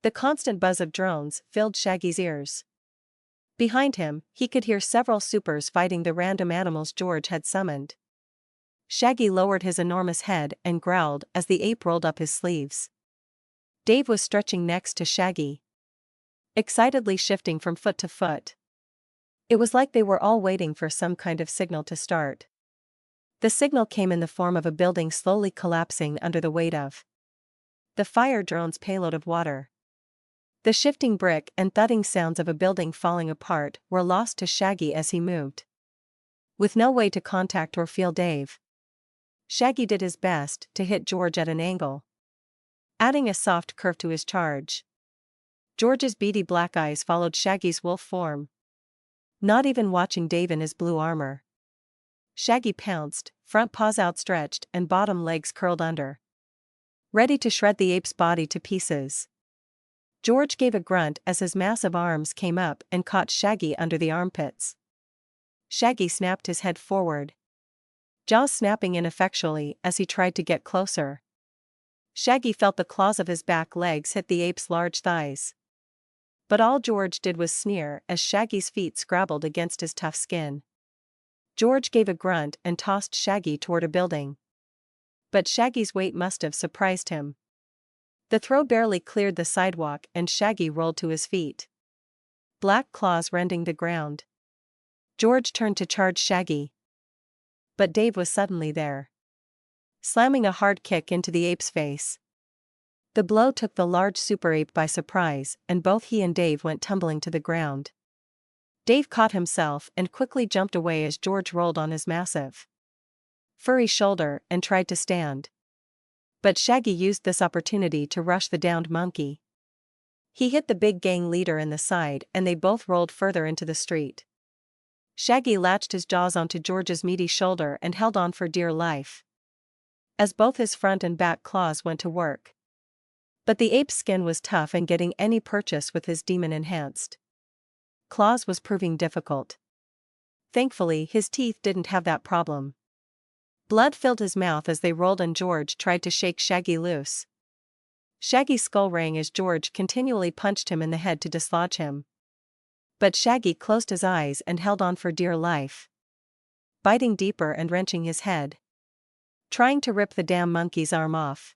The constant buzz of drones filled Shaggy's ears. Behind him, he could hear several supers fighting the random animals George had summoned. Shaggy lowered his enormous head and growled as the ape rolled up his sleeves. Dave was stretching next to Shaggy, excitedly shifting from foot to foot. It was like they were all waiting for some kind of signal to start. The signal came in the form of a building slowly collapsing under the weight of the fire drone's payload of water. The shifting brick and thudding sounds of a building falling apart were lost to Shaggy as he moved. With no way to contact or feel Dave, Shaggy did his best to hit George at an angle, adding a soft curve to his charge. George's beady black eyes followed Shaggy's wolf form, not even watching Dave in his blue armor. Shaggy pounced, front paws outstretched and bottom legs curled under, ready to shred the ape's body to pieces. George gave a grunt as his massive arms came up and caught Shaggy under the armpits. Shaggy snapped his head forward, jaws snapping ineffectually as he tried to get closer. Shaggy felt the claws of his back legs hit the ape's large thighs. But all George did was sneer as Shaggy's feet scrabbled against his tough skin. George gave a grunt and tossed Shaggy toward a building. But Shaggy's weight must have surprised him. The throw barely cleared the sidewalk and Shaggy rolled to his feet, black claws rending the ground. George turned to charge Shaggy, but Dave was suddenly there, slamming a hard kick into the ape's face. The blow took the large super ape by surprise, and both he and Dave went tumbling to the ground. Dave caught himself and quickly jumped away as George rolled on his massive, furry shoulder and tried to stand. But Shaggy used this opportunity to rush the downed monkey. He hit the big gang leader in the side and they both rolled further into the street. Shaggy latched his jaws onto George's meaty shoulder and held on for dear life, as both his front and back claws went to work. But the ape's skin was tough and getting any purchase with his demon-enhanced claws was proving difficult. Thankfully, his teeth didn't have that problem. Blood filled his mouth as they rolled and George tried to shake Shaggy loose. Shaggy's skull rang as George continually punched him in the head to dislodge him. But Shaggy closed his eyes and held on for dear life, biting deeper and wrenching his head, trying to rip the damn monkey's arm off.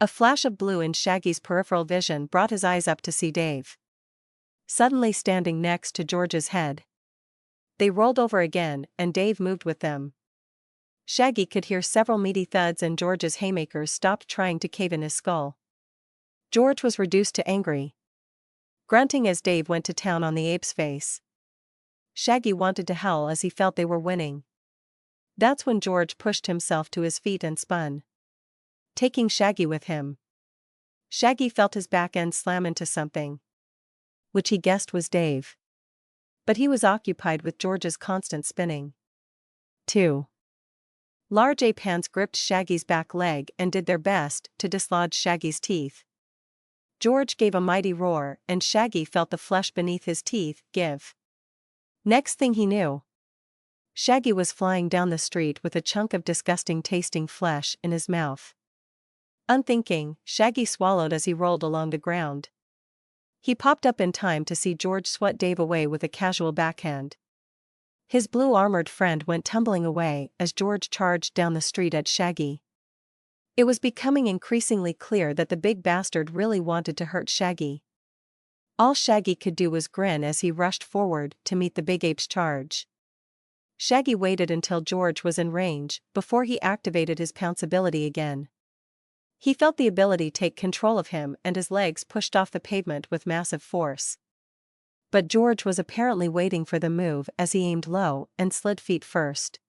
A flash of blue in Shaggy's peripheral vision brought his eyes up to see Dave, suddenly standing next to George's head. They rolled over again and Dave moved with them. Shaggy could hear several meaty thuds and George's haymakers stopped trying to cave in his skull. George was reduced to angry, grunting as Dave went to town on the ape's face. Shaggy wanted to howl as he felt they were winning. That's when George pushed himself to his feet and spun, taking Shaggy with him. Shaggy felt his back end slam into something, which he guessed was Dave. But he was occupied with George's constant spinning. 2. Large ape hands gripped Shaggy's back leg and did their best to dislodge Shaggy's teeth. George gave a mighty roar and Shaggy felt the flesh beneath his teeth give. Next thing he knew, Shaggy was flying down the street with a chunk of disgusting tasting flesh in his mouth. Unthinking, Shaggy swallowed as he rolled along the ground. He popped up in time to see George swat Dave away with a casual backhand. His blue-armored friend went tumbling away as George charged down the street at Shaggy. It was becoming increasingly clear that the big bastard really wanted to hurt Shaggy. All Shaggy could do was grin as he rushed forward to meet the big ape's charge. Shaggy waited until George was in range before he activated his pounce ability again. He felt the ability take control of him and his legs pushed off the pavement with massive force. But George was apparently waiting for the move as he aimed low and slid feet first.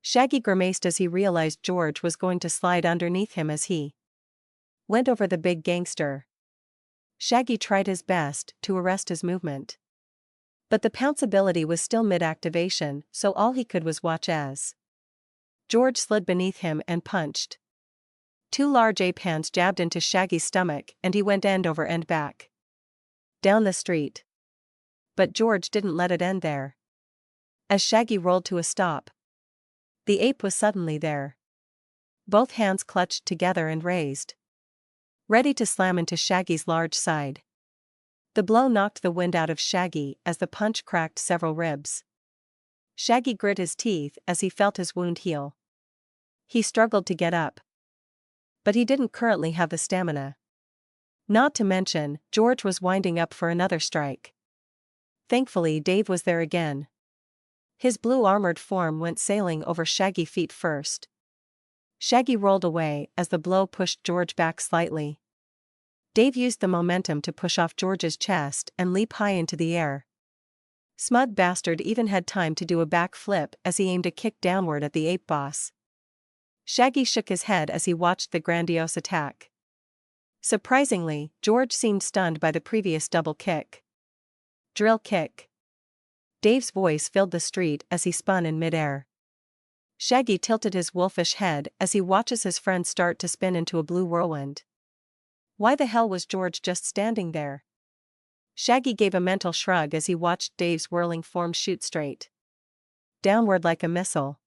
Shaggy grimaced as he realized George was going to slide underneath him as he went over the big gangster. Shaggy tried his best to arrest his movement, but the pounce ability was still mid-activation, so all he could was watch as George slid beneath him and punched. 2 large ape hands jabbed into Shaggy's stomach and he went end over end back down the street. But George didn't let it end there. As Shaggy rolled to a stop, the ape was suddenly there, both hands clutched together and raised. ready to slam into Shaggy's large side. The blow knocked the wind out of Shaggy as the punch cracked several ribs. Shaggy grit his teeth as he felt his wound heal. He struggled to get up. But he didn't currently have the stamina. Not to mention, George was winding up for another strike. Thankfully, Dave was there again. His blue armored form went sailing over Shaggy feet first. Shaggy rolled away as the blow pushed George back slightly. Dave used the momentum to push off George's chest and leap high into the air. Smug Bastard even had time to do a back flip as he aimed a kick downward at the ape boss. Shaggy shook his head as he watched the grandiose attack. Surprisingly, George seemed stunned by the previous double kick. Drill kick. Dave's voice filled the street as he spun in midair. Shaggy tilted his wolfish head as he watches his friend start to spin into a blue whirlwind. Why the hell was George just standing there? Shaggy gave a mental shrug as he watched Dave's whirling form shoot straight downward like a missile.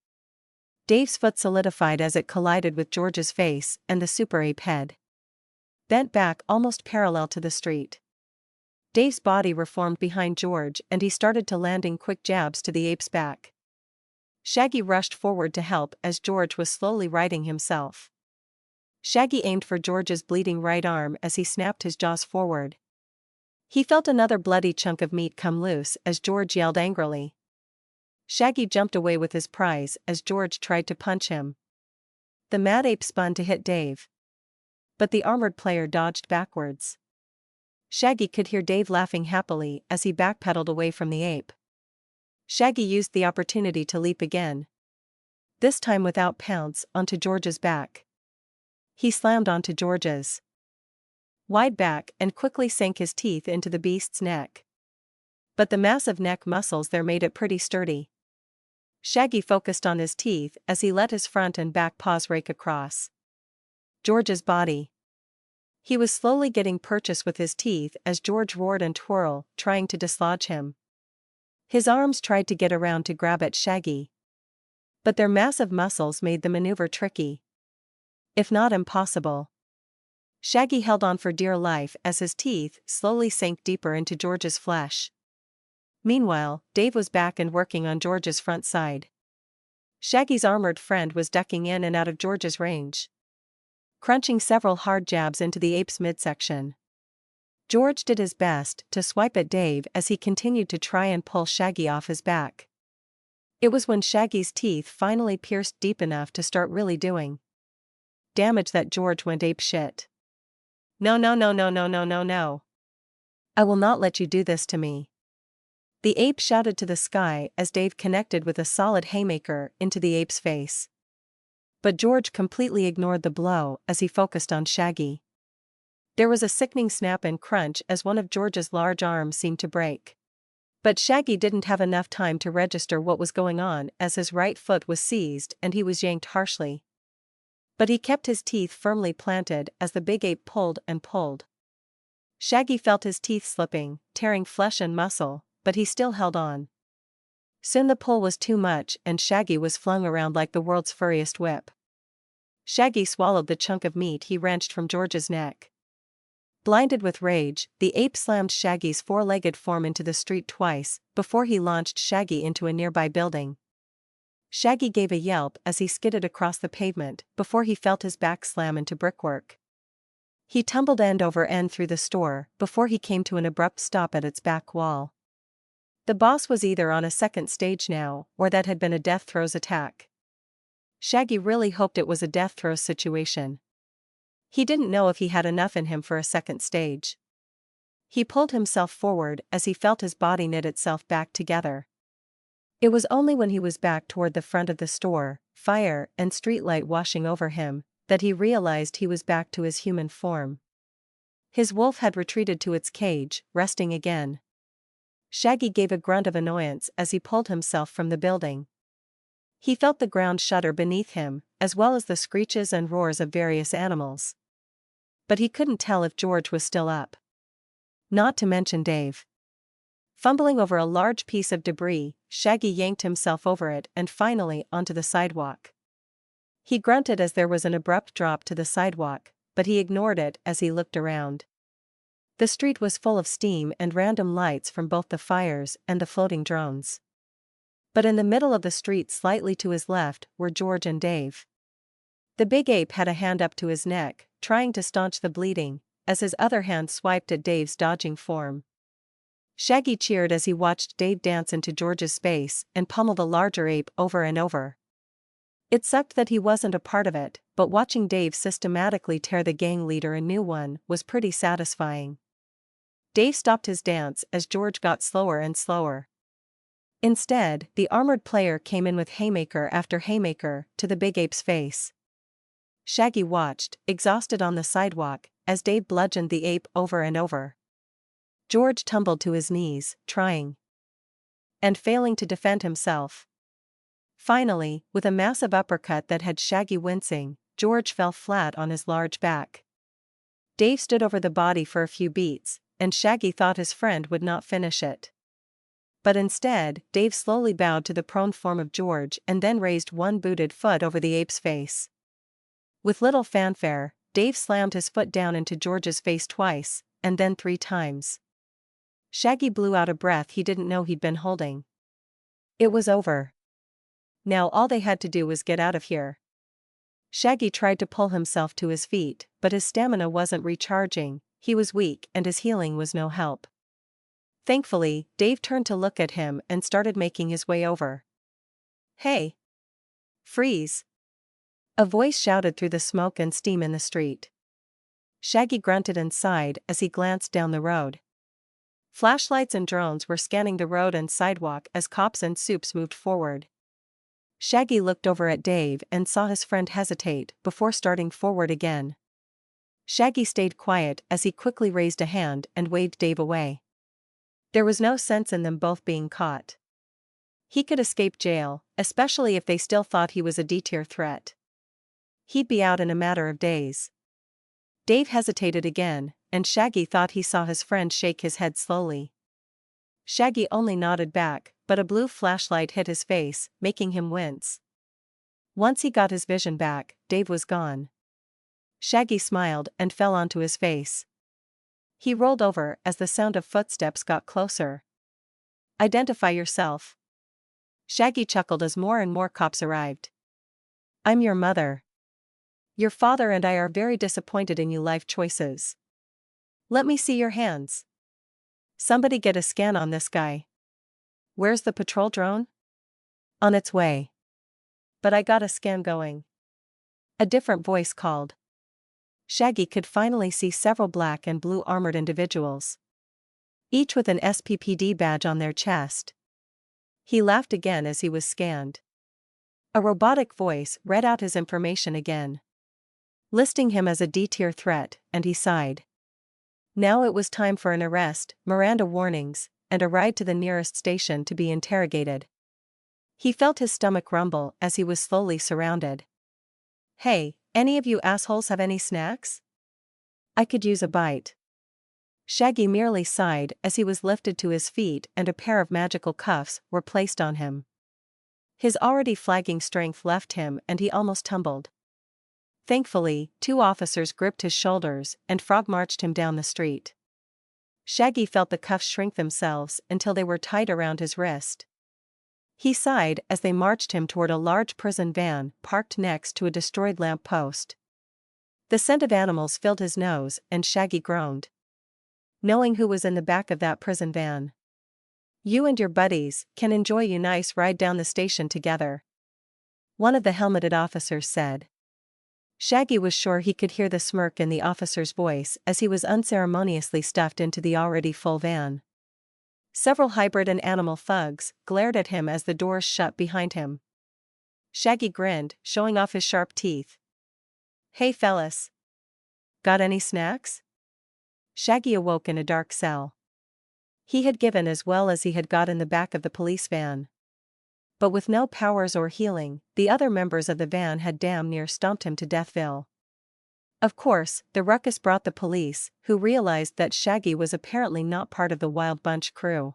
Dave's foot solidified as it collided with George's face, and the super ape head bent back almost parallel to the street. Dave's body reformed behind George and he started to landing quick jabs to the ape's back. Shaggy rushed forward to help as George was slowly righting himself. Shaggy aimed for George's bleeding right arm as he snapped his jaws forward. He felt another bloody chunk of meat come loose as George yelled angrily. Shaggy jumped away with his prize as George tried to punch him. The mad ape spun to hit Dave. But the armored player dodged backwards. Shaggy could hear Dave laughing happily as he backpedaled away from the ape. Shaggy used the opportunity to leap again. This time without pounce, onto George's back. He slammed onto George's wide back and quickly sank his teeth into the beast's neck. But the massive neck muscles there made it pretty sturdy. Shaggy focused on his teeth as he let his front and back paws rake across George's body. He was slowly getting purchase with his teeth as George roared and twirled, trying to dislodge him. His arms tried to get around to grab at Shaggy. But their massive muscles made the maneuver tricky, if not impossible. Shaggy held on for dear life as his teeth slowly sank deeper into George's flesh. Meanwhile, Dave was back and working on George's front side. Shaggy's armored friend was ducking in and out of George's range, crunching several hard jabs into the ape's midsection. George did his best to swipe at Dave as he continued to try and pull Shaggy off his back. It was when Shaggy's teeth finally pierced deep enough to start really doing damage that George went ape shit. No, no, no, no, no, no, no, no. I will not let you do this to me. The ape shouted to the sky as Dave connected with a solid haymaker into the ape's face. But George completely ignored the blow as he focused on Shaggy. There was a sickening snap and crunch as one of George's large arms seemed to break. But Shaggy didn't have enough time to register what was going on as his right foot was seized and he was yanked harshly. But he kept his teeth firmly planted as the big ape pulled and pulled. Shaggy felt his teeth slipping, tearing flesh and muscle, but he still held on. Soon the pull was too much and Shaggy was flung around like the world's furriest whip. Shaggy swallowed the chunk of meat he wrenched from George's neck. Blinded with rage, the ape slammed Shaggy's four-legged form into the street twice before he launched Shaggy into a nearby building. Shaggy gave a yelp as he skidded across the pavement before he felt his back slam into brickwork. He tumbled end over end through the store before he came to an abrupt stop at its back wall. The boss was either on a second stage now or that had been a death throes attack. Shaggy really hoped it was a death throes situation. He didn't know if he had enough in him for a second stage. He pulled himself forward as he felt his body knit itself back together. It was only when he was back toward the front of the store, fire and streetlight washing over him, that he realized he was back to his human form. His wolf had retreated to its cage, resting again. Shaggy gave a grunt of annoyance as he pulled himself from the building. He felt the ground shudder beneath him, as well as the screeches and roars of various animals. But he couldn't tell if George was still up. Not to mention Dave. Fumbling over a large piece of debris, Shaggy yanked himself over it and finally onto the sidewalk. He grunted as there was an abrupt drop to the sidewalk, but he ignored it as he looked around. The street was full of steam and random lights from both the fires and the floating drones. But in the middle of the street slightly to his left were George and Dave. The big ape had a hand up to his neck, trying to staunch the bleeding, as his other hand swiped at Dave's dodging form. Shaggy cheered as he watched Dave dance into George's space and pummel the larger ape over and over. It sucked that he wasn't a part of it, but watching Dave systematically tear the gang leader a new one was pretty satisfying. Dave stopped his dance as George got slower and slower. Instead, the armored player came in with haymaker after haymaker to the big ape's face. Shaggy watched, exhausted on the sidewalk, as Dave bludgeoned the ape over and over. George tumbled to his knees, trying and failing to defend himself. Finally, with a massive uppercut that had Shaggy wincing, George fell flat on his large back. Dave stood over the body for a few beats, and Shaggy thought his friend would not finish it. But instead, Dave slowly bowed to the prone form of George and then raised one booted foot over the ape's face. With little fanfare, Dave slammed his foot down into George's face twice, and then 3 times. Shaggy blew out a breath he didn't know he'd been holding. It was over. Now all they had to do was get out of here. Shaggy tried to pull himself to his feet, but his stamina wasn't recharging, he was weak and his healing was no help. Thankfully, Dave turned to look at him and started making his way over. "Hey! Freeze!" A voice shouted through the smoke and steam in the street. Shaggy grunted and sighed as he glanced down the road. Flashlights and drones were scanning the road and sidewalk as cops and supes moved forward. Shaggy looked over at Dave and saw his friend hesitate before starting forward again. Shaggy stayed quiet as he quickly raised a hand and waved Dave away. There was no sense in them both being caught. He could escape jail, especially if they still thought he was a D-tier threat. He'd be out in a matter of days. Dave hesitated again, and Shaggy thought he saw his friend shake his head slowly. Shaggy only nodded back, but a blue flashlight hit his face, making him wince. Once he got his vision back, Dave was gone. Shaggy smiled and fell onto his face. He rolled over as the sound of footsteps got closer. "Identify yourself." Shaggy chuckled as more and more cops arrived. "I'm your mother. Your father and I are very disappointed in your life choices. Let me see your hands. Somebody get a scan on this guy. Where's the patrol drone?" "On its way. But I got a scan going." A different voice called. Shaggy could finally see several black and blue armored individuals, each with an SPPD badge on their chest. He laughed again as he was scanned. A robotic voice read out his information again, listing him as a D-tier threat, and he sighed. Now it was time for an arrest, Miranda warnings, and a ride to the nearest station to be interrogated. He felt his stomach rumble as he was slowly surrounded. "Hey, any of you assholes have any snacks? I could use a bite." Shaggy merely sighed as he was lifted to his feet and a pair of magical cuffs were placed on him. His already flagging strength left him and he almost tumbled. Thankfully, 2 officers gripped his shoulders and frog-marched him down the street. Shaggy felt the cuffs shrink themselves until they were tight around his wrist. He sighed as they marched him toward a large prison van parked next to a destroyed lamp post. The scent of animals filled his nose and Shaggy groaned, knowing who was in the back of that prison van. "You and your buddies can enjoy a nice ride down the station together," one of the helmeted officers said. Shaggy was sure he could hear the smirk in the officer's voice as he was unceremoniously stuffed into the already full van. Several hybrid and animal thugs glared at him as the doors shut behind him. Shaggy grinned, showing off his sharp teeth. "Hey fellas. Got any snacks?" Shaggy awoke in a dark cell. He had given as well as he had got in the back of the police van. But with no powers or healing, the other members of the van had damn near stomped him to Deathville. Of course, the ruckus brought the police, who realized that Shaggy was apparently not part of the Wild Bunch crew.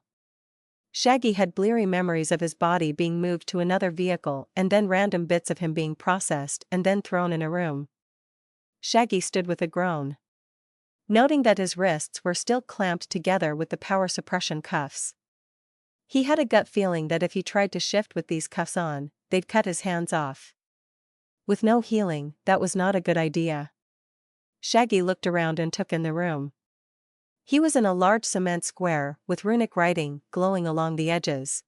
Shaggy had bleary memories of his body being moved to another vehicle and then random bits of him being processed and then thrown in a room. Shaggy stood with a groan. Noting that his wrists were still clamped together with the power suppression cuffs. He had a gut feeling that if he tried to shift with these cuffs on, they'd cut his hands off. With no healing, that was not a good idea. Shaggy looked around and took in the room. He was in a large cement square with runic writing glowing along the edges.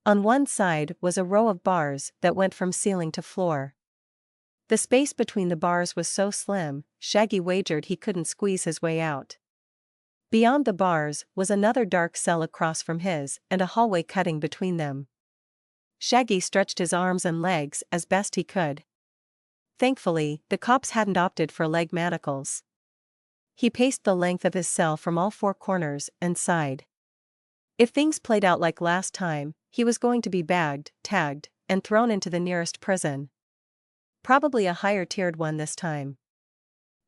On one side was a row of bars that went from ceiling to floor. The space between the bars was so slim, Shaggy wagered he couldn't squeeze his way out. Beyond the bars was another dark cell across from his and a hallway cutting between them. Shaggy stretched his arms and legs as best he could. Thankfully, the cops hadn't opted for leg manacles. He paced the length of his cell from all four corners and sighed. If things played out like last time, he was going to be bagged, tagged, and thrown into the nearest prison. Probably a higher-tiered one this time.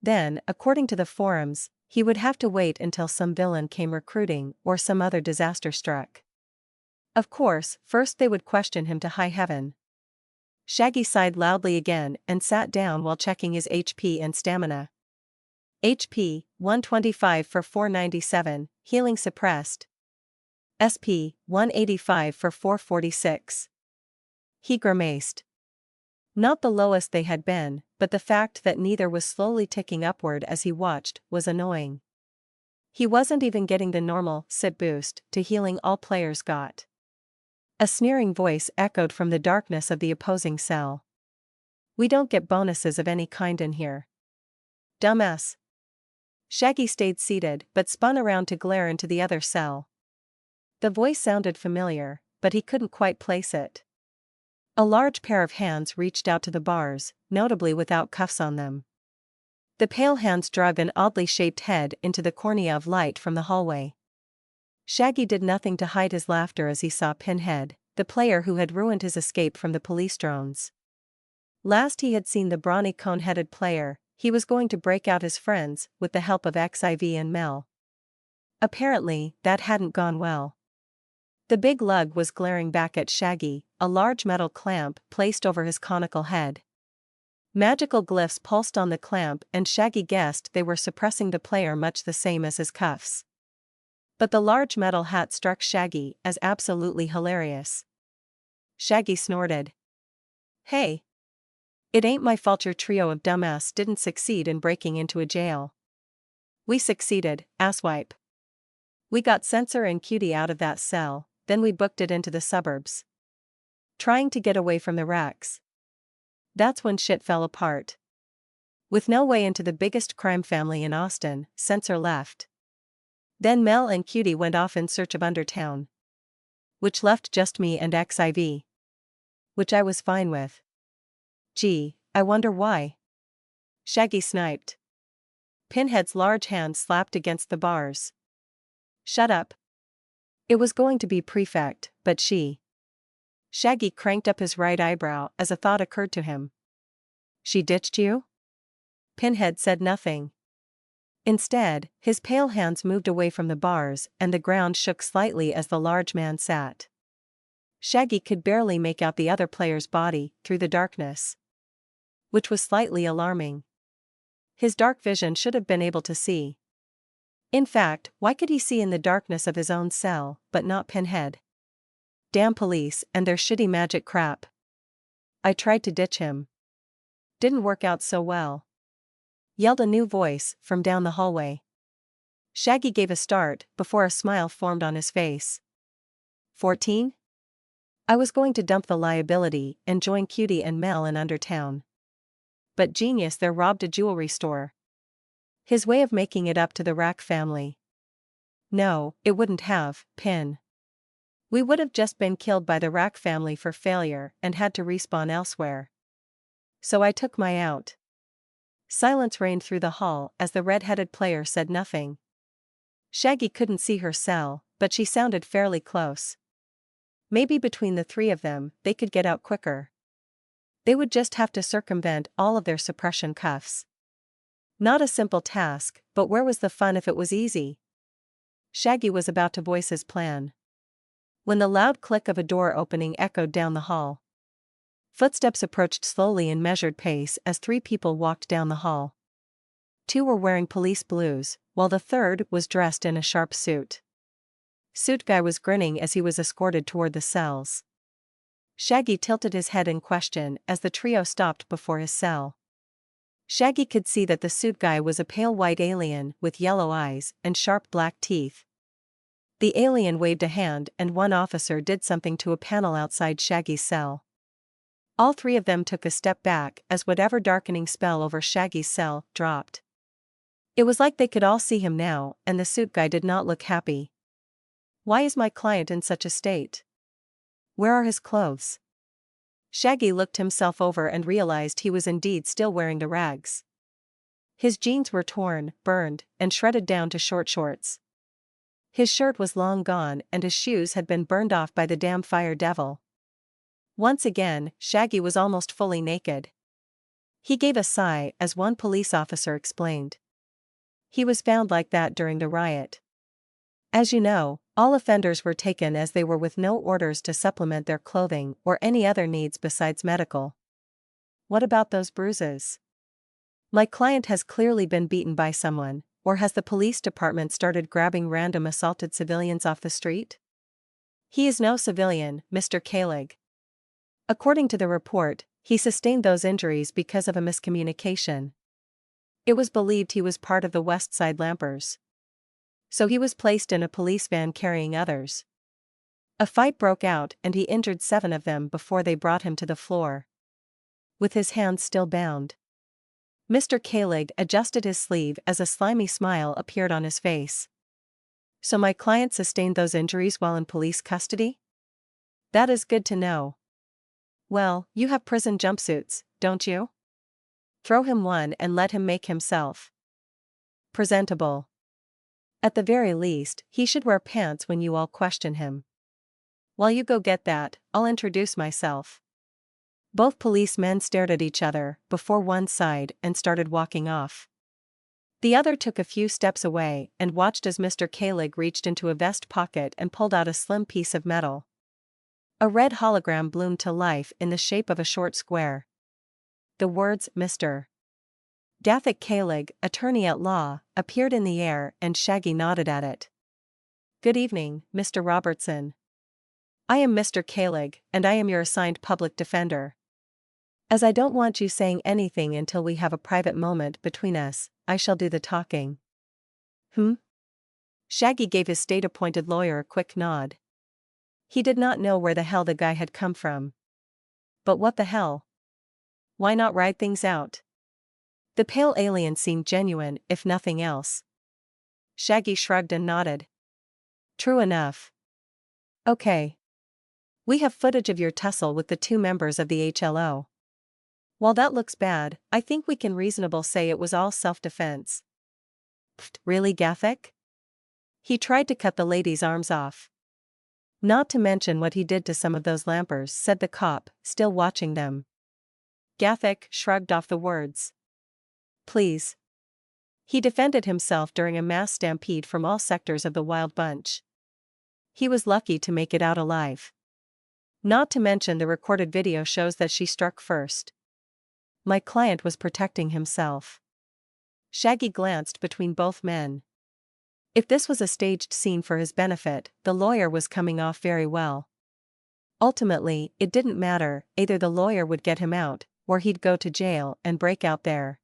Then, according to the forums, he would have to wait until some villain came recruiting or some other disaster struck. Of course, first they would question him to high heaven. Shaggy sighed loudly again and sat down while checking his HP and stamina. HP, 125 for 497, healing suppressed. SP, 185 for 446. He grimaced. Not the lowest they had been, but the fact that neither was slowly ticking upward as he watched was annoying. He wasn't even getting the normal sit boost to healing all players got. A sneering voice echoed from the darkness of the opposing cell. "We don't get bonuses of any kind in here. Dumbass." Shaggy stayed seated but spun around to glare into the other cell. The voice sounded familiar, but he couldn't quite place it. A large pair of hands reached out to the bars, notably without cuffs on them. The pale hands drug an oddly shaped head into the cornea of light from the hallway. Shaggy did nothing to hide his laughter as he saw Pinhead, the player who had ruined his escape from the police drones. Last he had seen the brawny cone-headed player, he was going to break out his friends with the help of XIV and Mel. Apparently, that hadn't gone well. The big lug was glaring back at Shaggy, a large metal clamp placed over his conical head. Magical glyphs pulsed on the clamp and Shaggy guessed they were suppressing the player much the same as his cuffs. But the large metal hat struck Shaggy as absolutely hilarious. Shaggy snorted. "Hey! It ain't my fault your trio of dumbass didn't succeed in breaking into a jail." "We succeeded, asswipe. We got Sensor and Cutie out of that cell, then we booked it into the suburbs. Trying to get away from the racks. That's when shit fell apart. With no way into the biggest crime family in Austin, Sensor left. Then Mel and Cutie went off in search of Undertown. Which left just me and XIV. Which I was fine with. Gee, I wonder why." Shaggy sniped. Pinhead's large hand slapped against the bars. "Shut up." It was going to be Prefect, but she. Shaggy cranked up his right eyebrow as a thought occurred to him. "She ditched you?" Pinhead said nothing. Instead, his pale hands moved away from the bars and the ground shook slightly as the large man sat. Shaggy could barely make out the other player's body through the darkness. Which was slightly alarming. His dark vision should have been able to see. In fact, why could he see in the darkness of his own cell, but not Pinhead? Damn police and their shitty magic crap. "I tried to ditch him. Didn't work out so well," yelled a new voice from down the hallway. Shaggy gave a start before a smile formed on his face. 14? I was going to dump the liability and join Cutie and Mel in Undertown. But genius there robbed a jewelry store. His way of making it up to the Rack family. No, it wouldn't have, Pin. We would have just been killed by the Rack family for failure and had to respawn elsewhere. So I took my out. Silence reigned through the hall as the red-headed player said nothing. Shaggy couldn't see her cell, but she sounded fairly close. Maybe between the three of them, they could get out quicker. They would just have to circumvent all of their suppression cuffs. Not a simple task, but where was the fun if it was easy? Shaggy was about to voice his plan. When the loud click of a door opening echoed down the hall. Footsteps approached slowly in measured pace as three people walked down the hall. 2 were wearing police blues, while the third was dressed in a sharp suit. Suit guy was grinning as he was escorted toward the cells. Shaggy tilted his head in question as the trio stopped before his cell. Shaggy could see that the suit guy was a pale white alien with yellow eyes and sharp black teeth. The alien waved a hand and one officer did something to a panel outside Shaggy's cell. All 3 of them took a step back as whatever darkening spell over Shaggy's cell dropped. It was like they could all see him now, and the suit guy did not look happy. Why is my client in such a state? Where are his clothes? Shaggy looked himself over and realized he was indeed still wearing the rags. His jeans were torn, burned, and shredded down to short shorts. His shirt was long gone and his shoes had been burned off by the damn fire devil. Once again, Shaggy was almost fully naked. He gave a sigh as one police officer explained. He was found like that during the riot. As you know, all offenders were taken as they were with no orders to supplement their clothing or any other needs besides medical. What about those bruises? My client has clearly been beaten by someone, or has the police department started grabbing random assaulted civilians off the street? He is no civilian, Mr. Kalig. According to the report, he sustained those injuries because of a miscommunication. It was believed he was part of the West Side Lampers. So he was placed in a police van carrying others. A fight broke out and he injured 7 of them before they brought him to the floor. With his hands still bound. Mr. Kalig adjusted his sleeve as a slimy smile appeared on his face. So my client sustained those injuries while in police custody? That is good to know. Well, you have prison jumpsuits, don't you? Throw him one and let him make himself presentable. At the very least, he should wear pants when you all question him. While you go get that, I'll introduce myself. Both policemen stared at each other before one sighed and started walking off. The other took a few steps away and watched as Mr. Kalig reached into a vest pocket and pulled out a slim piece of metal. A red hologram bloomed to life in the shape of a short square. The words, Mr. Dathik Kalig, attorney at law, appeared in the air and Shaggy nodded at it. Good evening, Mr. Robertson. I am Mr. Kalig, and I am your assigned public defender. As I don't want you saying anything until we have a private moment between us, I shall do the talking. Shaggy gave his state-appointed lawyer a quick nod. He did not know where the hell the guy had come from. But what the hell? Why not ride things out? The pale alien seemed genuine, if nothing else. Shaggy shrugged and nodded. True enough. Okay. We have footage of your tussle with the 2 members of the HLO. While that looks bad, I think we can reasonably say it was all self-defense. Really, Gathik? He tried to cut the lady's arms off. Not to mention what he did to some of those lampers, said the cop, still watching them. Gathik shrugged off the words. Please. He defended himself during a mass stampede from all sectors of the Wild Bunch. He was lucky to make it out alive. Not to mention the recorded video shows that she struck first. My client was protecting himself. Shaggy glanced between both men. If this was a staged scene for his benefit, the lawyer was coming off very well. Ultimately, it didn't matter, either the lawyer would get him out, or he'd go to jail and break out there.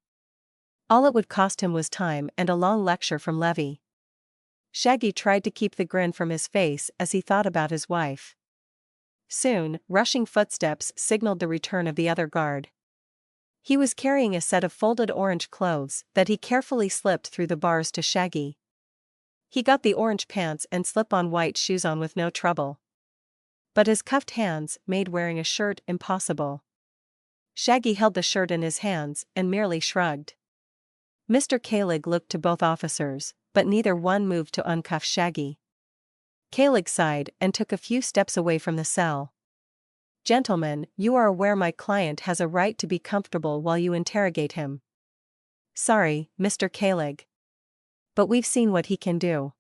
All it would cost him was time and a long lecture from Levy. Shaggy tried to keep the grin from his face as he thought about his wife. Soon, rushing footsteps signaled the return of the other guard. He was carrying a set of folded orange clothes that he carefully slipped through the bars to Shaggy. He got the orange pants and slip-on white shoes on with no trouble. But his cuffed hands made wearing a shirt impossible. Shaggy held the shirt in his hands and merely shrugged. Mr. Kalig looked to both officers, but neither one moved to uncuff Shaggy. Kalig sighed and took a few steps away from the cell. Gentlemen, you are aware my client has a right to be comfortable while you interrogate him. Sorry, Mr. Kalig. But we've seen what he can do.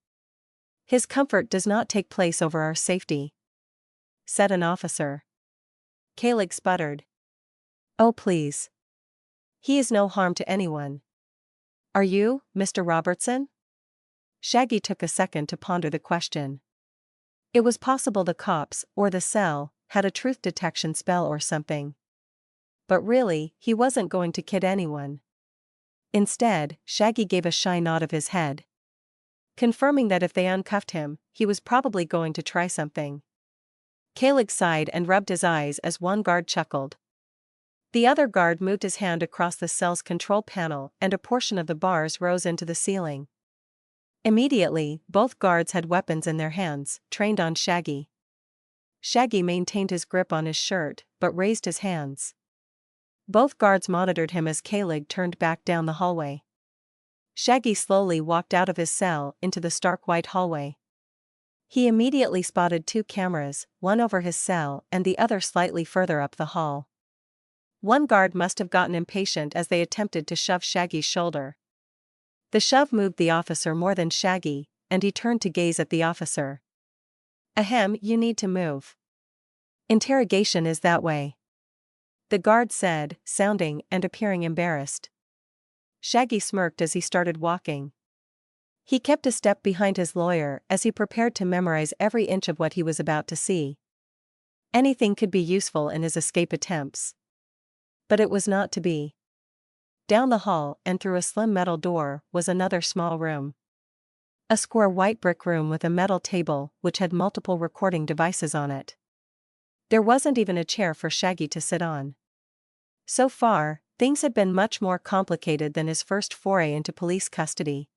His comfort does not take place over our safety, said an officer. Kalig sputtered. Oh please. He is no harm to anyone. Are you, Mr. Robertson? Shaggy took a second to ponder the question. It was possible the cops, or the cell, had a truth detection spell or something. But really, he wasn't going to kid anyone. Instead, Shaggy gave a shy nod of his head, confirming that if they uncuffed him, he was probably going to try something. Kalig sighed and rubbed his eyes as one guard chuckled. The other guard moved his hand across the cell's control panel and a portion of the bars rose into the ceiling. Immediately, both guards had weapons in their hands, trained on Shaggy. Shaggy maintained his grip on his shirt, but raised his hands. Both guards monitored him as Kalig turned back down the hallway. Shaggy slowly walked out of his cell into the stark white hallway. He immediately spotted two cameras, one over his cell and the other slightly further up the hall. One guard must have gotten impatient as they attempted to shove Shaggy's shoulder. The shove moved the officer more than Shaggy, and he turned to gaze at the officer. Ahem, you need to move. Interrogation is that way. The guard said, sounding and appearing embarrassed. Shaggy smirked as he started walking. He kept a step behind his lawyer as he prepared to memorize every inch of what he was about to see. Anything could be useful in his escape attempts. But it was not to be. Down the hall and through a slim metal door was another small room. A square white brick room with a metal table which had multiple recording devices on it. There wasn't even a chair for Shaggy to sit on. So far, things had been much more complicated than his first foray into police custody.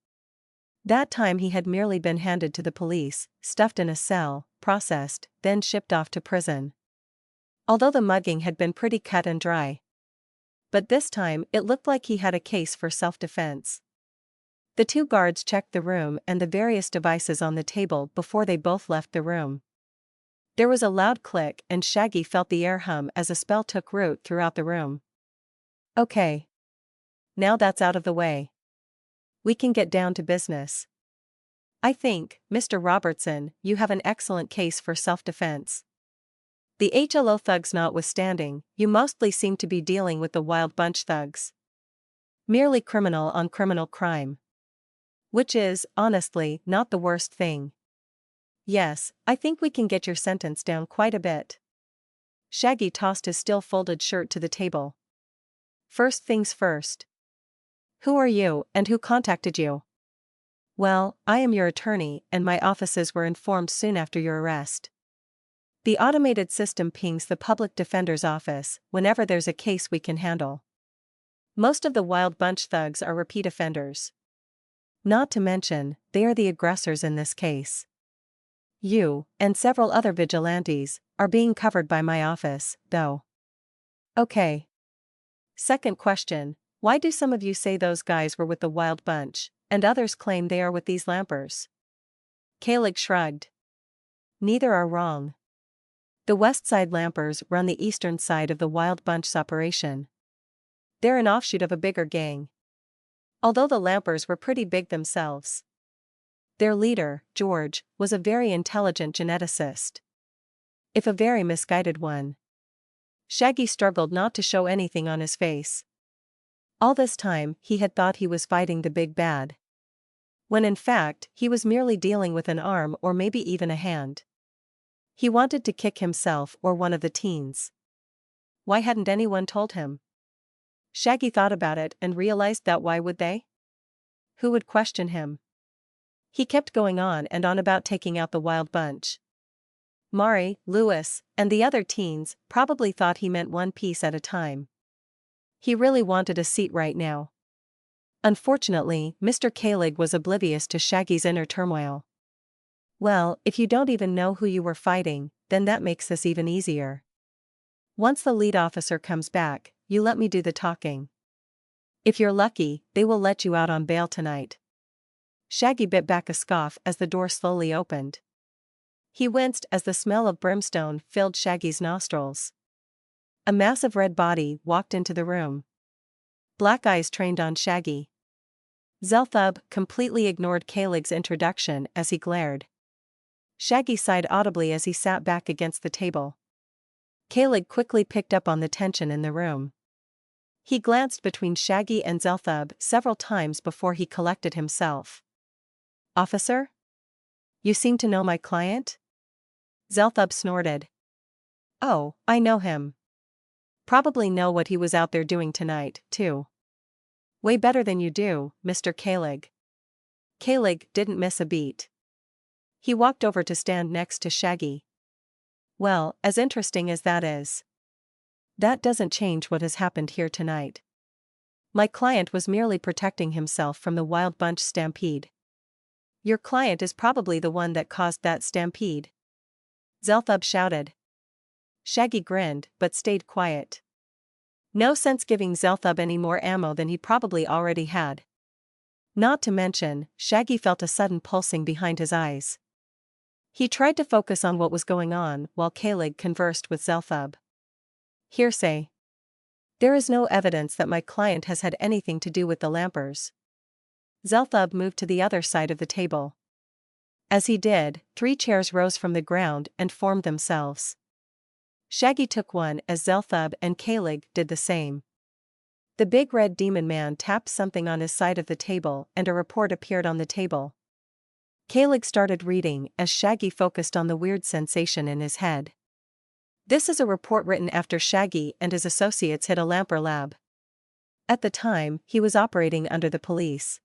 That time he had merely been handed to the police, stuffed in a cell, processed, then shipped off to prison. Although the mugging had been pretty cut and dry. But this time it looked like he had a case for self-defense. The two guards checked the room and the various devices on the table before they both left the room. There was a loud click and Shaggy felt the air hum as a spell took root throughout the room. Okay. Now that's out of the way. We can get down to business. I think, Mr. Robertson, you have an excellent case for self-defense. The HLO thugs notwithstanding, you mostly seem to be dealing with the Wild Bunch thugs. Merely criminal on criminal crime. Which is, honestly, not the worst thing. Yes, I think we can get your sentence down quite a bit. Shaggy tossed his still folded shirt to the table. First things first. Who are you, and who contacted you? Well, I am your attorney, and my offices were informed soon after your arrest. The automated system pings the public defender's office whenever there's a case we can handle. Most of the Wild Bunch thugs are repeat offenders. Not to mention, they are the aggressors in this case. You, and several other vigilantes, are being covered by my office, though. Okay. Second question, why do some of you say those guys were with the Wild Bunch, and others claim they are with these lampers? Kalig shrugged. Neither are wrong. The West Side Lampers run the eastern side of the Wild Bunch's operation. They're an offshoot of a bigger gang. Although the Lampers were pretty big themselves. Their leader, George, was a very intelligent geneticist. If a very misguided one. Shaggy struggled not to show anything on his face. All this time, he had thought he was fighting the big bad. When in fact, he was merely dealing with an arm or maybe even a hand. He wanted to kick himself or one of the teens. Why hadn't anyone told him? Shaggy thought about it and realized that why would they? Who would question him? He kept going on and on about taking out the Wild Bunch. Mari, Lewis, and the other teens probably thought he meant one piece at a time. He really wanted a seat right now. Unfortunately, Mr. Kalig was oblivious to Shaggy's inner turmoil. Well, if you don't even know who you were fighting, then that makes this even easier. Once the lead officer comes back, you let me do the talking. If you're lucky, they will let you out on bail tonight. Shaggy bit back a scoff as the door slowly opened. He winced as the smell of brimstone filled Shaggy's nostrils. A massive red body walked into the room. Black eyes trained on Shaggy. Zelthub completely ignored Kalig's introduction as he glared. Shaggy sighed audibly as he sat back against the table. Kalig quickly picked up on the tension in the room. He glanced between Shaggy and Zelthub several times before he collected himself. "Officer? You seem to know my client?" Zelthub snorted. "Oh, I know him. Probably know what he was out there doing tonight, too." "Way better than you do, Mr. Kalig." Kalig didn't miss a beat. He walked over to stand next to Shaggy. "Well, as interesting as that is, that doesn't change what has happened here tonight. My client was merely protecting himself from the Wild Bunch stampede." "Your client is probably the one that caused that stampede," Zelthub shouted. Shaggy grinned but stayed quiet. No sense giving Zelthub any more ammo than he probably already had. Not to mention, Shaggy felt a sudden pulsing behind his eyes. He tried to focus on what was going on while Kalig conversed with Zelthub. "Hearsay. There is no evidence that my client has had anything to do with the Lampers." Zelthub moved to the other side of the table. As he did, 3 chairs rose from the ground and formed themselves. Shaggy took one as Zelthub and Kalig did the same. The big red demon man tapped something on his side of the table and a report appeared on the table. Kalig started reading as Shaggy focused on the weird sensation in his head. "This is a report written after Shaggy and his associates hit a Lamper lab. At the time, he was operating under the police.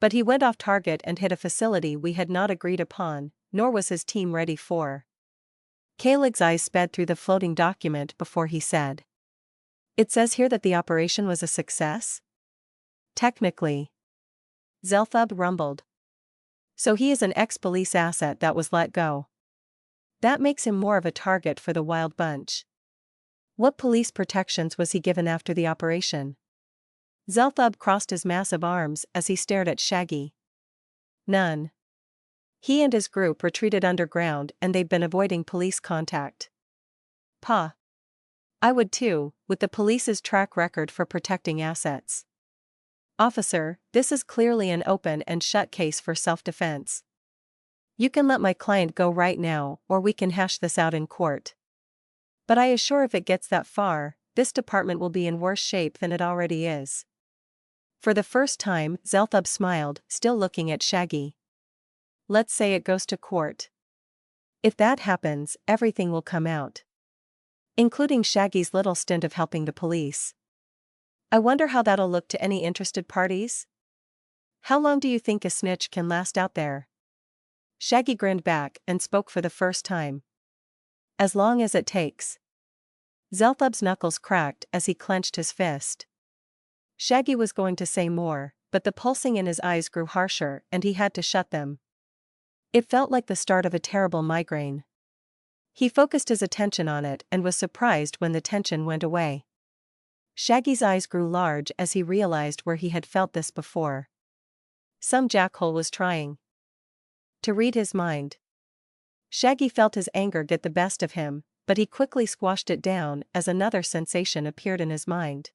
But he went off target and hit a facility we had not agreed upon, nor was his team ready for." Kalig's eyes sped through the floating document before he said, "It says here that the operation was a success?" "Technically," Zelthub rumbled. "So he is an ex-police asset that was let go. That makes him more of a target for the Wild Bunch. What police protections was he given after the operation?" Zelthub crossed his massive arms as he stared at Shaggy. "None. He and his group retreated underground and they've been avoiding police contact." "Pa. I would too, with the police's track record for protecting assets." "Officer, this is clearly an open and shut case for self-defense. You can let my client go right now or we can hash this out in court. But I assure if it gets that far, this department will be in worse shape than it already is." For the first time, Zelthub smiled, still looking at Shaggy. "Let's say it goes to court. If that happens, everything will come out. Including Shaggy's little stint of helping the police. I wonder how that'll look to any interested parties? How long do you think a snitch can last out there?" Shaggy grinned back and spoke for the first time. "As long as it takes." Zelthub's knuckles cracked as he clenched his fist. Shaggy was going to say more, but the pulsing in his eyes grew harsher and he had to shut them. It felt like the start of a terrible migraine. He focused his attention on it and was surprised when the tension went away. Shaggy's eyes grew large as he realized where he had felt this before. Some jackhole was trying to read his mind. Shaggy felt his anger get the best of him, but he quickly squashed it down as another sensation appeared in his mind.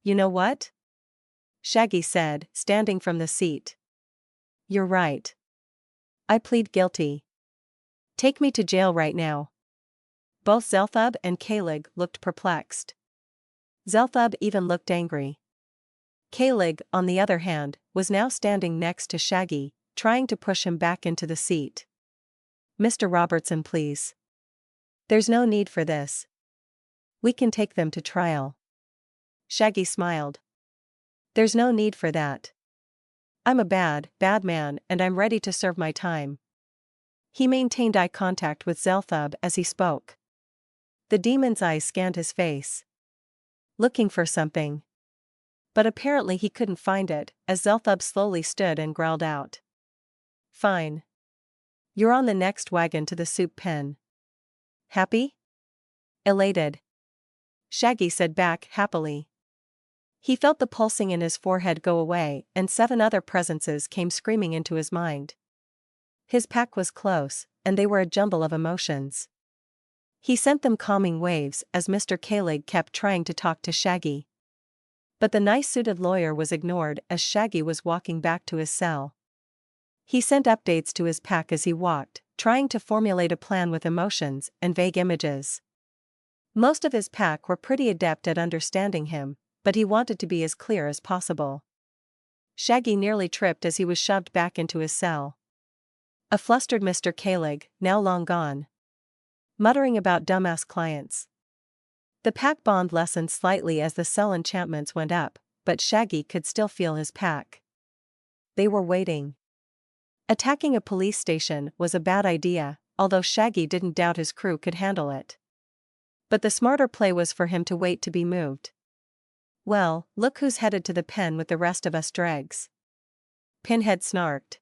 "You know what?" Shaggy said, standing from the seat. "You're right. I plead guilty. Take me to jail right now." Both Zelthub and Kalig looked perplexed. Zelthub even looked angry. Kalig, on the other hand, was now standing next to Shaggy, trying to push him back into the seat. "Mr. Robertson, please. There's no need for this. We can take them to trial." Shaggy smiled. "There's no need for that. I'm a bad man and I'm ready to serve my time." He maintained eye contact with Zelthub as he spoke. The demon's eyes scanned his face, looking for something. But apparently he couldn't find it, as Zelthub slowly stood and growled out. "Fine. You're on the next wagon to the soup pen. Happy?" "Elated," Shaggy said back happily. He felt the pulsing in his forehead go away and 7 other presences came screaming into his mind. His pack was close, and they were a jumble of emotions. He sent them calming waves as Mr. Kalig kept trying to talk to Shaggy. But the nice-suited lawyer was ignored as Shaggy was walking back to his cell. He sent updates to his pack as he walked, trying to formulate a plan with emotions and vague images. Most of his pack were pretty adept at understanding him, but he wanted to be as clear as possible. Shaggy nearly tripped as he was shoved back into his cell. A flustered Mr. Kalig, now long gone, muttering about dumbass clients. The pack bond lessened slightly as the cell enchantments went up, but Shaggy could still feel his pack. They were waiting. Attacking a police station was a bad idea, although Shaggy didn't doubt his crew could handle it. But the smarter play was for him to wait to be moved. Well, look who's headed to the pen with the rest of us dregs. Pinhead snarked.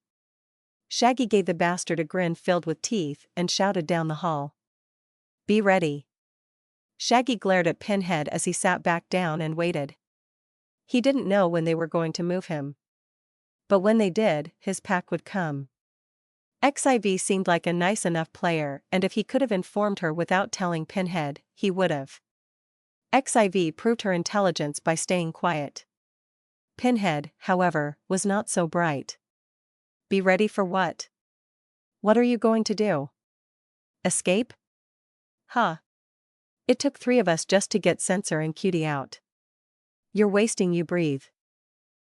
Shaggy gave the bastard a grin filled with teeth and shouted down the hall. Be ready. Shaggy glared at Pinhead as he sat back down and waited. He didn't know when they were going to move him. But when they did, his pack would come. XIV seemed like a nice enough player, and if he could have informed her without telling Pinhead, he would have. XIV proved her intelligence by staying quiet. Pinhead, however, was not so bright. Be ready for what? What are you going to do? Escape? Huh. It took 3 of us just to get Censor and Cutie out. You're wasting you breathe.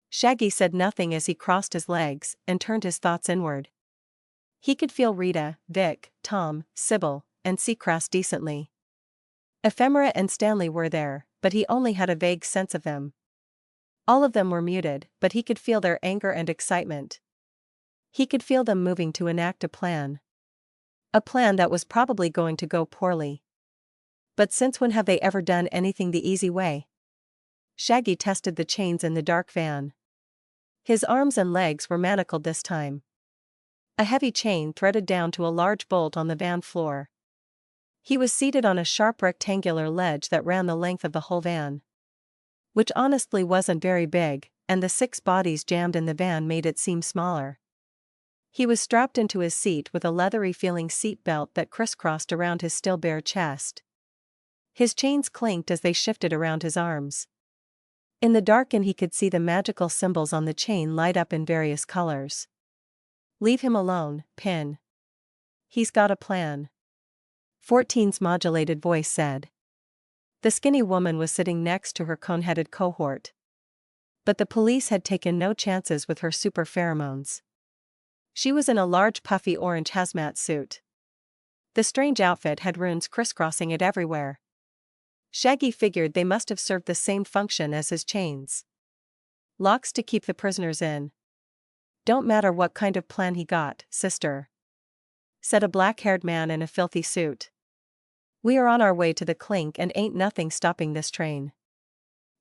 Shaggy said nothing as he crossed his legs and turned his thoughts inward. He could feel Rita, Vic, Tom, Sybil, and Seacrest decently. Ephemera and Stanley were there, but he only had a vague sense of them. All of them were muted, but he could feel their anger and excitement. He could feel them moving to enact a plan. A plan that was probably going to go poorly. But since when have they ever done anything the easy way? Shaggy tested the chains in the dark van. His arms and legs were manacled this time. A heavy chain threaded down to a large bolt on the van floor. He was seated on a sharp rectangular ledge that ran the length of the whole van. Which honestly wasn't very big, and the 6 bodies jammed in the van made it seem smaller. He was strapped into his seat with a leathery-feeling seat belt that crisscrossed around his still bare chest. His chains clinked as they shifted around his arms. In the darken he could see the magical symbols on the chain light up in various colors. Leave him alone, Pin. He's got a plan. 14's modulated voice said. The skinny woman was sitting next to her cone-headed cohort. But the police had taken no chances with her super pheromones. She was in a large puffy orange hazmat suit. The strange outfit had runes crisscrossing it everywhere. Shaggy figured they must have served the same function as his chains. Locks to keep the prisoners in. Don't matter what kind of plan he got, sister, said a black-haired man in a filthy suit. We are on our way to the clink and ain't nothing stopping this train.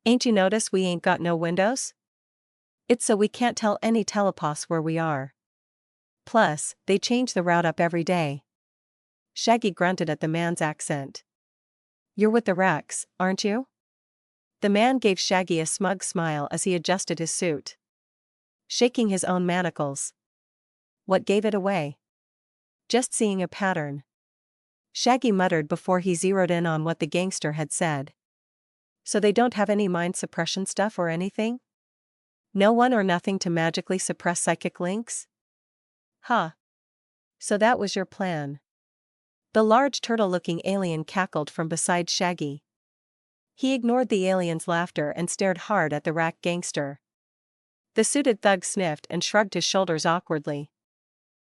Ain't you notice we ain't got no windows? It's so we can't tell any telepaths where we are. Plus, they change the route up every day. Shaggy grunted at the man's accent. You're with the Rex, aren't you? The man gave Shaggy a smug smile as he adjusted his suit. Shaking his own manacles. What gave it away? Just seeing a pattern. Shaggy muttered before he zeroed in on what the gangster had said. So they don't have any mind suppression stuff or anything? No one or nothing to magically suppress psychic links? Huh. So that was your plan. The large turtle-looking alien cackled from beside Shaggy. He ignored the alien's laughter and stared hard at the rack gangster. The suited thug sniffed and shrugged his shoulders awkwardly.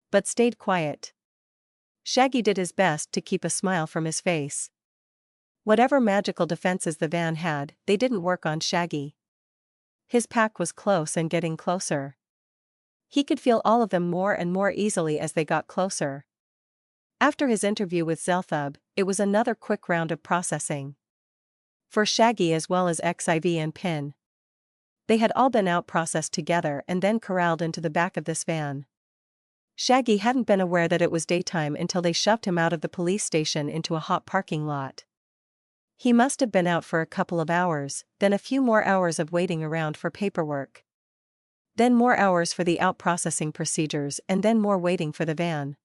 But stayed quiet. Shaggy did his best to keep a smile from his face. Whatever magical defenses the van had, they didn't work on Shaggy. His pack was close and getting closer. He could feel all of them more and more easily as they got closer. After his interview with Zelthub, it was another quick round of processing. For Shaggy as well as XIV and Pin. They had all been out-processed together and then corralled into the back of this van. Shaggy hadn't been aware that it was daytime until they shoved him out of the police station into a hot parking lot. He must have been out for a couple of hours, then a few more hours of waiting around for paperwork. Then more hours for the out-processing procedures and then more waiting for the van.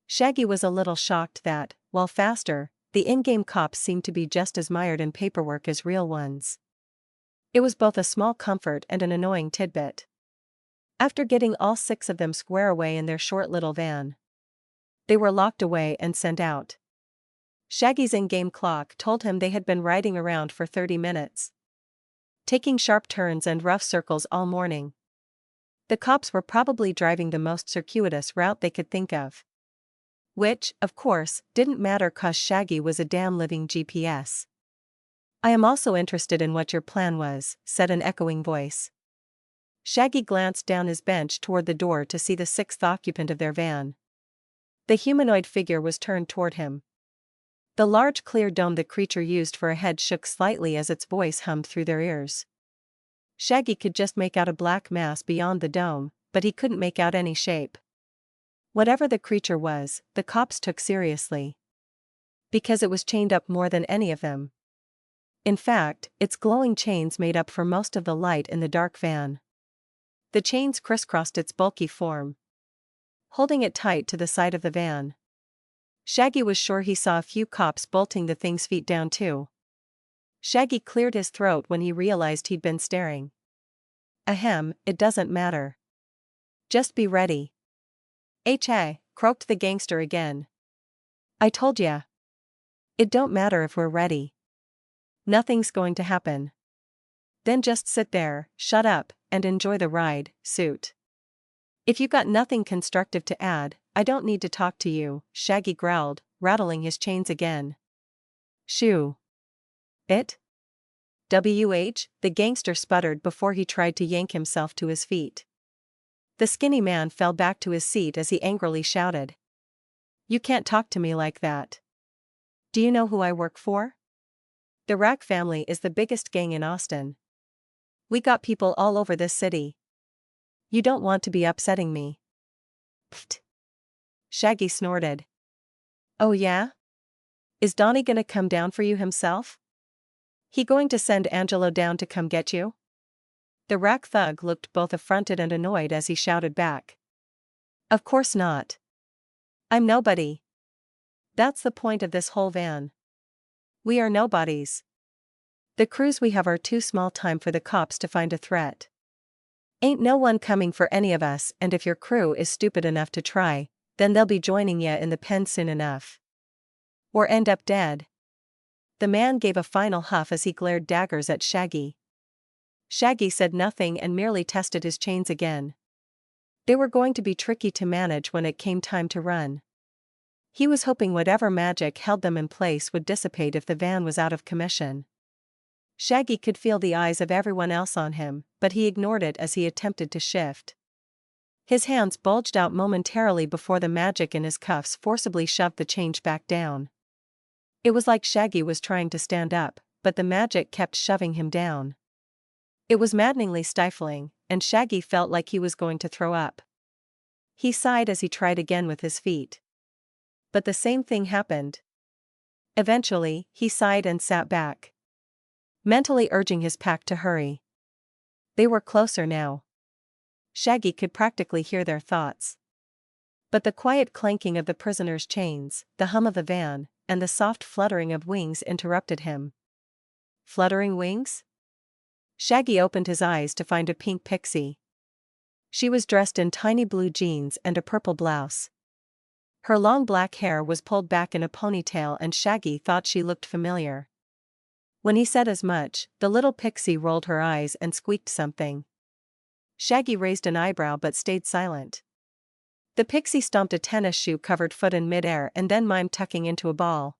Shaggy was a little shocked that, while faster, the in-game cops seemed to be just as mired in paperwork as real ones. It was both a small comfort and an annoying tidbit. After getting all 6 of them square away in their short little van, they were locked away and sent out. Shaggy's in-game clock told him they had been riding around for 30 minutes. Taking sharp turns and rough circles all morning. The cops were probably driving the most circuitous route they could think of. Which, of course, didn't matter 'cause Shaggy was a damn living GPS. "I am also interested in what your plan was," said an echoing voice. Shaggy glanced down his bench toward the door to see the sixth occupant of their van. The humanoid figure was turned toward him. The large clear dome the creature used for a head shook slightly as its voice hummed through their ears. Shaggy could just make out a black mass beyond the dome, but he couldn't make out any shape. Whatever the creature was, the cops took seriously. Because it was chained up more than any of them. In fact, its glowing chains made up for most of the light in the dark van. The chains crisscrossed its bulky form, holding it tight to the side of the van. Shaggy was sure he saw a few cops bolting the thing's feet down too. Shaggy cleared his throat when he realized he'd been staring. Ahem, it doesn't matter. Just be ready. H.A., croaked the gangster again. I told ya. It don't matter if we're ready. Nothing's going to happen. Then just sit there, shut up, and enjoy the ride, suit. If you got nothing constructive to add, I don't need to talk to you, Shaggy growled, rattling his chains again. Shoo. It? WH, the gangster sputtered before he tried to yank himself to his feet. The skinny man fell back to his seat as he angrily shouted. You can't talk to me like that. Do you know who I work for? The Rack family is the biggest gang in Austin. We got people all over this city. You don't want to be upsetting me. Pfft. Shaggy snorted. Oh yeah? Is Donnie gonna come down for you himself? He going to send Angelo down to come get you? The Rack thug looked both affronted and annoyed as he shouted back. Of course not. I'm nobody. That's the point of this whole van. We are nobodies. The crews we have are too small time for the cops to find a threat. Ain't no one coming for any of us, and if your crew is stupid enough to try, then they'll be joining ya in the pen soon enough. Or end up dead. The man gave a final huff as he glared daggers at Shaggy. Shaggy said nothing and merely tested his chains again. They were going to be tricky to manage when it came time to run. He was hoping whatever magic held them in place would dissipate if the van was out of commission. Shaggy could feel the eyes of everyone else on him, but he ignored it as he attempted to shift. His hands bulged out momentarily before the magic in his cuffs forcibly shoved the chain back down. It was like Shaggy was trying to stand up, but the magic kept shoving him down. It was maddeningly stifling, and Shaggy felt like he was going to throw up. He sighed as he tried again with his feet. But the same thing happened. Eventually, he sighed and sat back, mentally urging his pack to hurry. They were closer now. Shaggy could practically hear their thoughts. But the quiet clanking of the prisoner's chains, the hum of the van, and the soft fluttering of wings interrupted him. Fluttering wings? Shaggy opened his eyes to find a pink pixie. She was dressed in tiny blue jeans and a purple blouse. Her long black hair was pulled back in a ponytail and Shaggy thought she looked familiar. When he said as much, the little pixie rolled her eyes and squeaked something. Shaggy raised an eyebrow but stayed silent. The pixie stomped a tennis shoe-covered foot in midair and then mimed tucking into a ball.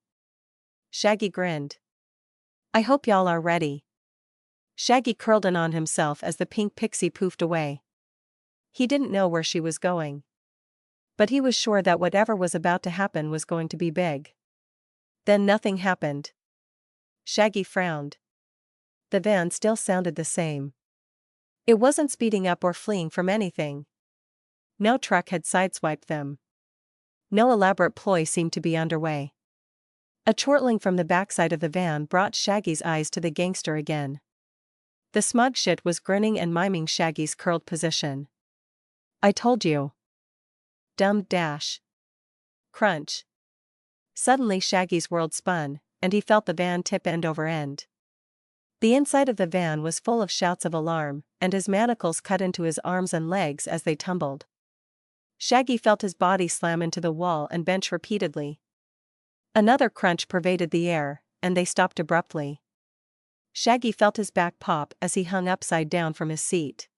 Shaggy grinned. I hope y'all are ready. Shaggy curled in on himself as the pink pixie poofed away. He didn't know where she was going. But he was sure that whatever was about to happen was going to be big. Then nothing happened. Shaggy frowned. The van still sounded the same. It wasn't speeding up or fleeing from anything. No truck had sideswiped them. No elaborate ploy seemed to be underway. A chortling from the backside of the van brought Shaggy's eyes to the gangster again. The smug shit was grinning and miming Shaggy's curled position. I told you. Dumb dash. Crunch. Suddenly Shaggy's world spun, and he felt the van tip end over end. The inside of the van was full of shouts of alarm, and his manacles cut into his arms and legs as they tumbled. Shaggy felt his body slam into the wall and bench repeatedly. Another crunch pervaded the air, and they stopped abruptly. Shaggy felt his back pop as he hung upside down from his seat.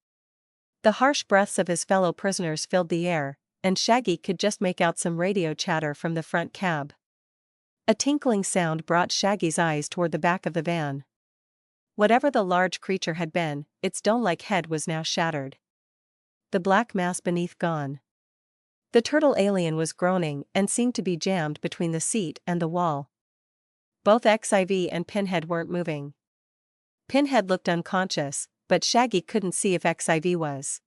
The harsh breaths of his fellow prisoners filled the air, and Shaggy could just make out some radio chatter from the front cab. A tinkling sound brought Shaggy's eyes toward the back of the van. Whatever the large creature had been, its dome-like head was now shattered. The black mass beneath gone. The turtle alien was groaning and seemed to be jammed between the seat and the wall. Both XIV and Pinhead weren't moving. Pinhead looked unconscious, but Shaggy couldn't see if XIV was.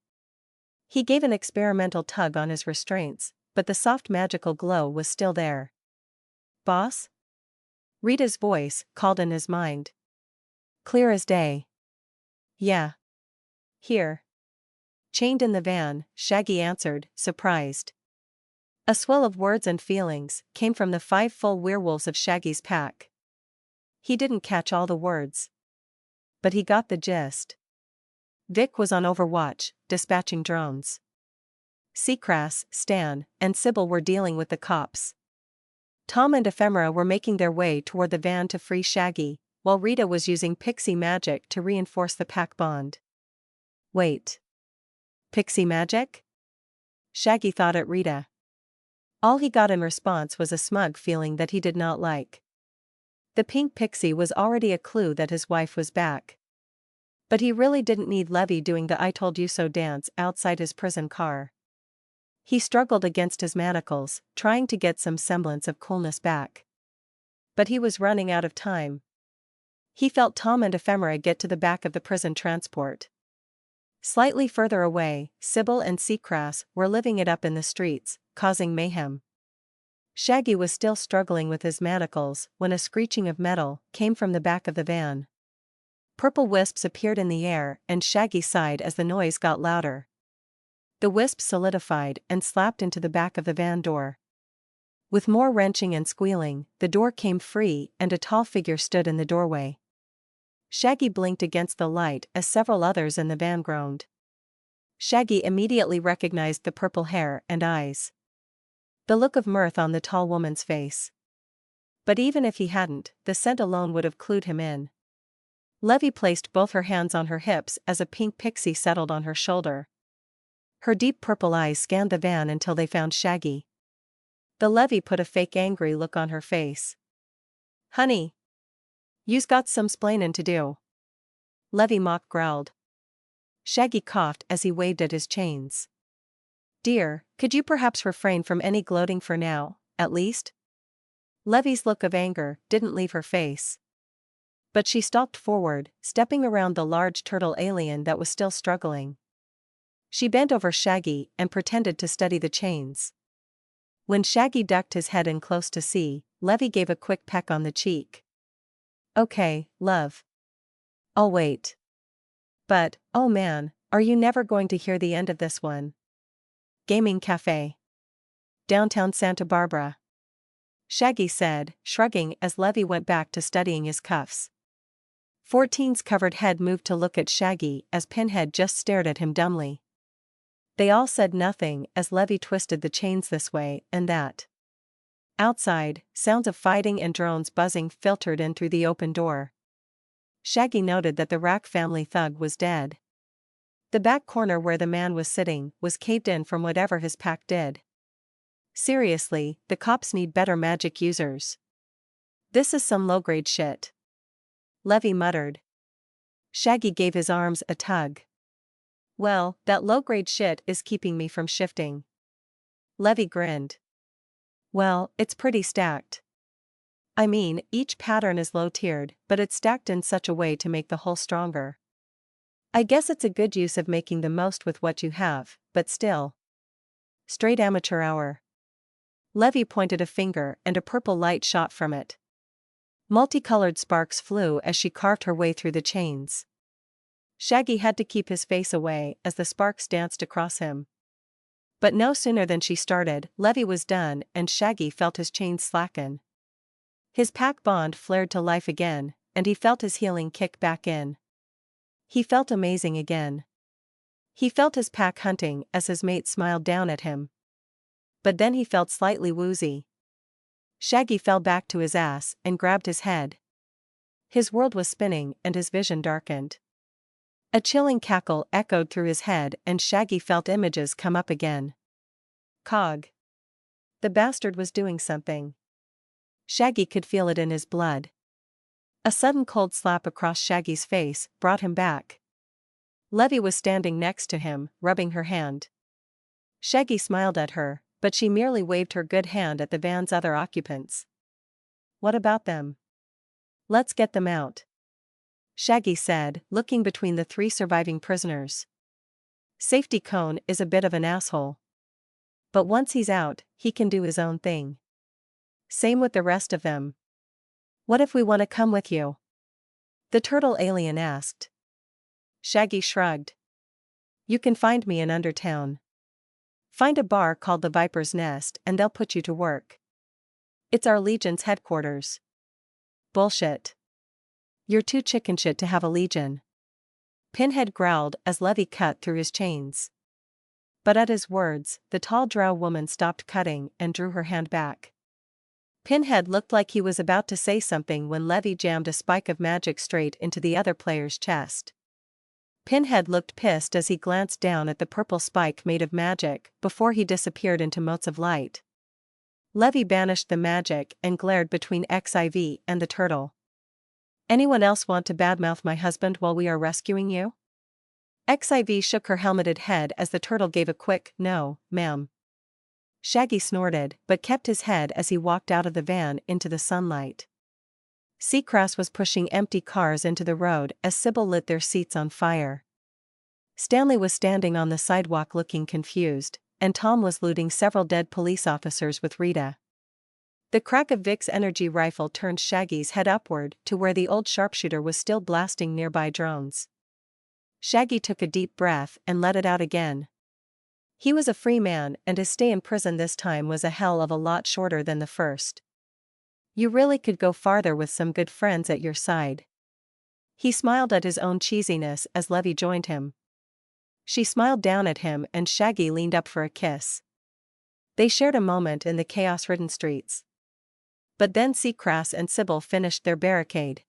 He gave an experimental tug on his restraints, but the soft magical glow was still there. "Boss?" Rita's voice called in his mind. Clear as day. "Yeah. Here." Chained in the van, Shaggy answered, surprised. A swell of words and feelings came from the 5 full werewolves of Shaggy's pack. He didn't catch all the words, but he got the gist. Vic was on overwatch, dispatching drones. Seacrass, Stan, and Sybil were dealing with the cops. Tom and Ephemera were making their way toward the van to free Shaggy, while Rita was using pixie magic to reinforce the pack bond. Wait. Pixie magic? Shaggy thought at Rita. All he got in response was a smug feeling that he did not like. The pink pixie was already a clue that his wife was back. But he really didn't need Levy doing the I told you so dance outside his prison car. He struggled against his manacles, trying to get some semblance of coolness back. But he was running out of time. He felt Tom and Ephemera get to the back of the prison transport. Slightly further away, Sybil and Seacrass were living it up in the streets, causing mayhem. Shaggy was still struggling with his manacles when a screeching of metal came from the back of the van. Purple wisps appeared in the air and Shaggy sighed as the noise got louder. The wisps solidified and slapped into the back of the van door. With more wrenching and squealing, the door came free and a tall figure stood in the doorway. Shaggy blinked against the light as several others in the van groaned. Shaggy immediately recognized the purple hair and eyes. The look of mirth on the tall woman's face. But even if he hadn't, the scent alone would have clued him in. Levy placed both her hands on her hips as a pink pixie settled on her shoulder. Her deep purple eyes scanned the van until they found Shaggy. The Levy put a fake angry look on her face. "Honey, you's got some splainin' to do." Levy mock growled. Shaggy coughed as he waved at his chains. "Dear, could you perhaps refrain from any gloating for now, at least?" Levy's look of anger didn't leave her face. But she stalked forward, stepping around the large turtle alien that was still struggling. She bent over Shaggy and pretended to study the chains. When Shaggy ducked his head in close to see, Levy gave a quick peck on the cheek. "Okay, love. I'll wait. But, oh man, are you never going to hear the end of this one?" Gaming Cafe. Downtown Santa Barbara. Shaggy said, shrugging as Levy went back to studying his cuffs. 14's covered head moved to look at Shaggy as Pinhead just stared at him dumbly. They all said nothing as Levy twisted the chains this way and that. Outside, sounds of fighting and drones buzzing filtered in through the open door. Shaggy noted that the Rack family thug was dead. The back corner where the man was sitting was caved in from whatever his pack did. Seriously, the cops need better magic users. This is some low-grade shit. Levy muttered. Shaggy gave his arms a tug. Well, that low-grade shit is keeping me from shifting. Levy grinned. Well, it's pretty stacked. I mean, each pattern is low-tiered, but it's stacked in such a way to make the whole stronger. I guess it's a good use of making the most with what you have, but still. Straight amateur hour. Levy pointed a finger and a purple light shot from it. Multicolored sparks flew as she carved her way through the chains. Shaggy had to keep his face away as the sparks danced across him. But no sooner than she started, Levy was done and Shaggy felt his chains slacken. His pack bond flared to life again, and he felt his healing kick back in. He felt amazing again. He felt his pack hunting as his mate smiled down at him. But then he felt slightly woozy. Shaggy fell back to his ass and grabbed his head. His world was spinning and his vision darkened. A chilling cackle echoed through his head and Shaggy felt images come up again. Cog. The bastard was doing something. Shaggy could feel it in his blood. A sudden cold slap across Shaggy's face brought him back. Levy was standing next to him, rubbing her hand. Shaggy smiled at her, but she merely waved her good hand at the van's other occupants. What about them? Let's get them out, Shaggy said, looking between the 3 surviving prisoners. Safety Cone is a bit of an asshole. But once he's out, he can do his own thing. Same with the rest of them. What if we want to come with you? The turtle alien asked. Shaggy shrugged. You can find me in Undertown. Find a bar called the Viper's Nest and they'll put you to work. It's our Legion's headquarters. Bullshit. You're too chicken shit to have a Legion. Pinhead growled as Levy cut through his chains. But at his words, the tall drow woman stopped cutting and drew her hand back. Pinhead looked like he was about to say something when Levy jammed a spike of magic straight into the other player's chest. Pinhead looked pissed as he glanced down at the purple spike made of magic before he disappeared into motes of light. Levy banished the magic and glared between XIV and the turtle. Anyone else want to badmouth my husband while we are rescuing you? XIV shook her helmeted head as the turtle gave a quick, no, ma'am. Shaggy snorted, but kept his head as he walked out of the van into the sunlight. Seacrest was pushing empty cars into the road as Sybil lit their seats on fire. Stanley was standing on the sidewalk looking confused, and Tom was looting several dead police officers with Rita. The crack of Vic's energy rifle turned Shaggy's head upward to where the old sharpshooter was still blasting nearby drones. Shaggy took a deep breath and let it out again. He was a free man and his stay in prison this time was a hell of a lot shorter than the first. You really could go farther with some good friends at your side. He smiled at his own cheesiness as Levy joined him. She smiled down at him and Shaggy leaned up for a kiss. They shared a moment in the chaos-ridden streets. But then Seacrest and Sybil finished their barricade.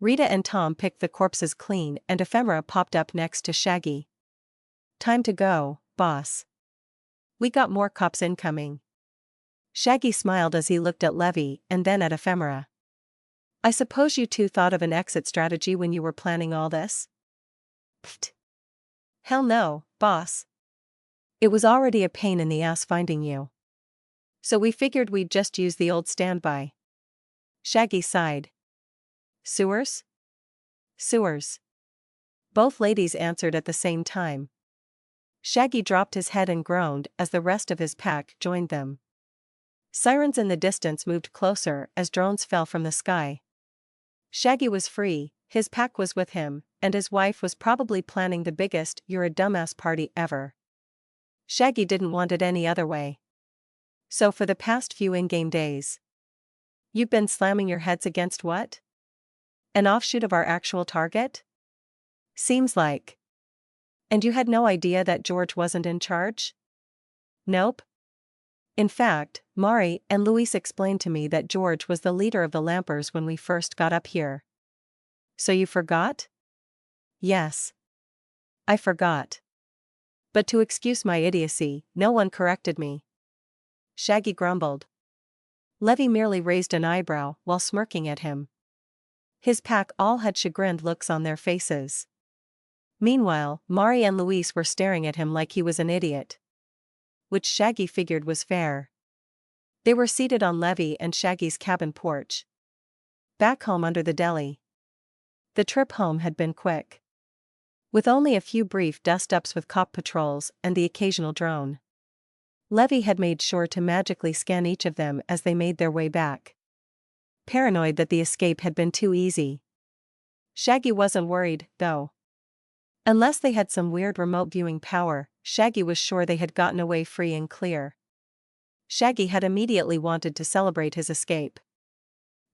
Rita and Tom picked the corpses clean and Ephemera popped up next to Shaggy. Time to go, boss. We got more cops incoming. Shaggy smiled as he looked at Levy and then at Ephemera. I suppose you two thought of an exit strategy when you were planning all this? Pfft. Hell no, boss. It was already a pain in the ass finding you. So we figured we'd just use the old standby. Shaggy sighed. Sewers? Sewers. Both ladies answered at the same time. Shaggy dropped his head and groaned as the rest of his pack joined them. Sirens in the distance moved closer as drones fell from the sky. Shaggy was free, his pack was with him, and his wife was probably planning the biggest "you're a dumbass" party ever. Shaggy didn't want it any other way. So for the past few in-game days, you've been slamming your heads against what? An offshoot of our actual target? Seems like. And you had no idea that George wasn't in charge? Nope. In fact, Mari and Luis explained to me that George was the leader of the Lampers when we first got up here. So you forgot? Yes. I forgot. But to excuse my idiocy, no one corrected me. Shaggy grumbled. Levy merely raised an eyebrow while smirking at him. His pack all had chagrined looks on their faces. Meanwhile, Mari and Luis were staring at him like he was an idiot. Which Shaggy figured was fair. They were seated on Levy and Shaggy's cabin porch. Back home under the deli. The trip home had been quick. With only a few brief dust-ups with cop patrols and the occasional drone. Levy had made sure to magically scan each of them as they made their way back. Paranoid that the escape had been too easy. Shaggy wasn't worried, though. Unless they had some weird remote viewing power, Shaggy was sure they had gotten away free and clear. Shaggy had immediately wanted to celebrate his escape.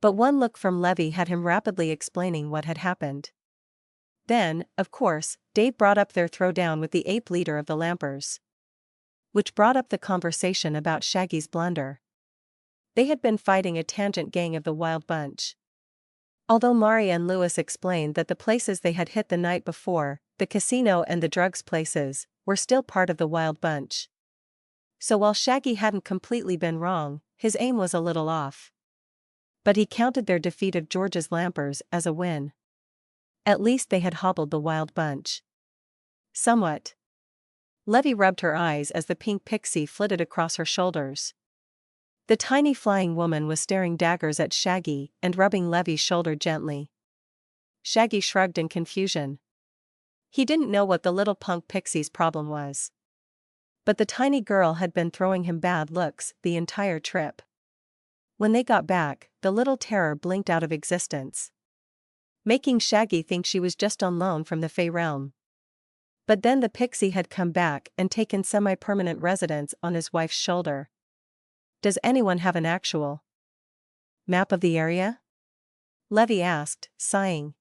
But one look from Levy had him rapidly explaining what had happened. Then, of course, Dave brought up their throwdown with the ape leader of the Lampers. Which brought up the conversation about Shaggy's blunder. They had been fighting a tangent gang of the Wild Bunch. Although Mari and Lewis explained that the places they had hit the night before, the casino and the drugs places, were still part of the Wild Bunch. So while Shaggy hadn't completely been wrong, his aim was a little off. But he counted their defeat of George's Lampers as a win. At least they had hobbled the Wild Bunch. Somewhat. Levy rubbed her eyes as the pink pixie flitted across her shoulders. The tiny flying woman was staring daggers at Shaggy and rubbing Levy's shoulder gently. Shaggy shrugged in confusion. He didn't know what the little punk pixie's problem was. But the tiny girl had been throwing him bad looks the entire trip. When they got back, the little terror blinked out of existence, making Shaggy think she was just on loan from the Fey realm. But then the pixie had come back and taken semi-permanent residence on his wife's shoulder. Does anyone have an actual map of the area? Levy asked, sighing.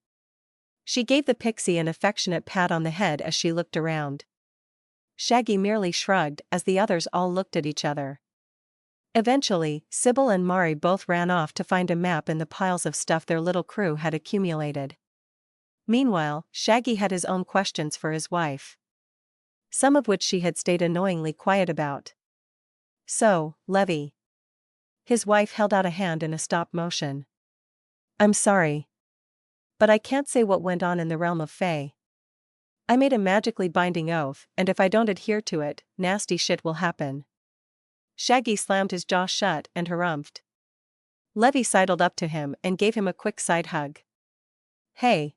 She gave the pixie an affectionate pat on the head as she looked around. Shaggy merely shrugged as the others all looked at each other. Eventually, Sybil and Mari both ran off to find a map in the piles of stuff their little crew had accumulated. Meanwhile, Shaggy had his own questions for his wife, some of which she had stayed annoyingly quiet about. So, Levy. His wife held out a hand in a stop motion. I'm sorry, but I can't say what went on in the realm of Fey. I made a magically binding oath, and if I don't adhere to it, nasty shit will happen. Shaggy slammed his jaw shut and harumphed. Levy sidled up to him and gave him a quick side hug. Hey.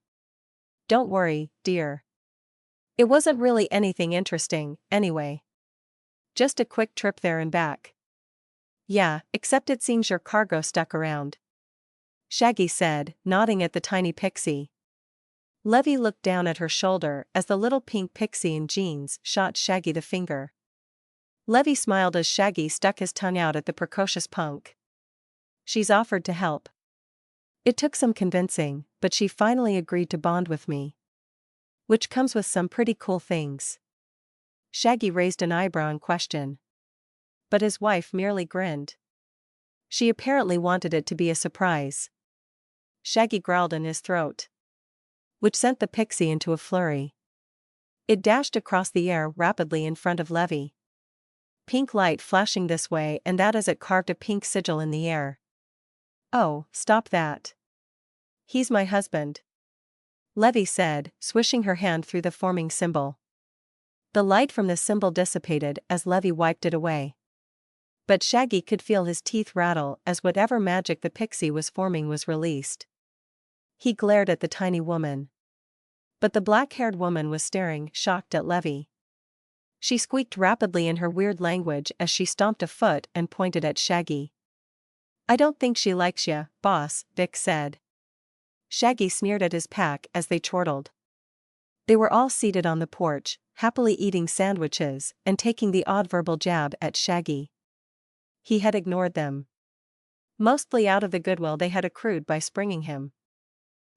Don't worry, dear. It wasn't really anything interesting, anyway. Just a quick trip there and back. Yeah, except it seems your cargo stuck around, Shaggy said, nodding at the tiny pixie. Levy looked down at her shoulder as the little pink pixie in jeans shot Shaggy the finger. Levy smiled as Shaggy stuck his tongue out at the precocious punk. She's offered to help. It took some convincing, but she finally agreed to bond with me. Which comes with some pretty cool things. Shaggy raised an eyebrow in question. But his wife merely grinned. She apparently wanted it to be a surprise. Shaggy growled in his throat, which sent the pixie into a flurry. It dashed across the air rapidly in front of Levy. Pink light flashing this way and that as it carved a pink sigil in the air. Oh, stop that. He's my husband, Levy said, swishing her hand through the forming symbol. The light from the symbol dissipated as Levy wiped it away. But Shaggy could feel his teeth rattle as whatever magic the pixie was forming was released. He glared at the tiny woman. But the black-haired woman was staring, shocked at Levy. She squeaked rapidly in her weird language as she stomped a foot and pointed at Shaggy. I don't think she likes ya, boss, Vic said. Shaggy sneered at his pack as they chortled. They were all seated on the porch, happily eating sandwiches and taking the odd verbal jab at Shaggy. He had ignored them, mostly out of the goodwill they had accrued by springing him.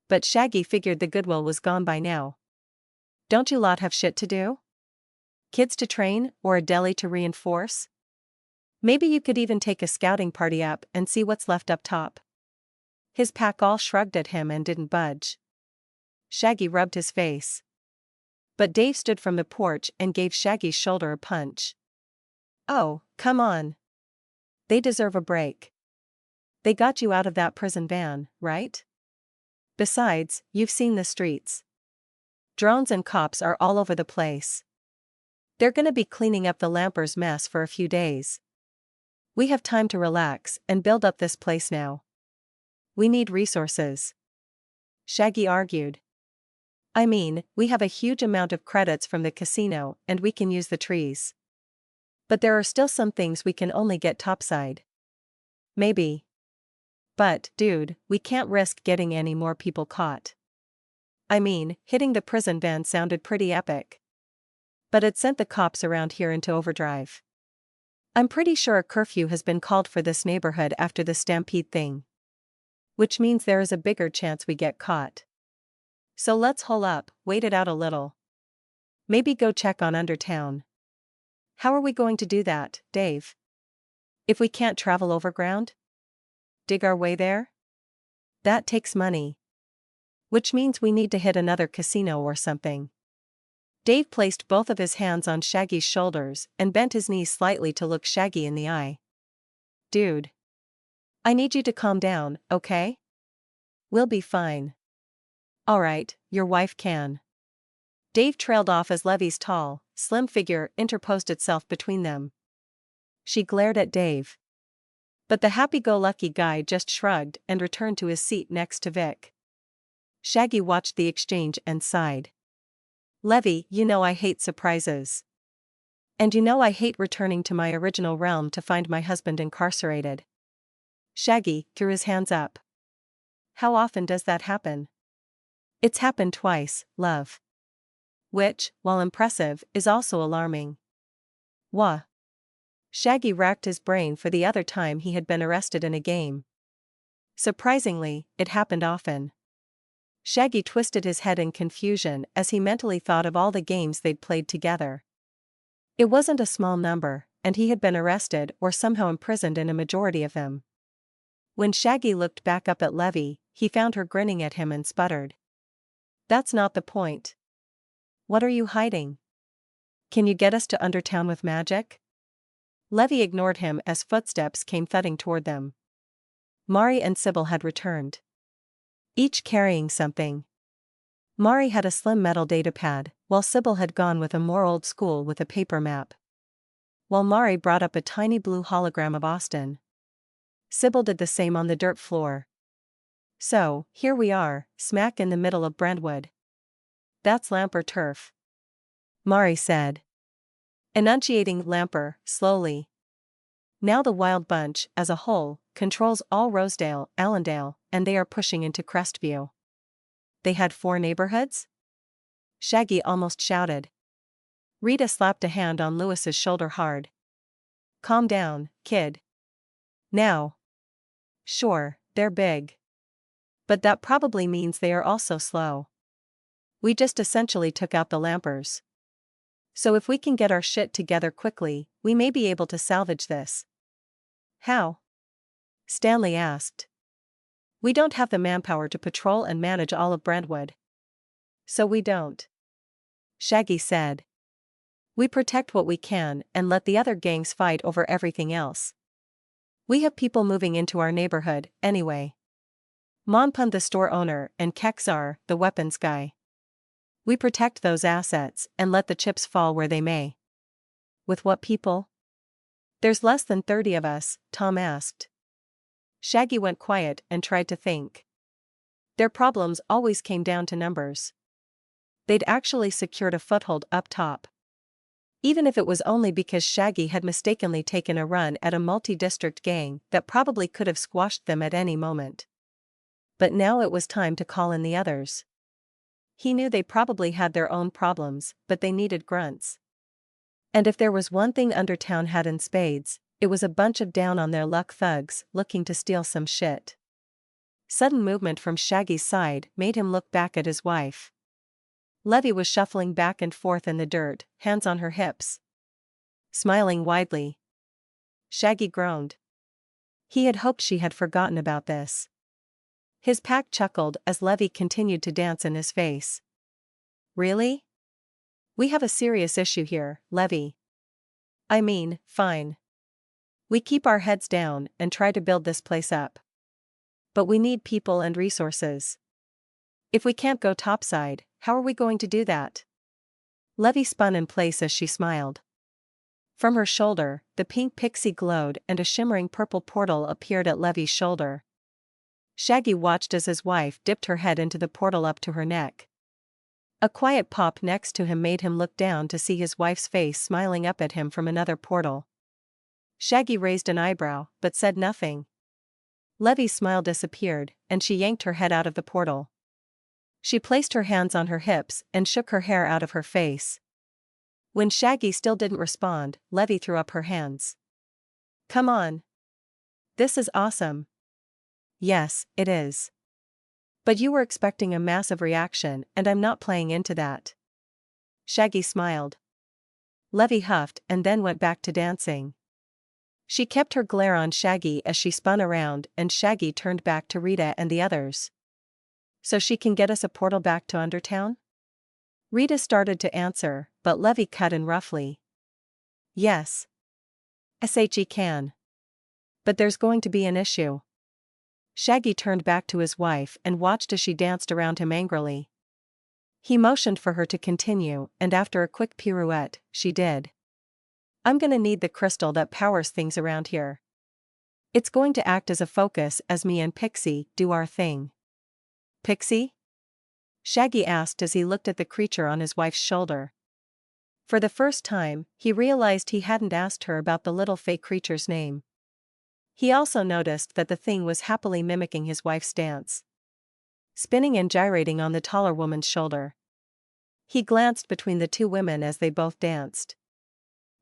But Shaggy figured the goodwill was gone by now. Don't you lot have shit to do? Kids to train, or a deli to reinforce? Maybe you could even take a scouting party up and see what's left up top. His pack all shrugged at him and didn't budge. Shaggy rubbed his face. But Dave stood from the porch and gave Shaggy's shoulder a punch. Oh, come on. They deserve a break. They got you out of that prison van, right? Besides, you've seen the streets. Drones and cops are all over the place. They're gonna be cleaning up the Lampers' mess for a few days. We have time to relax and build up this place now. We need resources, Shaggy argued. I mean, we have a huge amount of credits from the casino and we can use the trees. But there are still some things we can only get topside. Maybe. But, dude, we can't risk getting any more people caught. I mean, hitting the prison van sounded pretty epic. But it sent the cops around here into overdrive. I'm pretty sure a curfew has been called for this neighborhood after the stampede thing. Which means there is a bigger chance we get caught. So let's hole up, wait it out a little. Maybe go check on Undertown. How are we going to do that, Dave? If we can't travel overground? dig our way there? That takes money. Which means we need to hit another casino or something. Dave placed both of his hands on Shaggy's shoulders and bent his knees slightly to look Shaggy in the eye. Dude. I need you to calm down, okay? We'll be fine. Alright, your wife can. Dave trailed off as Levy's tall, slim figure interposed itself between them. She glared at Dave. But the happy-go-lucky guy just shrugged and returned to his seat next to Vic. Shaggy watched the exchange and sighed. Levy, you know I hate surprises. And you know I hate returning to my original realm to find my husband incarcerated. Shaggy threw his hands up. How often does that happen? It's happened twice, love. Which, while impressive, is also alarming. Wha? Shaggy racked his brain for the other time he had been arrested in a game. Surprisingly, it happened often. Shaggy twisted his head in confusion as he mentally thought of all the games they'd played together. It wasn't a small number, and he had been arrested or somehow imprisoned in a majority of them. When Shaggy looked back up at Levy, he found her grinning at him and sputtered. That's not the point. What are you hiding? Can you get us to Undertown with magic? Levy ignored him as footsteps came thudding toward them. Mari and Sybil had returned. Each carrying something. Mari had a slim metal datapad, while Sybil had gone with a more old school with a paper map. While Mari brought up a tiny blue hologram of Austin. Sybil did the same on the dirt floor. So, here we are, smack in the middle of Brentwood. That's Lamper turf. Mari said. Enunciating Lamper, slowly. Now the Wild Bunch, as a whole, controls all Rosedale, Allendale, and they are pushing into Crestview. They had 4 neighborhoods? Shaggy almost shouted. Rita slapped a hand on Lewis's shoulder hard. Calm down, kid. Now. Sure, they're big. But that probably means they are also slow. We just essentially took out the Lampers. So if we can get our shit together quickly, we may be able to salvage this. How? Stanley asked. We don't have the manpower to patrol and manage all of Brentwood. So we don't. Shaggy said. We protect what we can and let the other gangs fight over everything else. We have people moving into our neighborhood, anyway. Monpun the store owner and Kexar, the weapons guy. We protect those assets and let the chips fall where they may. With what people? There's less than 30 of us, Tom asked. Shaggy went quiet and tried to think. Their problems always came down to numbers. They'd actually secured a foothold up top. Even if it was only because Shaggy had mistakenly taken a run at a multi-district gang that probably could have squashed them at any moment. But now it was time to call in the others. He knew they probably had their own problems, but they needed grunts. And if there was one thing Undertown had in spades, it was a bunch of down-on-their-luck thugs looking to steal some shit. Sudden movement from Shaggy's side made him look back at his wife. Levy was shuffling back and forth in the dirt, hands on her hips. Smiling widely. Shaggy groaned. He had hoped she had forgotten about this. His pack chuckled as Levy continued to dance in his face. Really? We have a serious issue here, Levy. I mean, fine. We keep our heads down and try to build this place up. But we need people and resources. If we can't go topside, how are we going to do that? Levy spun in place as she smiled. From her shoulder, the pink pixie glowed and a shimmering purple portal appeared at Levy's shoulder. Shaggy watched as his wife dipped her head into the portal up to her neck. A quiet pop next to him made him look down to see his wife's face smiling up at him from another portal. Shaggy raised an eyebrow, but said nothing. Levy's smile disappeared, and she yanked her head out of the portal. She placed her hands on her hips and shook her hair out of her face. When Shaggy still didn't respond, Levy threw up her hands. Come on. This is awesome. Yes, it is. But you were expecting a massive reaction and I'm not playing into that. Shaggy smiled. Levy huffed and then went back to dancing. She kept her glare on Shaggy as she spun around, and Shaggy turned back to Rita and the others. So she can get us a portal back to Undertown? Rita started to answer, but Levy cut in roughly. Yes. SHE can. But there's going to be an issue. Shaggy turned back to his wife and watched as she danced around him angrily. He motioned for her to continue, and after a quick pirouette, she did. I'm gonna need the crystal that powers things around here. It's going to act as a focus as me and Pixie do our thing. Pixie? Shaggy asked as he looked at the creature on his wife's shoulder. For the first time, he realized he hadn't asked her about the little fake creature's name. He also noticed that the thing was happily mimicking his wife's dance, spinning and gyrating on the taller woman's shoulder. He glanced between the two women as they both danced.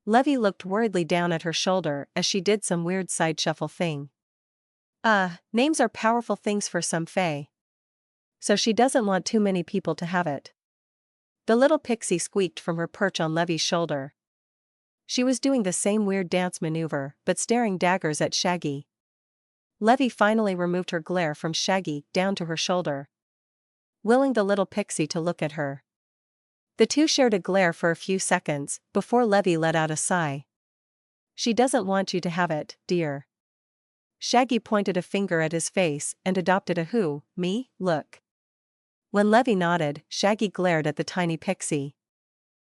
Levy looked worriedly down at her shoulder as she did some weird side shuffle thing. Names are powerful things for some fae. So she doesn't want too many people to have it. The little pixie squeaked from her perch on Levy's shoulder. She was doing the same weird dance maneuver, but staring daggers at Shaggy. Levy finally removed her glare from Shaggy down to her shoulder, willing the little pixie to look at her. The two shared a glare for a few seconds, before Levy let out a sigh. She doesn't want you to have it, dear. Shaggy pointed a finger at his face and adopted a who, me, look. When Levy nodded, Shaggy glared at the tiny pixie.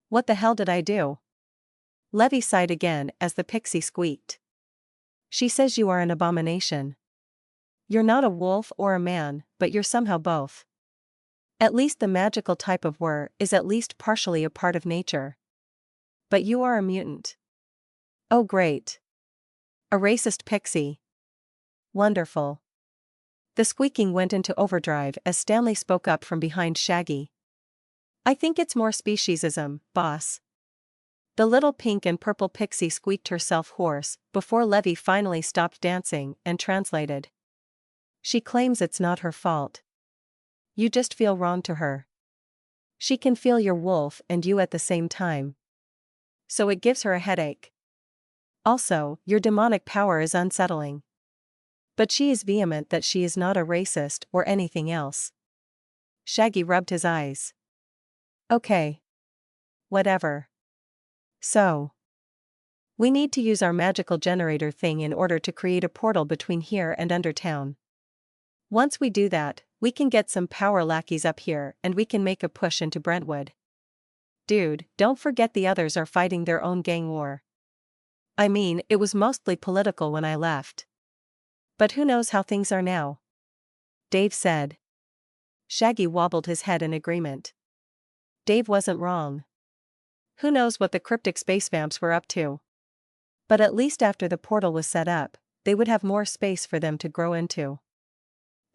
What the hell did I do? Levy sighed again as the pixie squeaked. She says you are an abomination. You're not a wolf or a man, but you're somehow both. At least the magical type of were is at least partially a part of nature. But you are a mutant. Oh great. A racist pixie. Wonderful. The squeaking went into overdrive as Stanley spoke up from behind Shaggy. I think it's more speciesism, boss. The little pink and purple pixie squeaked herself hoarse before Levy finally stopped dancing and translated. She claims it's not her fault. You just feel wrong to her. She can feel your wolf and you at the same time. So it gives her a headache. Also, your demonic power is unsettling. But she is vehement that she is not a racist or anything else. Shaggy rubbed his eyes. Okay. Whatever. So. We need to use our magical generator thing in order to create a portal between here and Undertown. Once we do that, we can get some power lackeys up here and we can make a push into Brentwood. Dude, don't forget the others are fighting their own gang war. I mean, it was mostly political when I left. But who knows how things are now? Dave said. Shaggy wobbled his head in agreement. Dave wasn't wrong. Who knows what the cryptic space vamps were up to? But at least after the portal was set up, they would have more space for them to grow into.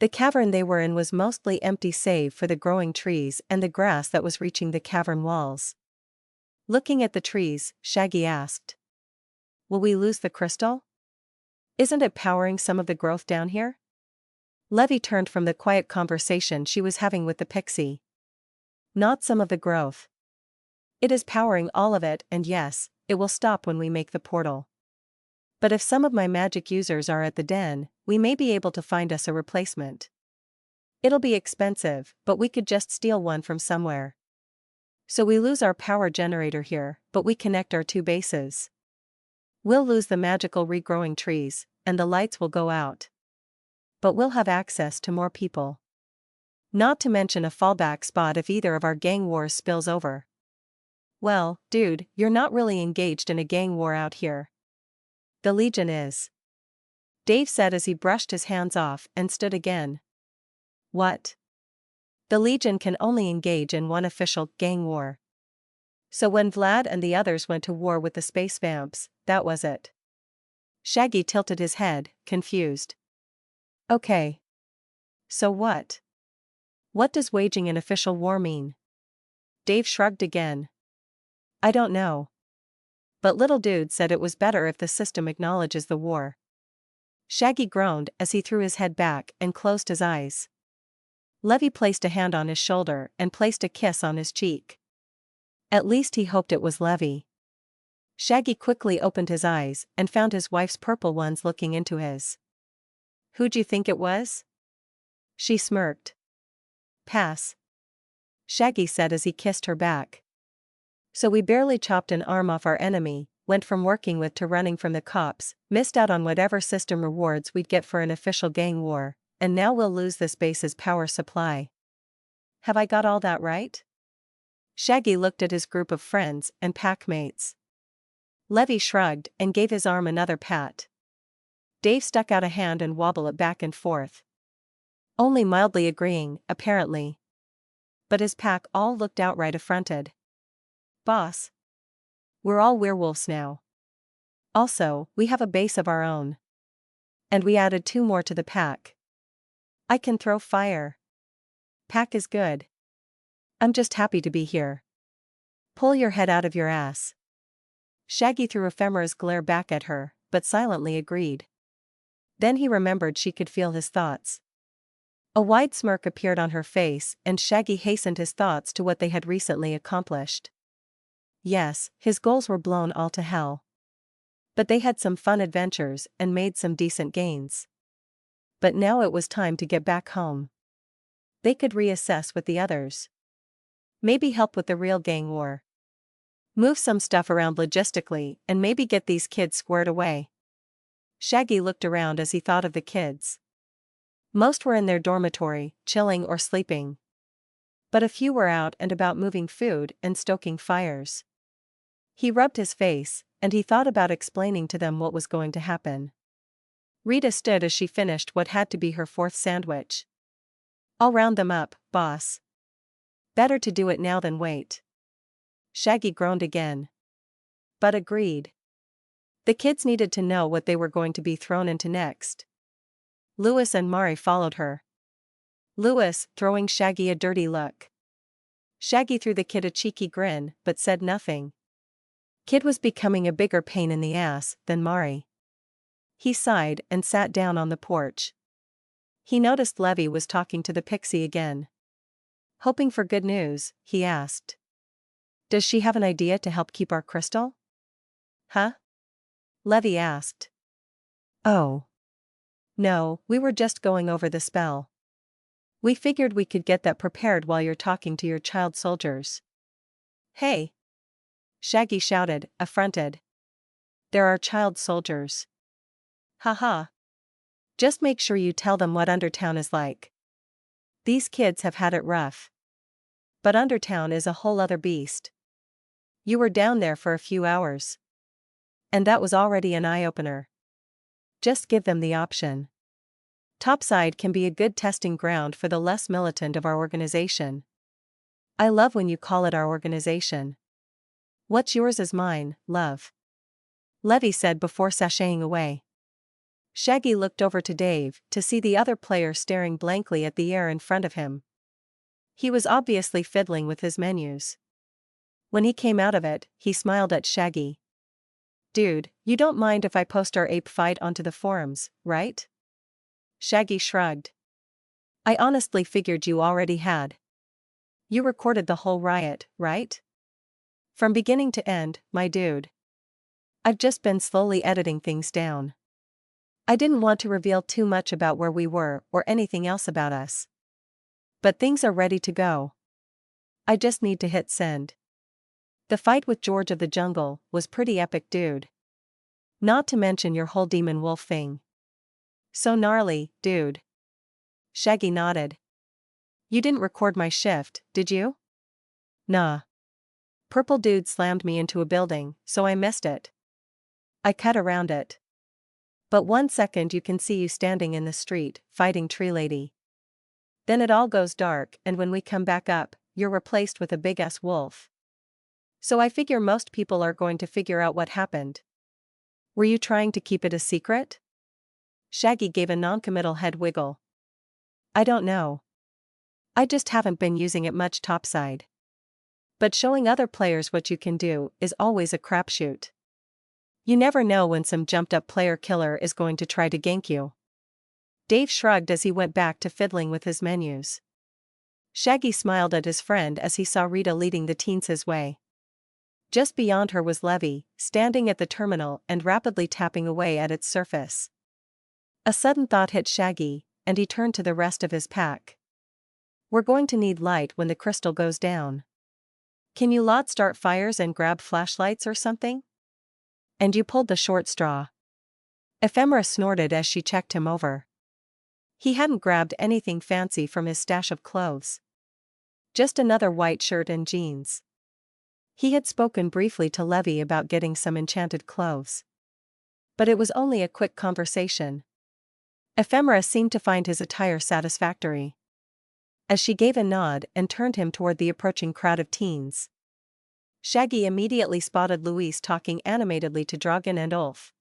The cavern they were in was mostly empty save for the growing trees and the grass that was reaching the cavern walls. Looking at the trees, Shaggy asked. Will we lose the crystal? Isn't it powering some of the growth down here? Levy turned from the quiet conversation she was having with the pixie. Not some of the growth. It is powering all of it, and yes, it will stop when we make the portal. But if some of my magic users are at the den, we may be able to find us a replacement. It'll be expensive, but we could just steal one from somewhere. So we lose our power generator here, but we connect our two bases. We'll lose the magical regrowing trees, and the lights will go out. But we'll have access to more people. Not to mention a fallback spot if either of our gang wars spills over. Well, dude, you're not really engaged in a gang war out here. The Legion is. Dave said as he brushed his hands off and stood again. What? The Legion can only engage in one official gang war. So when Vlad and the others went to war with the space vamps, that was it. Shaggy tilted his head, confused. Okay. So what? What does waging an official war mean? Dave shrugged again. I don't know. But little dude said it was better if the system acknowledges the war. Shaggy groaned as he threw his head back and closed his eyes. Levy placed a hand on his shoulder and placed a kiss on his cheek. At least he hoped it was Levy. Shaggy quickly opened his eyes and found his wife's purple ones looking into his. "Who'd you think it was?" She smirked. "Pass," Shaggy said as he kissed her back. "So we barely chopped an arm off our enemy, went from working with to running from the cops, missed out on whatever system rewards we'd get for an official gang war, and now we'll lose this base's power supply. Have I got all that right?" Shaggy looked at his group of friends and packmates. Levy shrugged and gave his arm another pat. Dave stuck out a hand and wobbled it back and forth. Only mildly agreeing, apparently. But his pack all looked outright affronted. "Boss. We're all werewolves now. Also, we have a base of our own. And we added 2 more to the pack. I can throw fire. Pack is good. I'm just happy to be here. Pull your head out of your ass." Shaggy threw Ephemera's glare back at her, but silently agreed. Then he remembered she could feel his thoughts. A wide smirk appeared on her face, and Shaggy hastened his thoughts to what they had recently accomplished. Yes, his goals were blown all to hell. But they had some fun adventures and made some decent gains. But now it was time to get back home. They could reassess with the others. Maybe help with the real gang war. Move some stuff around logistically and maybe get these kids squared away. Shaggy looked around as he thought of the kids. Most were in their dormitory, chilling or sleeping. But a few were out and about moving food and stoking fires. He rubbed his face, and he thought about explaining to them what was going to happen. Rita stood as she finished what had to be her 4th sandwich. "I'll round them up, boss. Better to do it now than wait." Shaggy groaned again. But agreed. The kids needed to know what they were going to be thrown into next. Lewis and Mari followed her. Lewis, throwing Shaggy a dirty look. Shaggy threw the kid a cheeky grin, but said nothing. Kid was becoming a bigger pain in the ass than Mari. He sighed and sat down on the porch. He noticed Levy was talking to the pixie again. Hoping for good news, he asked. "Does she have an idea to help keep our crystal?" "Huh?" Levy asked. "Oh. No, we were just going over the spell. We figured we could get that prepared while you're talking to your child soldiers." "Hey!" Shaggy shouted, affronted. "There are child soldiers." "Haha. Just make sure you tell them what Undertown is like. These kids have had it rough. But Undertown is a whole other beast. You were down there for a few hours. And that was already an eye-opener. Just give them the option. Topside can be a good testing ground for the less militant of our organization. I love when you call it our organization. What's yours is mine, love," Levy said before sashaying away. Shaggy looked over to Dave to see the other player staring blankly at the air in front of him. He was obviously fiddling with his menus. When he came out of it, he smiled at Shaggy. "Dude, you don't mind if I post our ape fight onto the forums, right?" Shaggy shrugged. "I honestly figured you already had. You recorded the whole riot, right? From beginning to end, my dude. I've just been slowly editing things down. I didn't want to reveal too much about where we were or anything else about us. But things are ready to go. I just need to hit send." The fight with George of the Jungle was pretty epic, dude. Not to mention your whole demon wolf thing. So gnarly, dude. Shaggy nodded. "You didn't record my shift, did you?" "Nah. Purple dude slammed me into a building, so I missed it. I cut around it. But 1 second you can see you standing in the street, fighting Tree Lady. Then it all goes dark, and when we come back up, you're replaced with a big-ass wolf. So I figure most people are going to figure out what happened. Were you trying to keep it a secret?" Shaggy gave a non-committal head wiggle. "I don't know. I just haven't been using it much topside. But showing other players what you can do is always a crapshoot. You never know when some jumped-up player killer is going to try to gank you." Dave shrugged as he went back to fiddling with his menus. Shaggy smiled at his friend as he saw Rita leading the teens his way. Just beyond her was Levy, standing at the terminal and rapidly tapping away at its surface. A sudden thought hit Shaggy, and he turned to the rest of his pack. "We're going to need light when the crystal goes down. Can you lot start fires and grab flashlights or something?" "And you pulled the short straw." Ephemera snorted as she checked him over. He hadn't grabbed anything fancy from his stash of clothes. Just another white shirt and jeans. He had spoken briefly to Levy about getting some enchanted clothes. But it was only a quick conversation. Ephemera seemed to find his attire satisfactory. As she gave a nod and turned him toward the approaching crowd of teens. Shaggy immediately spotted Luis talking animatedly to Dragan and Ulf.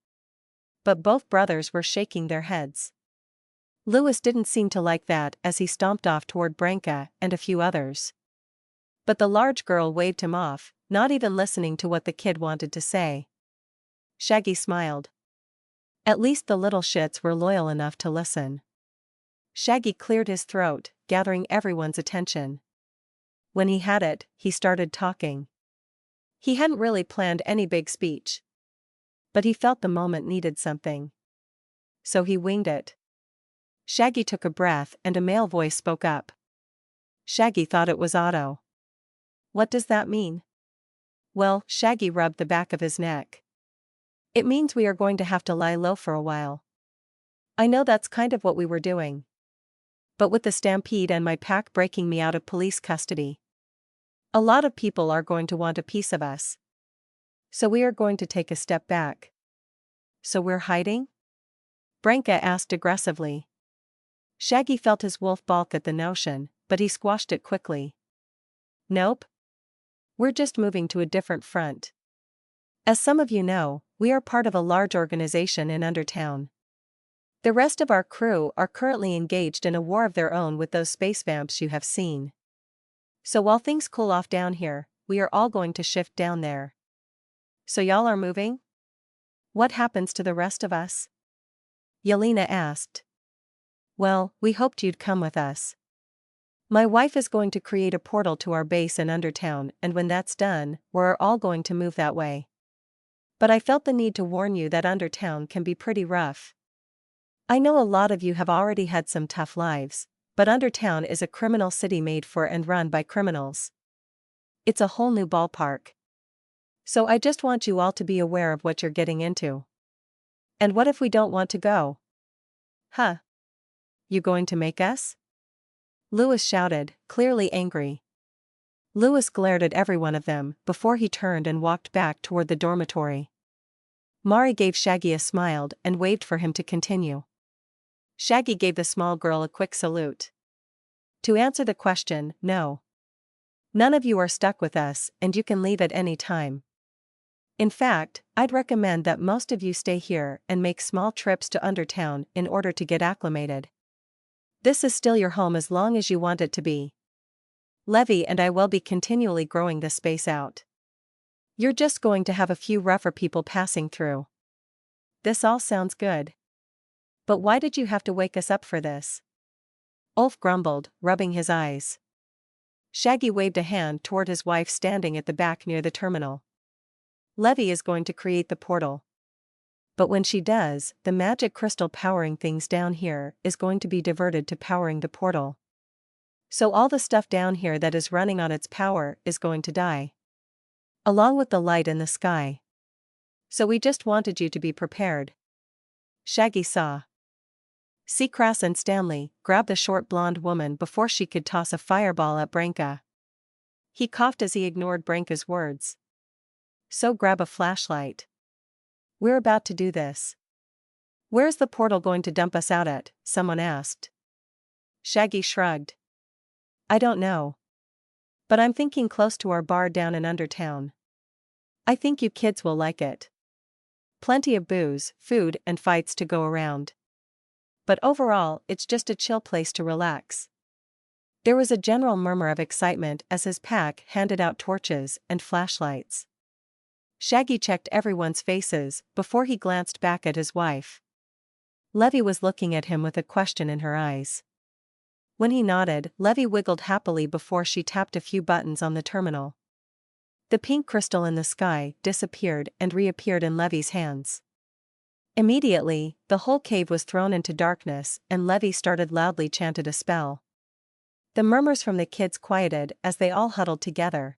But both brothers were shaking their heads. Louis didn't seem to like that as he stomped off toward Branka and a few others. But the large girl waved him off, not even listening to what the kid wanted to say. Shaggy smiled. At least the little shits were loyal enough to listen. Shaggy cleared his throat, gathering everyone's attention. When he had it, he started talking. He hadn't really planned any big speech. But he felt the moment needed something. So he winged it. Shaggy took a breath and a male voice spoke up. Shaggy thought it was Otto. "What does that mean?" "Well," Shaggy rubbed the back of his neck. "It means we are going to have to lie low for a while. I know that's kind of what we were doing. But with the stampede and my pack breaking me out of police custody, a lot of people are going to want a piece of us. So we are going to take a step back." "So we're hiding?" Branka asked aggressively. Shaggy felt his wolf balk at the notion, but he squashed it quickly. "Nope. We're just moving to a different front. As some of you know, we are part of a large organization in Undertown. The rest of our crew are currently engaged in a war of their own with those space vamps you have seen. So while things cool off down here, we are all going to shift down there." "So y'all are moving? What happens to the rest of us?" Yelena asked. "Well, we hoped you'd come with us. My wife is going to create a portal to our base in Undertown, and when that's done, we're all going to move that way. But I felt the need to warn you that Undertown can be pretty rough. I know a lot of you have already had some tough lives, but Undertown is a criminal city made for and run by criminals. It's a whole new ballpark. So I just want you all to be aware of what you're getting into." "And what if we don't want to go?" "Huh? You going to make us?" Louis shouted, clearly angry. Louis glared at every one of them before he turned and walked back toward the dormitory. Mari gave Shaggy a smile and waved for him to continue. Shaggy gave the small girl a quick salute. "To answer the question, no. None of you are stuck with us, and you can leave at any time. In fact, I'd recommend that most of you stay here and make small trips to Undertown in order to get acclimated. This is still your home as long as you want it to be. Levy and I will be continually growing this space out. You're just going to have a few rougher people passing through." "This all sounds good. But why did you have to wake us up for this?" Ulf grumbled, rubbing his eyes. Shaggy waved a hand toward his wife standing at the back near the terminal. "Levy is going to create the portal. But when she does, the magic crystal powering things down here is going to be diverted to powering the portal. So all the stuff down here that is running on its power is going to die. Along with the light in the sky. So we just wanted you to be prepared." Shaggy saw. Seacrass and Stanley grabbed the short blonde woman before she could toss a fireball at Branka. He coughed as he ignored Branka's words. "So grab a flashlight. We're about to do this." "Where's the portal going to dump us out at?" someone asked. Shaggy shrugged. "I don't know. But I'm thinking close to our bar down in Undertown. I think you kids will like it. Plenty of booze, food, and fights to go around. But overall, it's just a chill place to relax." There was a general murmur of excitement as his pack handed out torches and flashlights. Shaggy checked everyone's faces before he glanced back at his wife. Levy was looking at him with a question in her eyes. When he nodded, Levy wiggled happily before she tapped a few buttons on the terminal. The pink crystal in the sky disappeared and reappeared in Levy's hands. Immediately, the whole cave was thrown into darkness and Levy started loudly chanted a spell. The murmurs from the kids quieted as they all huddled together.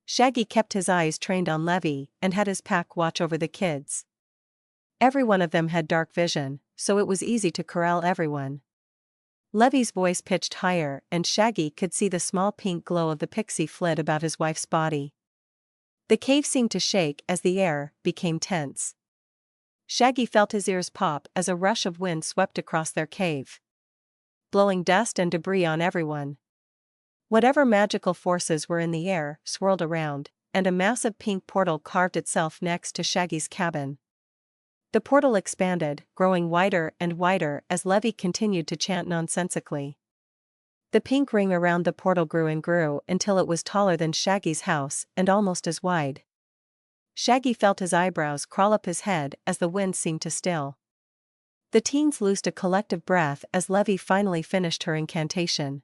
Shaggy kept his eyes trained on Levy and had his pack watch over the kids. Every one of them had dark vision, so it was easy to corral everyone. Levy's voice pitched higher and Shaggy could see the small pink glow of the pixie flit about his wife's body. The cave seemed to shake as the air became tense. Shaggy felt his ears pop as a rush of wind swept across their cave, blowing dust and debris on everyone. Whatever magical forces were in the air swirled around, and a massive pink portal carved itself next to Shaggy's cabin. The portal expanded, growing wider and wider as Levy continued to chant nonsensically. The pink ring around the portal grew and grew until it was taller than Shaggy's house and almost as wide. Shaggy felt his eyebrows crawl up his head as the wind seemed to still. The teens loosed a collective breath as Levy finally finished her incantation.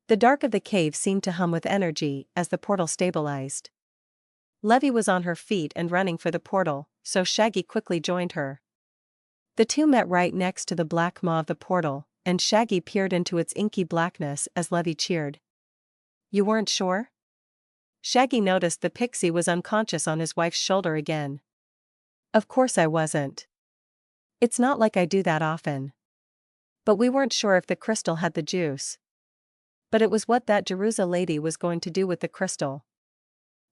The dark of the cave seemed to hum with energy as the portal stabilized. Levy was on her feet and running for the portal, so Shaggy quickly joined her. The two met right next to the black maw of the portal, and Shaggy peered into its inky blackness as Levy cheered. "You weren't sure?" Shaggy noticed the pixie was unconscious on his wife's shoulder again. "Of course I wasn't. It's not like I do that often. But we weren't sure if the crystal had the juice. But it was what that Jerusa lady was going to do with the crystal.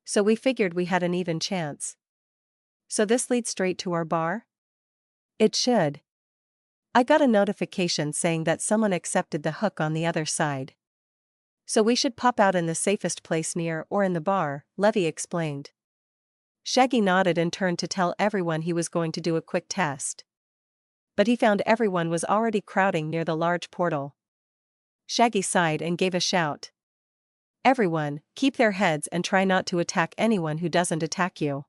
So we figured we had an even chance." "So this leads straight to our bar?" "It should. I got a notification saying that someone accepted the hook on the other side. So we should pop out in the safest place near or in the bar," Levy explained. Shaggy nodded and turned to tell everyone he was going to do a quick test. But he found everyone was already crowding near the large portal. Shaggy sighed and gave a shout. "Everyone, keep their heads and try not to attack anyone who doesn't attack you.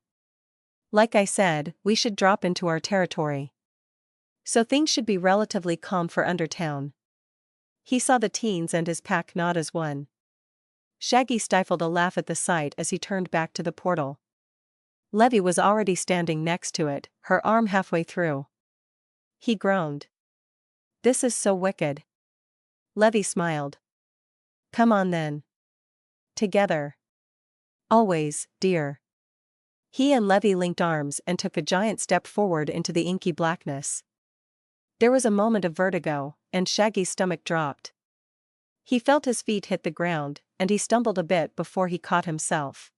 Like I said, we should drop into our territory. So things should be relatively calm for Undertown." He saw the teens and his pack nod as one. Shaggy stifled a laugh at the sight as he turned back to the portal. Levy was already standing next to it, her arm halfway through. He groaned. "This is so wicked." Levy smiled. "Come on then. Together. Always, dear." He and Levy linked arms and took a giant step forward into the inky blackness. There was a moment of vertigo, and Shaggy's stomach dropped. He felt his feet hit the ground, and he stumbled a bit before he caught himself.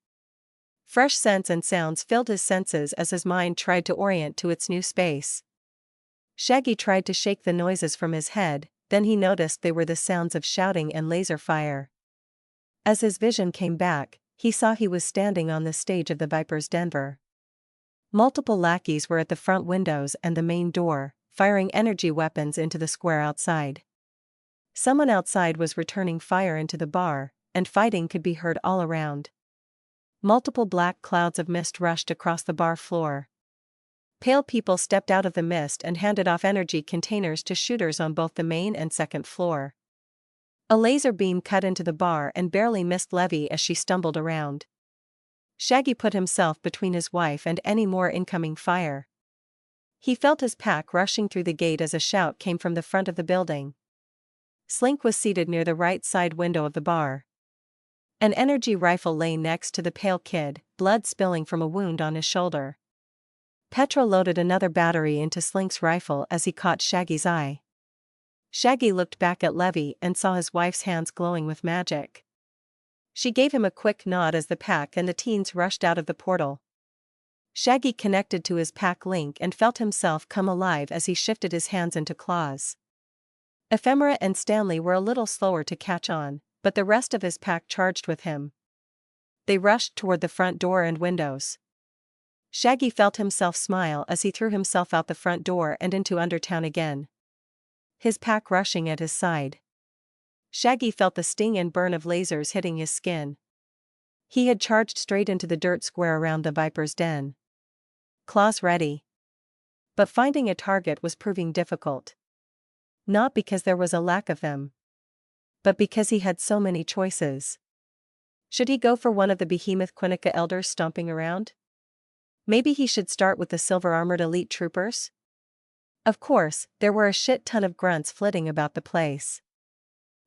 Fresh scents and sounds filled his senses as his mind tried to orient to its new space. Shaggy tried to shake the noises from his head, then he noticed they were the sounds of shouting and laser fire. As his vision came back, he saw he was standing on the stage of the Viper's Denver. Multiple lackeys were at the front windows and the main door, firing energy weapons into the square outside. Someone outside was returning fire into the bar, and fighting could be heard all around. Multiple black clouds of mist rushed across the bar floor. Pale people stepped out of the mist and handed off energy containers to shooters on both the main and second floor. A laser beam cut into the bar and barely missed Levy as she stumbled around. Shaggy put himself between his wife and any more incoming fire. He felt his pack rushing through the gate as a shout came from the front of the building. Slink was seated near the right side window of the bar. An energy rifle lay next to the pale kid, blood spilling from a wound on his shoulder. Petra loaded another battery into Slink's rifle as he caught Shaggy's eye. Shaggy looked back at Levy and saw his wife's hands glowing with magic. She gave him a quick nod as the pack and the teens rushed out of the portal. Shaggy connected to his pack link and felt himself come alive as he shifted his hands into claws. Ephemera and Stanley were a little slower to catch on, but the rest of his pack charged with him. They rushed toward the front door and windows. Shaggy felt himself smile as he threw himself out the front door and into Undertown again. His pack rushing at his side. Shaggy felt the sting and burn of lasers hitting his skin. He had charged straight into the dirt square around the Viper's den. Claws ready. But finding a target was proving difficult. Not because there was a lack of them, but because he had so many choices. Should he go for one of the behemoth Quinnica elders stomping around? Maybe he should start with the silver-armored elite troopers? Of course, there were a shit ton of grunts flitting about the place.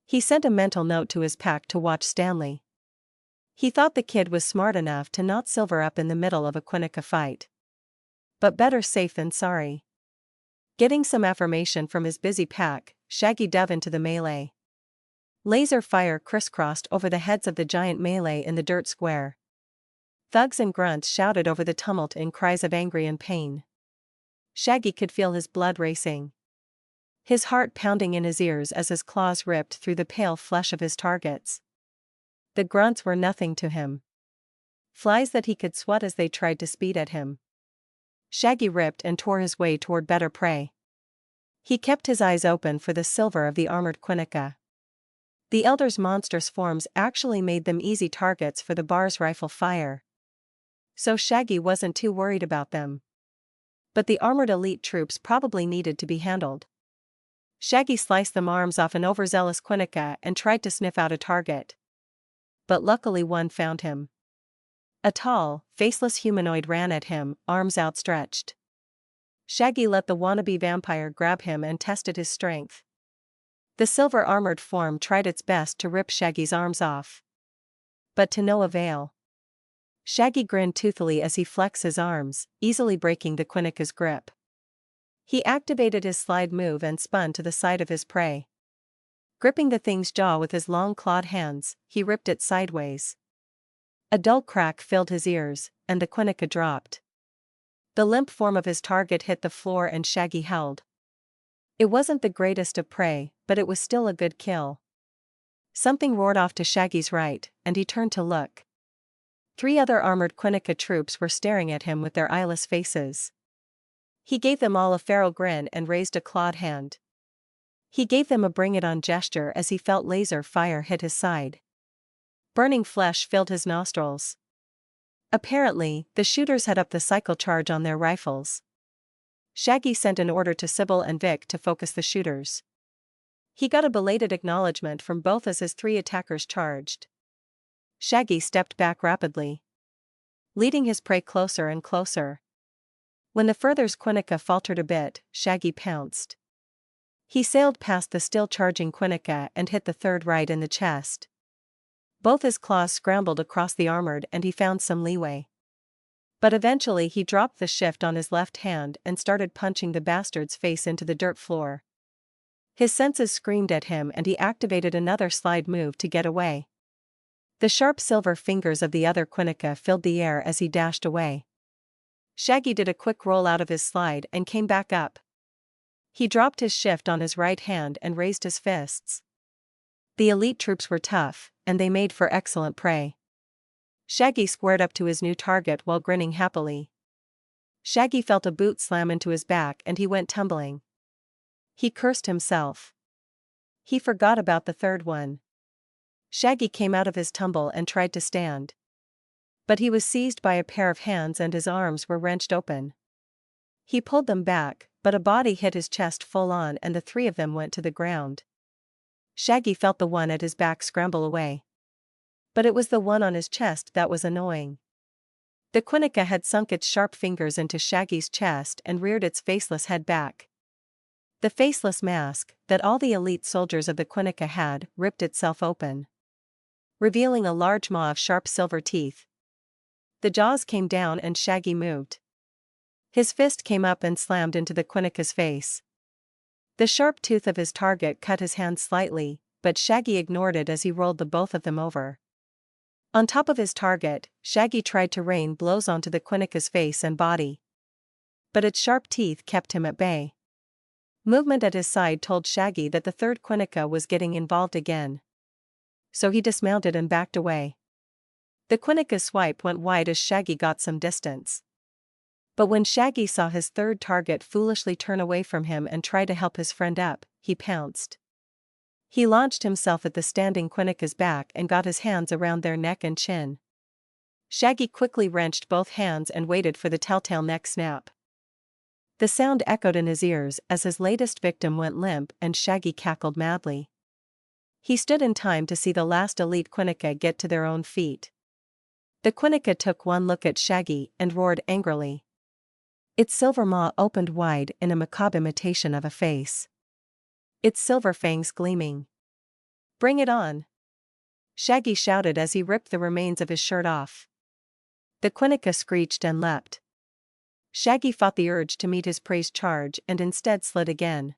He sent a mental note to his pack to watch Stanley. He thought the kid was smart enough to not silver up in the middle of a Quinnica fight. But better safe than sorry. Getting some affirmation from his busy pack, Shaggy dove into the melee. Laser fire crisscrossed over the heads of the giant melee in the dirt square. Thugs and grunts shouted over the tumult in cries of angry and pain. Shaggy could feel his blood racing. His heart pounding in his ears as his claws ripped through the pale flesh of his targets. The grunts were nothing to him. Flies that he could swat as they tried to speed at him. Shaggy ripped and tore his way toward better prey. He kept his eyes open for the silver of the armored Quinnica. The Elder's monstrous forms actually made them easy targets for the bar's rifle fire. So Shaggy wasn't too worried about them. But the armored elite troops probably needed to be handled. Shaggy sliced the arms off an overzealous Quinnica and tried to sniff out a target. But luckily one found him. A tall, faceless humanoid ran at him, arms outstretched. Shaggy let the wannabe vampire grab him and tested his strength. The silver-armored form tried its best to rip Shaggy's arms off. But to no avail. Shaggy grinned toothily as he flexed his arms, easily breaking the Quinnica's grip. He activated his slide move and spun to the side of his prey. Gripping the thing's jaw with his long clawed hands, he ripped it sideways. A dull crack filled his ears, and the Quinnica dropped. The limp form of his target hit the floor and Shaggy howled. It wasn't the greatest of prey, but it was still a good kill. Something roared off to Shaggy's right, and he turned to look. 3 other armored Quinnica troops were staring at him with their eyeless faces. He gave them all a feral grin and raised a clawed hand. He gave them a bring-it-on gesture as he felt laser fire hit his side. Burning flesh filled his nostrils. Apparently, the shooters had upped the cycle charge on their rifles. Shaggy sent an order to Sybil and Vic to focus the shooters. He got a belated acknowledgement from both as his 3 attackers charged. Shaggy stepped back rapidly, leading his prey closer and closer. When the further's Quinnica faltered a bit, Shaggy pounced. He sailed past the still charging Quinnica and hit the third right in the chest. Both his claws scrambled across the armored and he found some leeway. But eventually he dropped the shift on his left hand and started punching the bastard's face into the dirt floor. His senses screamed at him and he activated another slide move to get away. The sharp silver fingers of the other Quinnica filled the air as he dashed away. Shaggy did a quick roll out of his slide and came back up. He dropped his shift on his right hand and raised his fists. The elite troops were tough, and they made for excellent prey. Shaggy squared up to his new target while grinning happily. Shaggy felt a boot slam into his back and he went tumbling. He cursed himself. He forgot about the third one. Shaggy came out of his tumble and tried to stand. But he was seized by a pair of hands and his arms were wrenched open. He pulled them back, but a body hit his chest full on and the 3 of them went to the ground. Shaggy felt the one at his back scramble away. But it was the one on his chest that was annoying. The Quinnica had sunk its sharp fingers into Shaggy's chest and reared its faceless head back. The faceless mask, that all the elite soldiers of the Quinnica had, ripped itself open, revealing a large maw of sharp silver teeth. The jaws came down and Shaggy moved. His fist came up and slammed into the Quinnica's face. The sharp tooth of his target cut his hand slightly, but Shaggy ignored it as he rolled the both of them over. On top of his target, Shaggy tried to rain blows onto the Quinnica's face and body. But its sharp teeth kept him at bay. Movement at his side told Shaggy that the third Quinnica was getting involved again. So he dismounted and backed away. The Quinnica's swipe went wide as Shaggy got some distance. But when Shaggy saw his third target foolishly turn away from him and try to help his friend up, he pounced. He launched himself at the standing Quinnica's back and got his hands around their neck and chin. Shaggy quickly wrenched both hands and waited for the telltale neck snap. The sound echoed in his ears as his latest victim went limp and Shaggy cackled madly. He stood in time to see the last elite Quinnica get to their own feet. The Quinnica took one look at Shaggy and roared angrily. Its silver maw opened wide in a macabre imitation of a face. Its silver fangs gleaming. "Bring it on!" Shaggy shouted as he ripped the remains of his shirt off. The Quinnica screeched and leapt. Shaggy fought the urge to meet his prey's charge and instead slid again.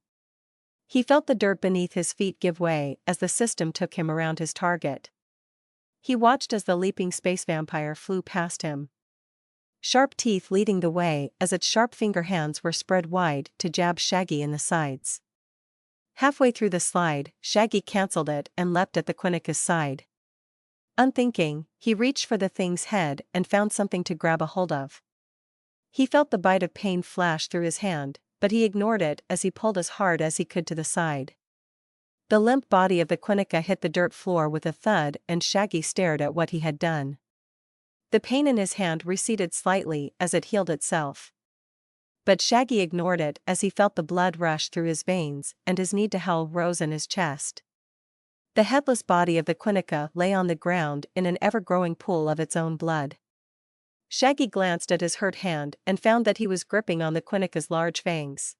He felt the dirt beneath his feet give way as the system took him around his target. He watched as the leaping space vampire flew past him. Sharp teeth leading the way as its sharp finger hands were spread wide to jab Shaggy in the sides. Halfway through the slide, Shaggy cancelled it and leapt at the Quinnica's side. Unthinking, he reached for the thing's head and found something to grab a hold of. He felt the bite of pain flash through his hand, but he ignored it as he pulled as hard as he could to the side. The limp body of the Quinnica hit the dirt floor with a thud and Shaggy stared at what he had done. The pain in his hand receded slightly as it healed itself. But Shaggy ignored it as he felt the blood rush through his veins and his need to howl rose in his chest. The headless body of the Quinnica lay on the ground in an ever-growing pool of its own blood. Shaggy glanced at his hurt hand and found that he was gripping on the Quinnica's large fangs.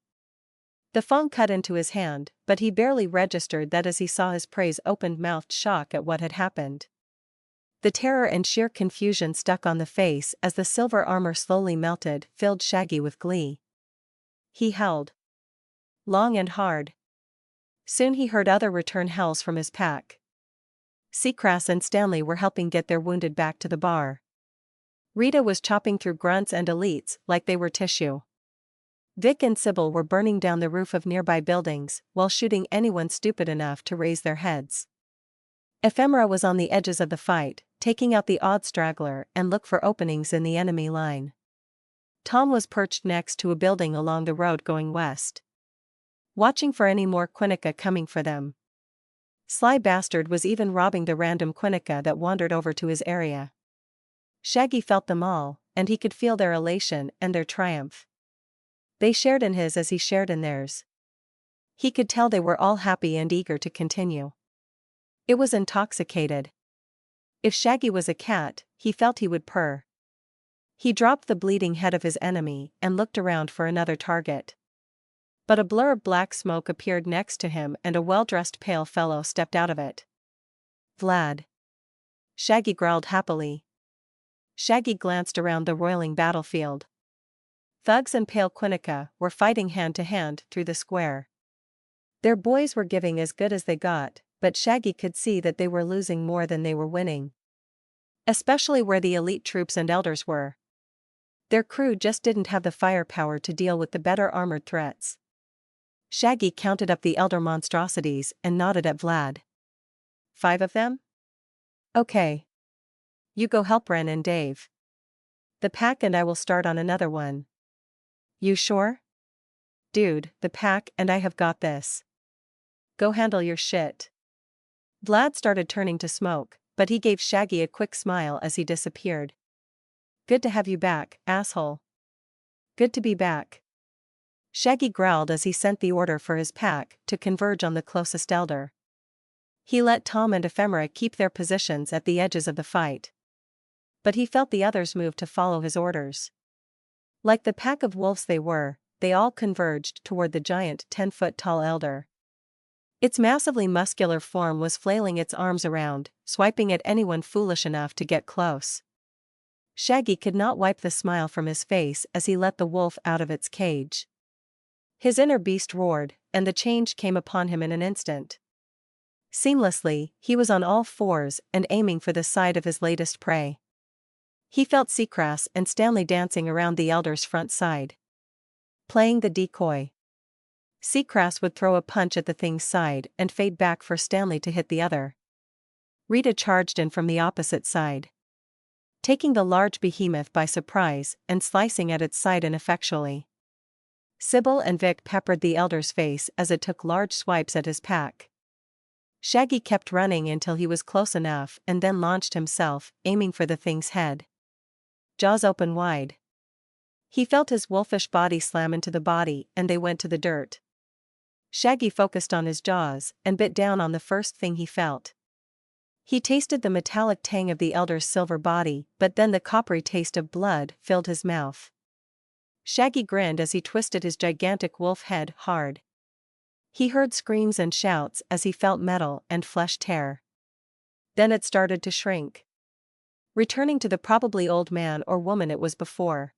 The fang cut into his hand, but he barely registered that as he saw his prey's open-mouthed shock at what had happened. The terror and sheer confusion stuck on the face as the silver armor slowly melted filled Shaggy with glee. He howled long and hard. Soon he heard other return howls from his pack. Seacrest and Stanley were helping get their wounded back to the bar. Rita was chopping through grunts and elites like they were tissue. Vic and Sybil were burning down the roof of nearby buildings while shooting anyone stupid enough to raise their heads. Ephemera was on the edges of the fight, taking out the odd straggler and look for openings in the enemy line. Tom was perched next to a building along the road going west, watching for any more Quinnica coming for them. Sly Bastard was even robbing the random Quinnica that wandered over to his area. Shaggy felt them all, and he could feel their elation and their triumph. They shared in his as he shared in theirs. He could tell they were all happy and eager to continue. It was intoxicated. If Shaggy was a cat, he felt he would purr. He dropped the bleeding head of his enemy and looked around for another target. But a blur of black smoke appeared next to him and a well-dressed pale fellow stepped out of it. "Vlad." Shaggy growled happily. Shaggy glanced around the roiling battlefield. Thugs and pale Quinnica were fighting hand to hand through the square. Their boys were giving as good as they got, but Shaggy could see that they were losing more than they were winning. Especially where the elite troops and elders were. Their crew just didn't have the firepower to deal with the better armored threats. Shaggy counted up the elder monstrosities and nodded at Vlad. 5 of them? Okay. You go help Ren and Dave. The pack and I will start on another one. You sure? Dude, the pack and I have got this. Go handle your shit. Vlad started turning to smoke, but he gave Shaggy a quick smile as he disappeared. Good to have you back, asshole. Good to be back. Shaggy growled as he sent the order for his pack to converge on the closest elder. He let Tom and Ephemera keep their positions at the edges of the fight. But he felt the others move to follow his orders. Like the pack of wolves they were, they all converged toward the giant 10-foot-tall elder. Its massively muscular form was flailing its arms around, swiping at anyone foolish enough to get close. Shaggy could not wipe the smile from his face as he let the wolf out of its cage. His inner beast roared, and the change came upon him in an instant. Seamlessly, he was on all fours and aiming for the side of his latest prey. He felt Seacrest and Stanley dancing around the elder's front side, playing the decoy. Seacrest would throw a punch at the thing's side and fade back for Stanley to hit the other. Rita charged in from the opposite side, taking the large behemoth by surprise and slicing at its side ineffectually. Sybil and Vic peppered the elder's face as it took large swipes at his pack. Shaggy kept running until he was close enough and then launched himself, aiming for the thing's head. Jaws open wide. He felt his wolfish body slam into the body and they went to the dirt. Shaggy focused on his jaws and bit down on the first thing he felt. He tasted the metallic tang of the elder's silver body, but then the coppery taste of blood filled his mouth. Shaggy grinned as he twisted his gigantic wolf head hard. He heard screams and shouts as he felt metal and flesh tear. Then it started to shrink, returning to the probably old man or woman it was before.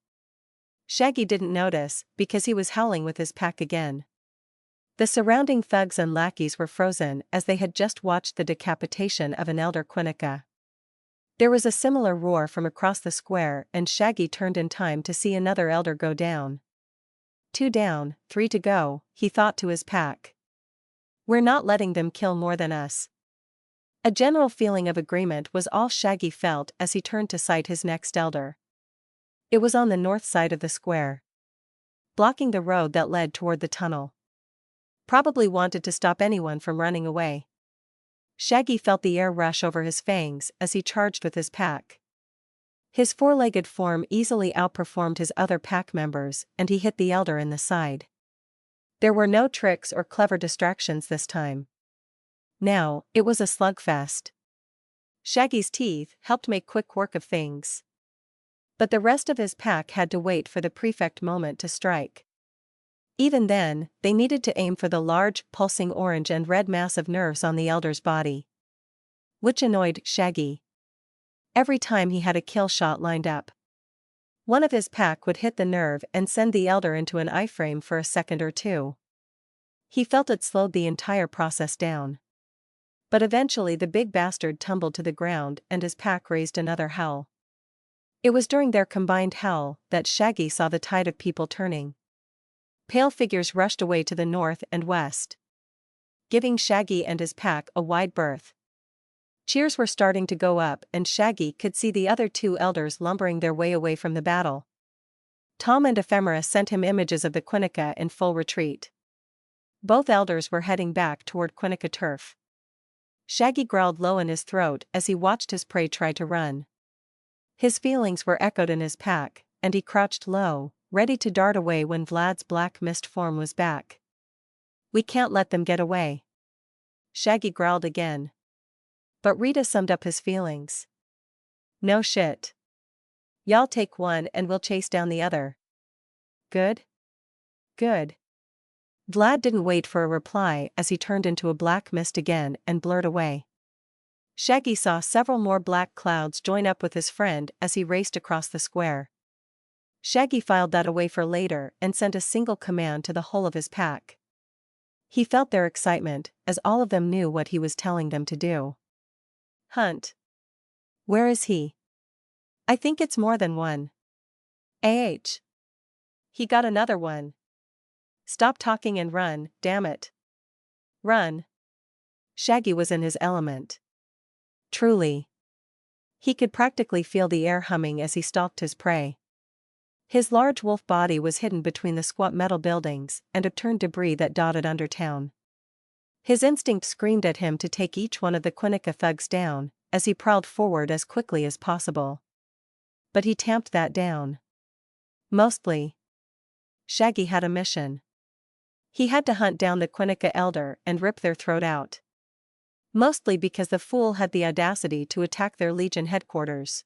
Shaggy didn't notice, because he was howling with his pack again. The surrounding thugs and lackeys were frozen as they had just watched the decapitation of an elder Quinnica. There was a similar roar from across the square, and Shaggy turned in time to see another elder go down. 2 down, 3 to go, he thought to his pack. We're not letting them kill more than us. A general feeling of agreement was all Shaggy felt as he turned to sight his next elder. It was on the north side of the square, blocking the road that led toward the tunnel. Probably wanted to stop anyone from running away. Shaggy felt the air rush over his fangs as he charged with his pack. His four-legged form easily outperformed his other pack members, and he hit the elder in the side. There were no tricks or clever distractions this time. Now, it was a slugfest. Shaggy's teeth helped make quick work of things. But the rest of his pack had to wait for the perfect moment to strike. Even then, they needed to aim for the large, pulsing orange and red mass of nerves on the elder's body. Which annoyed Shaggy. Every time he had a kill shot lined up, one of his pack would hit the nerve and send the elder into an iframe for a second or two. He felt it slowed the entire process down. But eventually the big bastard tumbled to the ground and his pack raised another howl. It was during their combined howl that Shaggy saw the tide of people turning. Pale figures rushed away to the north and west, giving Shaggy and his pack a wide berth. Cheers were starting to go up, and Shaggy could see the other 2 elders lumbering their way away from the battle. Tom and Ephemera sent him images of the Quinnica in full retreat. Both elders were heading back toward Quinnica turf. Shaggy growled low in his throat as he watched his prey try to run. His feelings were echoed in his pack, and he crouched low, ready to dart away when Vlad's black mist form was back. We can't let them get away. Shaggy growled again. But Rita summed up his feelings. No shit. Y'all take one and we'll chase down the other. Good? Good. Vlad didn't wait for a reply as he turned into a black mist again and blurred away. Shaggy saw several more black clouds join up with his friend as he raced across the square. Shaggy filed that away for later and sent a single command to the whole of his pack. He felt their excitement, as all of them knew what he was telling them to do. Hunt. Where is he? I think it's more than one. He got another one. Stop talking and run, damn it. Run. Shaggy was in his element. Truly. He could practically feel the air humming as he stalked his prey. His large wolf body was hidden between the squat metal buildings and upturned debris that dotted Undertown. His instinct screamed at him to take each one of the Quinnica thugs down, as he prowled forward as quickly as possible. But he tamped that down. Mostly. Shaggy had a mission. He had to hunt down the Quinnica elder and rip their throat out. Mostly because the fool had the audacity to attack their legion headquarters.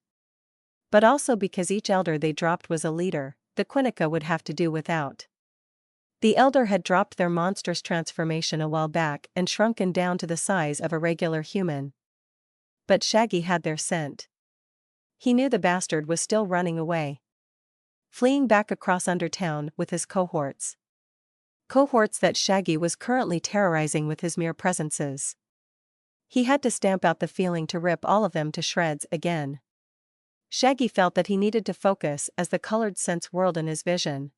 But also because each elder they dropped was a leader the Quinnica would have to do without. The elder had dropped their monstrous transformation a while back and shrunken down to the size of a regular human. But Shaggy had their scent. He knew the bastard was still running away, fleeing back across Undertown with his cohorts. Cohorts that Shaggy was currently terrorizing with his mere presences. He had to stamp out the feeling to rip all of them to shreds again. Shaggy felt that he needed to focus as the colored scents whirled in his vision.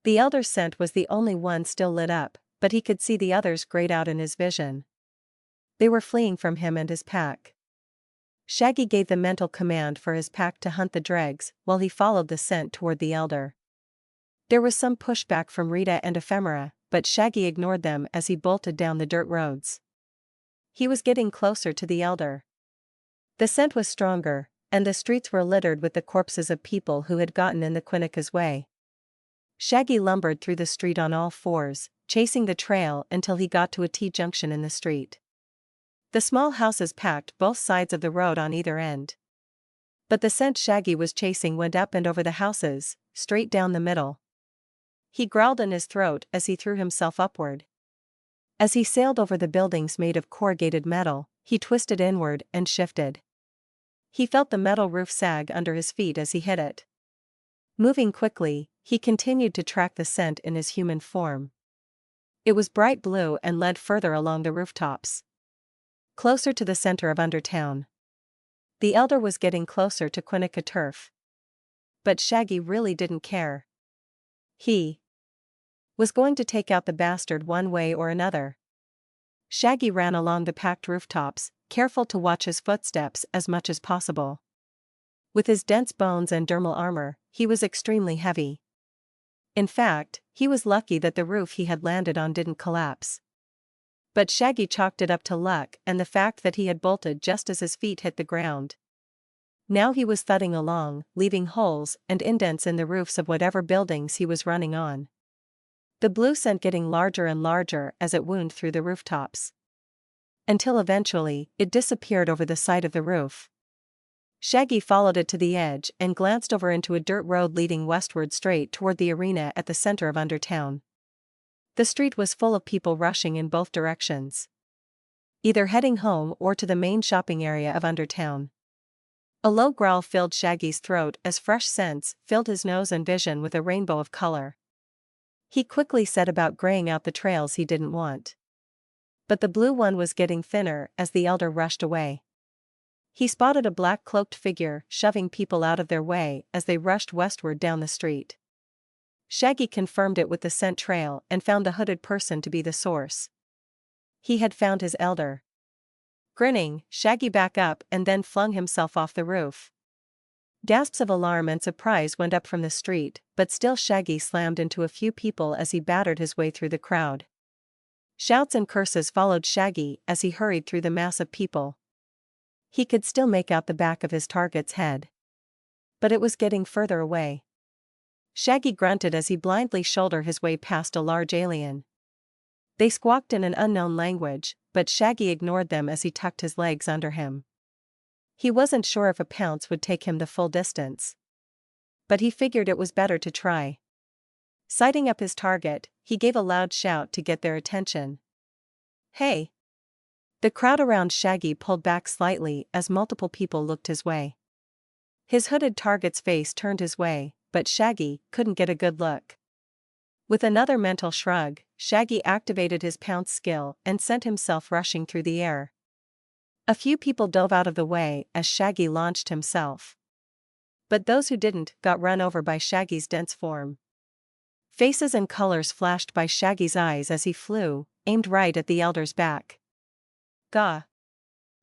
The elder's scent was the only one still lit up, but he could see the others grayed out in his vision. They were fleeing from him and his pack. Shaggy gave the mental command for his pack to hunt the dregs while he followed the scent toward the elder. There was some pushback from Rita and Ephemera, but Shaggy ignored them as he bolted down the dirt roads. He was getting closer to the elder. The scent was stronger, and the streets were littered with the corpses of people who had gotten in the Quinnica's way. Shaggy lumbered through the street on all fours, chasing the trail until he got to a T-junction in the street. The small houses packed both sides of the road on either end. But the scent Shaggy was chasing went up and over the houses, straight down the middle. He growled in his throat as he threw himself upward. As he sailed over the buildings made of corrugated metal, he twisted inward and shifted. He felt the metal roof sag under his feet as he hit it. Moving quickly, he continued to track the scent in his human form. It was bright blue and led further along the rooftops. Closer to the center of Undertown. The elder was getting closer to Quinnica Turf. But Shaggy really didn't care. He was going to take out the bastard one way or another. Shaggy ran along the packed rooftops, careful to watch his footsteps as much as possible. With his dense bones and dermal armor, he was extremely heavy. In fact, he was lucky that the roof he had landed on didn't collapse. But Shaggy chalked it up to luck and the fact that he had bolted just as his feet hit the ground. Now he was thudding along, leaving holes and indents in the roofs of whatever buildings he was running on. The blue scent getting larger and larger as it wound through the rooftops. Until eventually, it disappeared over the side of the roof. Shaggy followed it to the edge and glanced over into a dirt road leading westward straight toward the arena at the center of Undertown. The street was full of people rushing in both directions. Either heading home or to the main shopping area of Undertown. A low growl filled Shaggy's throat as fresh scents filled his nose and vision with a rainbow of color. He quickly set about graying out the trails he didn't want. But the blue one was getting thinner as the elder rushed away. He spotted a black-cloaked figure shoving people out of their way as they rushed westward down the street. Shaggy confirmed it with the scent trail and found the hooded person to be the source. He had found his elder. Grinning, Shaggy backed up and then flung himself off the roof. Gasps of alarm and surprise went up from the street, but still Shaggy slammed into a few people as he battered his way through the crowd. Shouts and curses followed Shaggy as he hurried through the mass of people. He could still make out the back of his target's head. But it was getting further away. Shaggy grunted as he blindly shouldered his way past a large alien. They squawked in an unknown language, but Shaggy ignored them as he tucked his legs under him. He wasn't sure if a pounce would take him the full distance. But he figured it was better to try. Sighting up his target, he gave a loud shout to get their attention. "Hey!" The crowd around Shaggy pulled back slightly as multiple people looked his way. His hooded target's face turned his way, but Shaggy couldn't get a good look. With another mental shrug, Shaggy activated his pounce skill and sent himself rushing through the air. A few people dove out of the way as Shaggy launched himself. But those who didn't got run over by Shaggy's dense form. Faces and colors flashed by Shaggy's eyes as he flew, aimed right at the elder's back. Gah!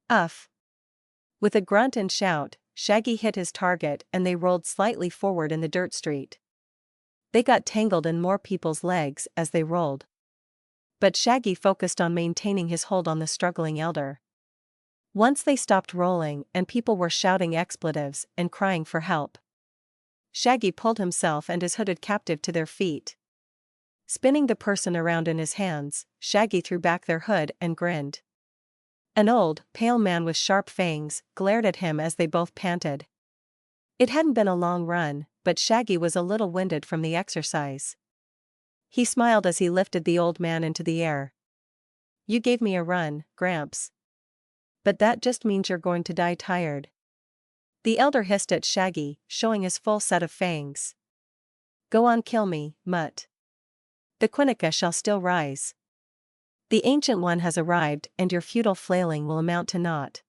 Uff! With a grunt and shout, Shaggy hit his target and they rolled slightly forward in the dirt street. They got tangled in more people's legs as they rolled. But Shaggy focused on maintaining his hold on the struggling elder. Once they stopped rolling and people were shouting expletives and crying for help, Shaggy pulled himself and his hooded captive to their feet. Spinning the person around in his hands, Shaggy threw back their hood and grinned. An old, pale man with sharp fangs glared at him as they both panted. It hadn't been a long run, but Shaggy was a little winded from the exercise. He smiled as he lifted the old man into the air. "You gave me a run, Gramps. But that just means you're going to die tired." The elder hissed at Shaggy, showing his full set of fangs. "Go on, kill me, mutt. The Quinnica shall still rise. The Ancient One has arrived and your futile flailing will amount to naught.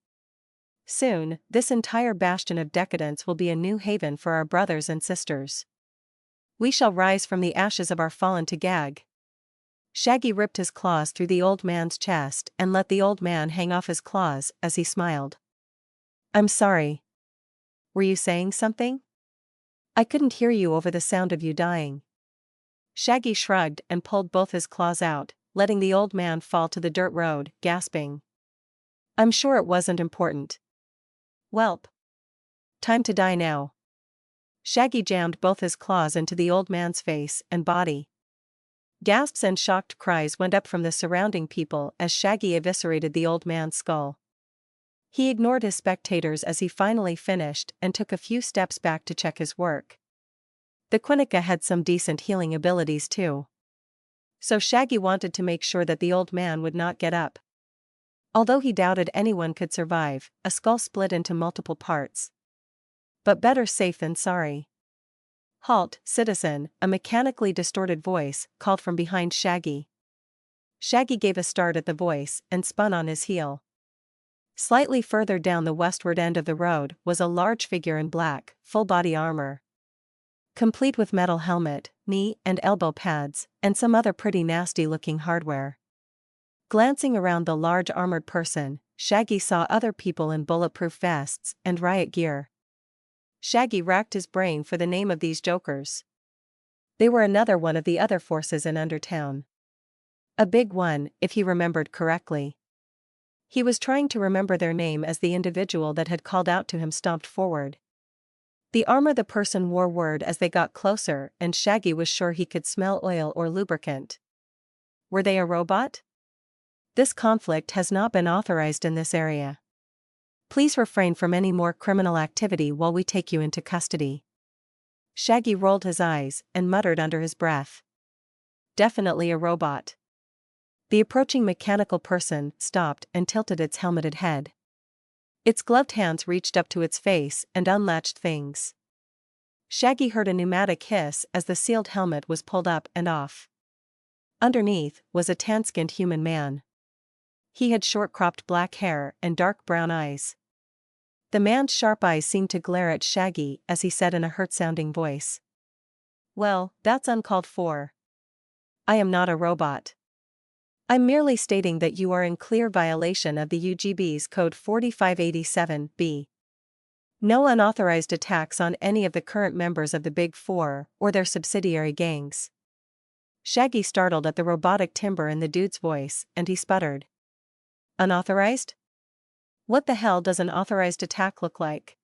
Soon, this entire bastion of decadence will be a new haven for our brothers and sisters. We shall rise from the ashes of our fallen to gag." Shaggy ripped his claws through the old man's chest and let the old man hang off his claws as he smiled. "I'm sorry. Were you saying something? I couldn't hear you over the sound of you dying." Shaggy shrugged and pulled both his claws out, letting the old man fall to the dirt road, gasping. "I'm sure it wasn't important. Welp. Time to die now." Shaggy jammed both his claws into the old man's face and body. Gasps and shocked cries went up from the surrounding people as Shaggy eviscerated the old man's skull. He ignored his spectators as he finally finished and took a few steps back to check his work. The Quinnica had some decent healing abilities too. So Shaggy wanted to make sure that the old man would not get up. Although he doubted anyone could survive, a skull split into multiple parts. But better safe than sorry. "Halt, citizen," a mechanically distorted voice called from behind Shaggy. Shaggy gave a start at the voice and spun on his heel. Slightly further down the westward end of the road was a large figure in black, full-body armor. Complete with metal helmet, knee and elbow pads, and some other pretty nasty-looking hardware. Glancing around the large armored person, Shaggy saw other people in bulletproof vests and riot gear. Shaggy racked his brain for the name of these jokers. They were another one of the other forces in Undertown. A big one, if he remembered correctly. He was trying to remember their name as the individual that had called out to him stomped forward. The armor the person wore whirred as they got closer, and Shaggy was sure he could smell oil or lubricant. Were they a robot? This conflict has not been authorized in this area. Please refrain from any more criminal activity while we take you into custody. Shaggy rolled his eyes and muttered under his breath. Definitely a robot. The approaching mechanical person stopped and tilted its helmeted head. Its gloved hands reached up to its face and unlatched things. Shaggy heard a pneumatic hiss as the sealed helmet was pulled up and off. Underneath was a tan-skinned human man. He had short-cropped black hair and dark brown eyes. The man's sharp eyes seemed to glare at Shaggy as he said in a hurt-sounding voice. "Well, that's uncalled for. I am not a robot. I'm merely stating that you are in clear violation of the UGB's Code 4587-B. No unauthorized attacks on any of the current members of the Big Four or their subsidiary gangs." Shaggy startled at the robotic timbre in the dude's voice, and he sputtered. "Unauthorized? What the hell does an authorized attack look like?"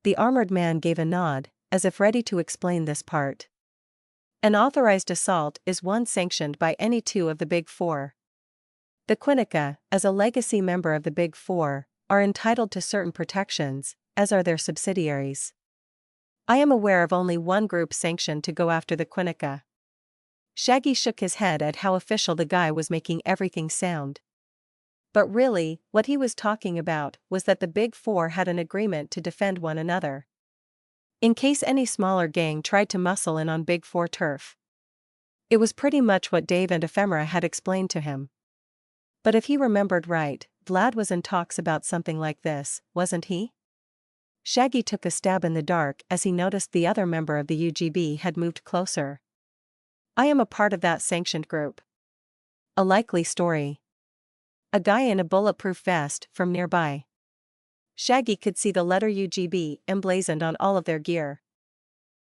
The armored man gave a nod, as if ready to explain this part. An authorized assault is one sanctioned by any two of the Big Four. The Quinnica, as a legacy member of the Big Four, are entitled to certain protections, as are their subsidiaries. I am aware of only one group sanctioned to go after the Quinnica. Shaggy shook his head at how official the guy was making everything sound. But really, what he was talking about was that the Big Four had an agreement to defend one another. In case any smaller gang tried to muscle in on Big Four turf. It was pretty much what Dave and Ephemera had explained to him. But if he remembered right, Vlad was in talks about something like this, wasn't he? Shaggy took a stab in the dark as he noticed the other member of the UGB had moved closer. "I am a part of that sanctioned group." A likely story. A guy in a bulletproof vest from nearby. Shaggy could see the letter UGB emblazoned on all of their gear.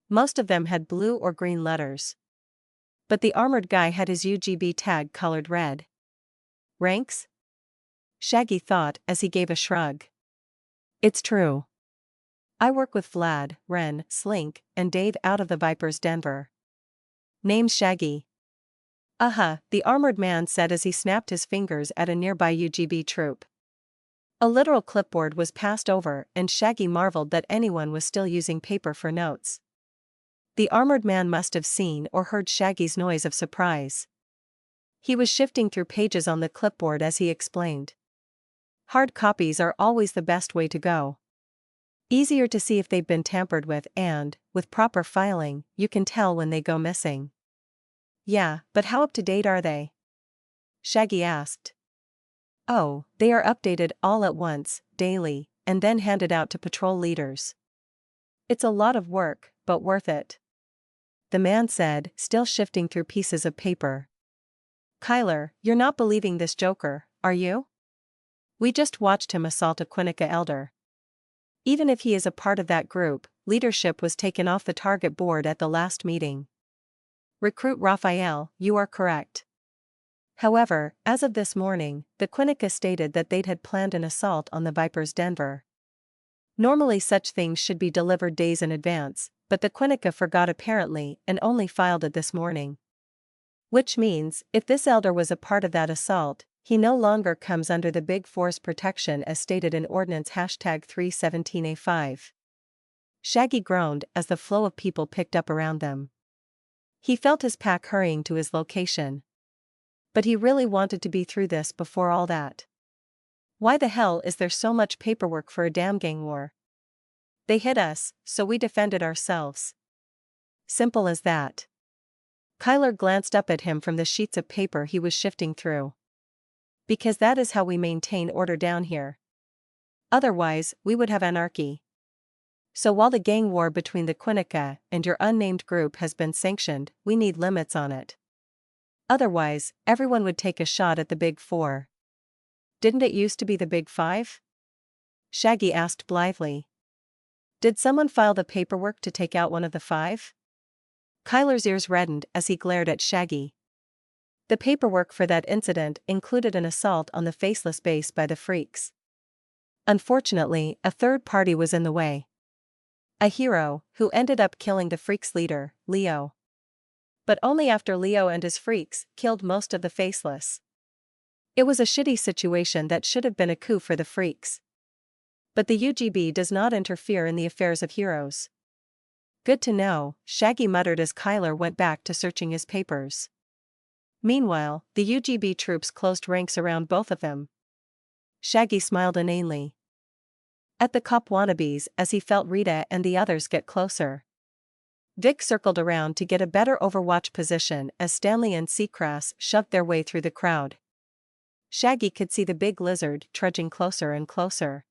Most of them had blue or green letters. But the armored guy had his UGB tag colored red. Ranks? Shaggy thought as he gave a shrug. It's true. I work with Vlad, Ren, Slink, and Dave out of the Vipers Denver. Name's Shaggy. The armored man said as he snapped his fingers at a nearby UGB troop. A literal clipboard was passed over and Shaggy marveled that anyone was still using paper for notes. The armored man must have seen or heard Shaggy's noise of surprise. He was shifting through pages on the clipboard as he explained. Hard copies are always the best way to go. Easier to see if they've been tampered with and, with proper filing, you can tell when they go missing. Yeah, but how up to date are they? Shaggy asked. Oh, they are updated all at once, daily, and then handed out to patrol leaders. It's a lot of work, but worth it. The man said, still shifting through pieces of paper. Kyler, you're not believing this joker, are you? We just watched him assault a Quinnica elder. Even if he is a part of that group, leadership was taken off the target board at the last meeting. Recruit Raphael, you are correct. However, as of this morning, the Quinnica stated that they'd had planned an assault on the Vipers Denver. Normally such things should be delivered days in advance, but the Quinnica forgot apparently and only filed it this morning. Which means, if this elder was a part of that assault, he no longer comes under the Big Four's protection as stated in Ordinance #317A5. Shaggy groaned as the flow of people picked up around them. He felt his pack hurrying to his location. But he really wanted to be through this before all that. Why the hell is there so much paperwork for a damn gang war? They hit us, so we defended ourselves. Simple as that. Kyler glanced up at him from the sheets of paper he was shifting through. Because that is how we maintain order down here. Otherwise, we would have anarchy. So while the gang war between the Quinnica and your unnamed group has been sanctioned, we need limits on it. Otherwise, everyone would take a shot at the Big Four. Didn't it used to be the Big Five? Shaggy asked blithely. Did someone file the paperwork to take out one of the five? Kyler's ears reddened as he glared at Shaggy. The paperwork for that incident included an assault on the Faceless base by the Freaks. Unfortunately, a third party was in the way. A hero, who ended up killing the Freaks' leader, Leo. But only after Leo and his Freaks killed most of the Faceless. It was a shitty situation that should have been a coup for the Freaks. But the UGB does not interfere in the affairs of heroes. Good to know, Shaggy muttered as Kyler went back to searching his papers. Meanwhile, the UGB troops closed ranks around both of them. Shaggy smiled inanely at the cop wannabes as he felt Rita and the others get closer. Vic circled around to get a better overwatch position as Stanley and Seacrass shoved their way through the crowd. Shaggy could see the big lizard trudging closer and closer.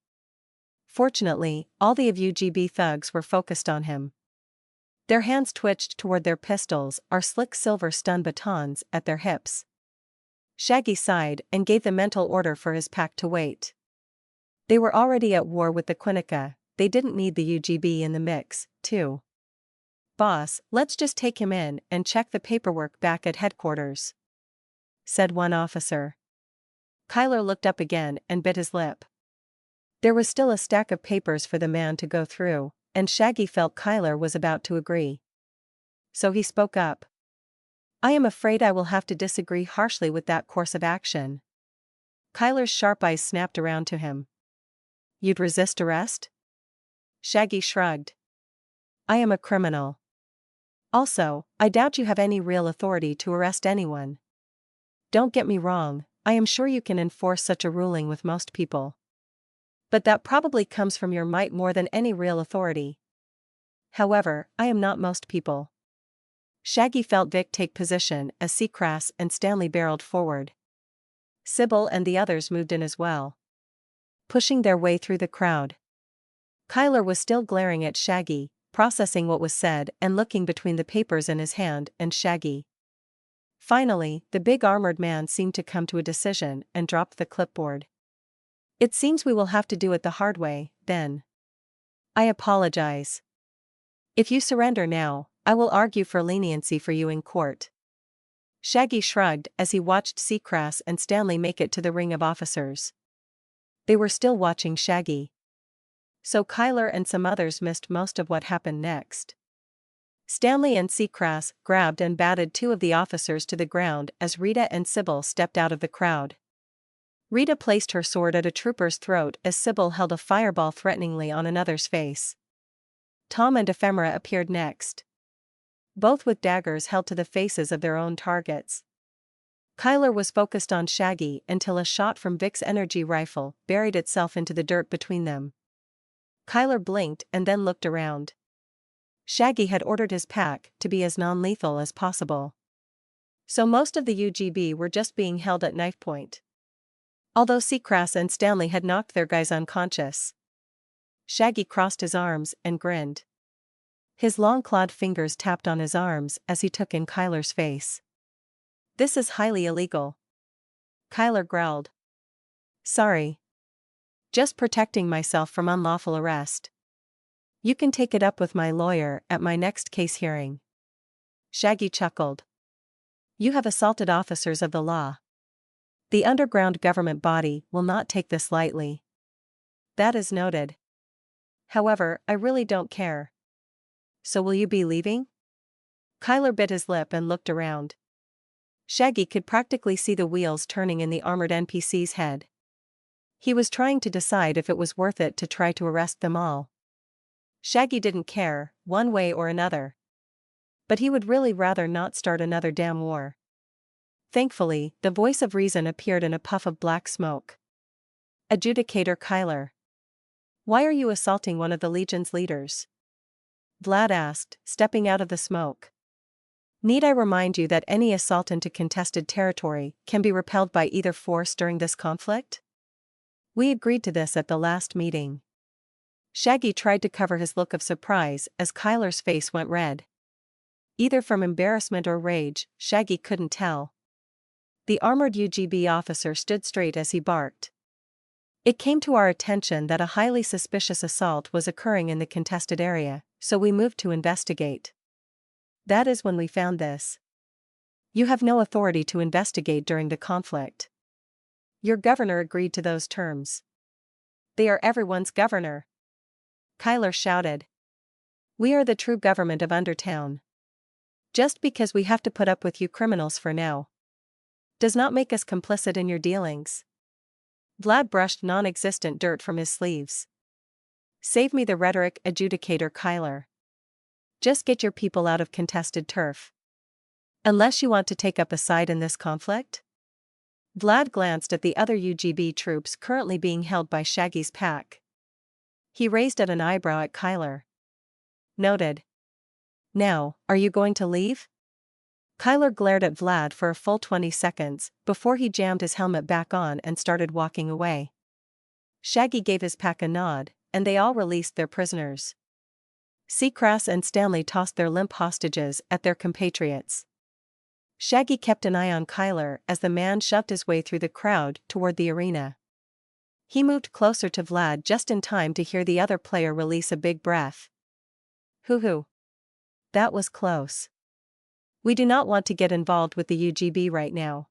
Fortunately, all the UGB thugs were focused on him. Their hands twitched toward their pistols, our slick silver stun batons at their hips. Shaggy sighed and gave the mental order for his pack to wait. They were already at war with the Quinnica, they didn't need the UGB in the mix, too. Boss, let's just take him in and check the paperwork back at headquarters, said one officer. Kyler looked up again and bit his lip. There was still a stack of papers for the man to go through, and Shaggy felt Kyler was about to agree. So he spoke up. I am afraid I will have to disagree harshly with that course of action. Kyler's sharp eyes snapped around to him. You'd resist arrest? Shaggy shrugged. I am a criminal. Also, I doubt you have any real authority to arrest anyone. Don't get me wrong, I am sure you can enforce such a ruling with most people. But that probably comes from your might more than any real authority. However, I am not most people. Shaggy felt Vic take position as Seacrass and Stanley barreled forward. Sybil and the others moved in as well, pushing their way through the crowd. Kyler was still glaring at Shaggy, processing what was said and looking between the papers in his hand and Shaggy. Finally, the big armored man seemed to come to a decision and dropped the clipboard. It seems we will have to do it the hard way, then. I apologize. If you surrender now, I will argue for leniency for you in court. Shaggy shrugged as he watched Seacrass and Stanley make it to the ring of officers. They were still watching Shaggy. So Kyler and some others missed most of what happened next. Stanley and Seacrass grabbed and batted two of the officers to the ground as Rita and Sybil stepped out of the crowd. Rita placed her sword at a trooper's throat as Sybil held a fireball threateningly on another's face. Tom and Ephemera appeared next, both with daggers held to the faces of their own targets. Kyler was focused on Shaggy until a shot from Vic's energy rifle buried itself into the dirt between them. Kyler blinked and then looked around. Shaggy had ordered his pack to be as non-lethal as possible. So most of the UGB were just being held at knife point. Although Seacrass and Stanley had knocked their guys unconscious. Shaggy crossed his arms and grinned. His long clawed fingers tapped on his arms as he took in Kyler's face. This is highly illegal. Kyler growled. Sorry. Just protecting myself from unlawful arrest. You can take it up with my lawyer at my next case hearing. Shaggy chuckled. You have assaulted officers of the law. The underground government body will not take this lightly. That is noted. However, I really don't care. So will you be leaving? Kyler bit his lip and looked around. Shaggy could practically see the wheels turning in the armored NPC's head. He was trying to decide if it was worth it to try to arrest them all. Shaggy didn't care, one way or another. But he would really rather not start another damn war. Thankfully, the voice of reason appeared in a puff of black smoke. Adjudicator Kyler. Why are you assaulting one of the Legion's leaders? Vlad asked, stepping out of the smoke. Need I remind you that any assault into contested territory can be repelled by either force during this conflict? We agreed to this at the last meeting. Shaggy tried to cover his look of surprise as Kyler's face went red. Either from embarrassment or rage, Shaggy couldn't tell. The armored UGB officer stood straight as he barked. It came to our attention that a highly suspicious assault was occurring in the contested area, so we moved to investigate. That is when we found this. You have no authority to investigate during the conflict. Your governor agreed to those terms. They are everyone's governor. Kyler shouted. We are the true government of Undertown. Just because we have to put up with you criminals for now does not make us complicit in your dealings. Vlad brushed non-existent dirt from his sleeves. Save me the rhetoric, Adjudicator Kyler. Just get your people out of contested turf. Unless you want to take up a side in this conflict? Vlad glanced at the other UGB troops currently being held by Shaggy's pack. He raised an eyebrow at Kyler. Noted. Now, are you going to leave? Kyler glared at Vlad for a full 20 seconds before he jammed his helmet back on and started walking away. Shaggy gave his pack a nod, and they all released their prisoners. Seacrass and Stanley tossed their limp hostages at their compatriots. Shaggy kept an eye on Kyler as the man shoved his way through the crowd toward the arena. He moved closer to Vlad just in time to hear the other player release a big breath. Hoo-hoo. That was close. We do not want to get involved with the UGB right now.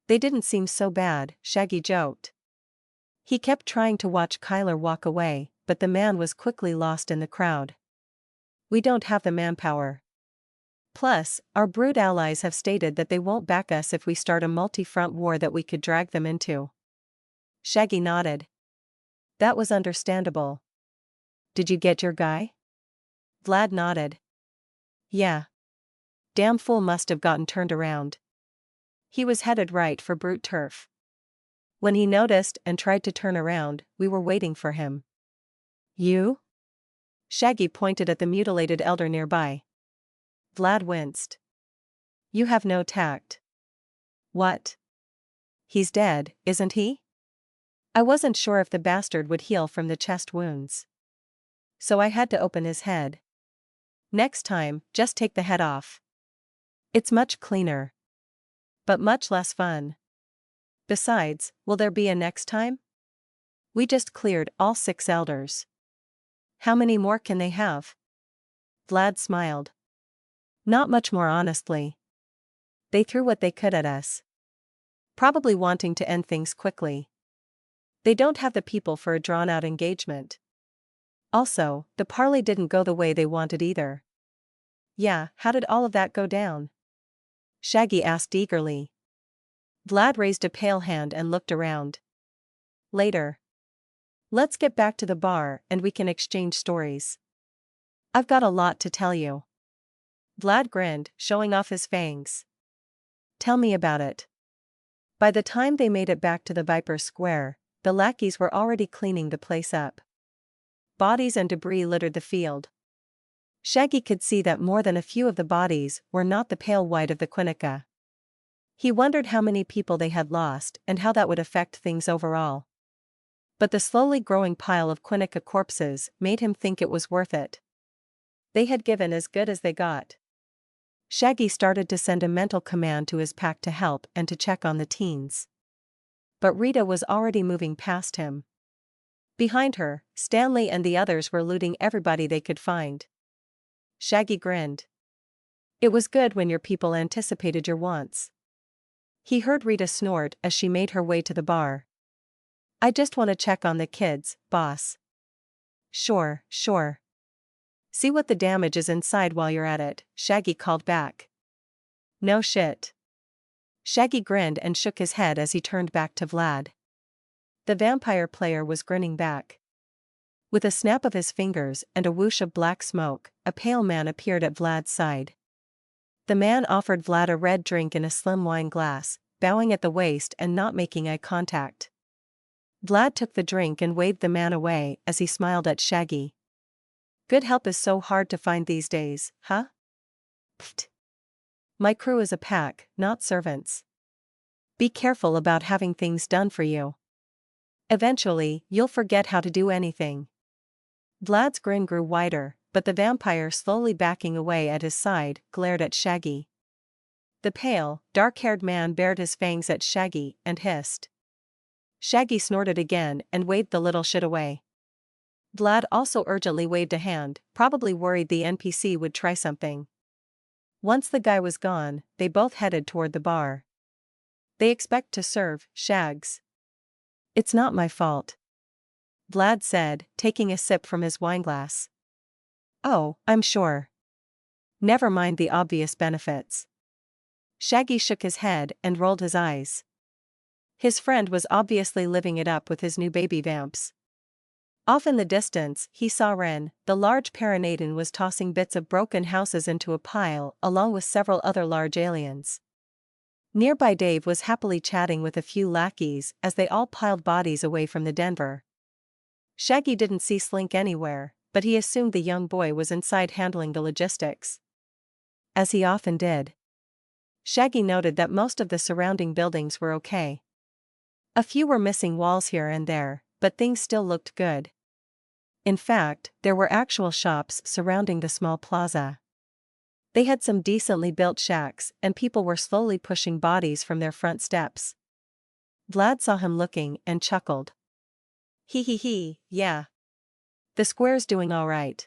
They didn't seem so bad, Shaggy joked. He kept trying to watch Kyler walk away, but the man was quickly lost in the crowd. We don't have the manpower. Plus, our Brood allies have stated that they won't back us if we start a multi-front war that we could drag them into. Shaggy nodded. That was understandable. Did you get your guy? Vlad nodded. Yeah. Damn fool must have gotten turned around. He was headed right for brute turf. When he noticed and tried to turn around, we were waiting for him. You? Shaggy pointed at the mutilated elder nearby. Vlad winced. You have no tact. What? He's dead, isn't he? I wasn't sure if the bastard would heal from the chest wounds. So I had to open his head. Next time, just take the head off. It's much cleaner. But much less fun. Besides, will there be a next time? We just cleared all 6 elders. How many more can they have? Vlad smiled. Not much more, honestly. They threw what they could at us. Probably wanting to end things quickly. They don't have the people for a drawn-out engagement. Also, the parley didn't go the way they wanted either. Yeah, how did all of that go down? Shaggy asked eagerly. Vlad raised a pale hand and looked around. Later. Let's get back to the bar and we can exchange stories. I've got a lot to tell you. Vlad grinned, showing off his fangs. Tell me about it. By the time they made it back to the Viper Square, the lackeys were already cleaning the place up. Bodies and debris littered the field. Shaggy could see that more than a few of the bodies were not the pale white of the Quinnica. He wondered how many people they had lost and how that would affect things overall. But the slowly growing pile of Quinnica corpses made him think it was worth it. They had given as good as they got. Shaggy started to send a mental command to his pack to help and to check on the teens. But Rita was already moving past him. Behind her, Stanley and the others were looting everybody they could find. Shaggy grinned. It was good when your people anticipated your wants. He heard Rita snort as she made her way to the bar. I just want to check on the kids, boss. Sure. See what the damage is inside while you're at it, Shaggy called back. No shit. Shaggy grinned and shook his head as he turned back to Vlad. The vampire player was grinning back. With a snap of his fingers and a whoosh of black smoke, a pale man appeared at Vlad's side. The man offered Vlad a red drink in a slim wine glass, bowing at the waist and not making eye contact. Vlad took the drink and waved the man away as he smiled at Shaggy. Good help is so hard to find these days, huh? Pfft. My crew is a pack, not servants. Be careful about having things done for you. Eventually, you'll forget how to do anything. Vlad's grin grew wider, but the vampire slowly backing away at his side glared at Shaggy. The pale, dark-haired man bared his fangs at Shaggy and hissed. Shaggy snorted again and waved the little shit away. Vlad also urgently waved a hand, probably worried the NPC would try something. Once the guy was gone, they both headed toward the bar. They expect to serve, Shags. It's not my fault. Vlad said, taking a sip from his wineglass. Oh, I'm sure. Never mind the obvious benefits. Shaggy shook his head and rolled his eyes. His friend was obviously living it up with his new baby vamps. Off in the distance, he saw Ren, the large Paranadin, was tossing bits of broken houses into a pile along with several other large aliens. Nearby Dave was happily chatting with a few lackeys as they all piled bodies away from the Denver. Shaggy didn't see Slink anywhere, but he assumed the young boy was inside handling the logistics. As he often did. Shaggy noted that most of the surrounding buildings were okay. A few were missing walls here and there, but things still looked good. In fact, there were actual shops surrounding the small plaza. They had some decently built shacks, and people were slowly pushing bodies from their front steps. Vlad saw him looking and chuckled. He, yeah. The square's doing all right.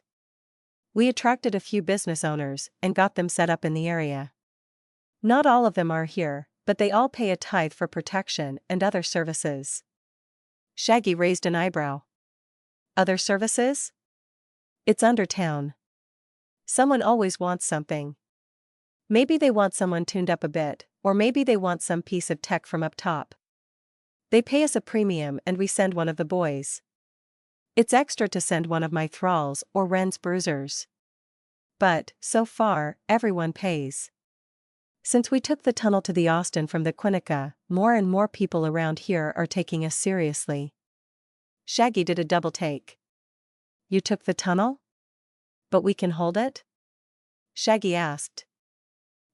We attracted a few business owners and got them set up in the area. Not all of them are here, but they all pay a tithe for protection and other services. Shaggy raised an eyebrow. Other services? It's under town. Someone always wants something. Maybe they want someone tuned up a bit, or maybe they want some piece of tech from up top. They pay us a premium and we send one of the boys. It's extra to send one of my thralls or Ren's bruisers. But, so far, everyone pays. Since we took the tunnel to the Austin from the Quinnica, more and more people around here are taking us seriously. Shaggy did a double take. You took the tunnel? But we can hold it? Shaggy asked.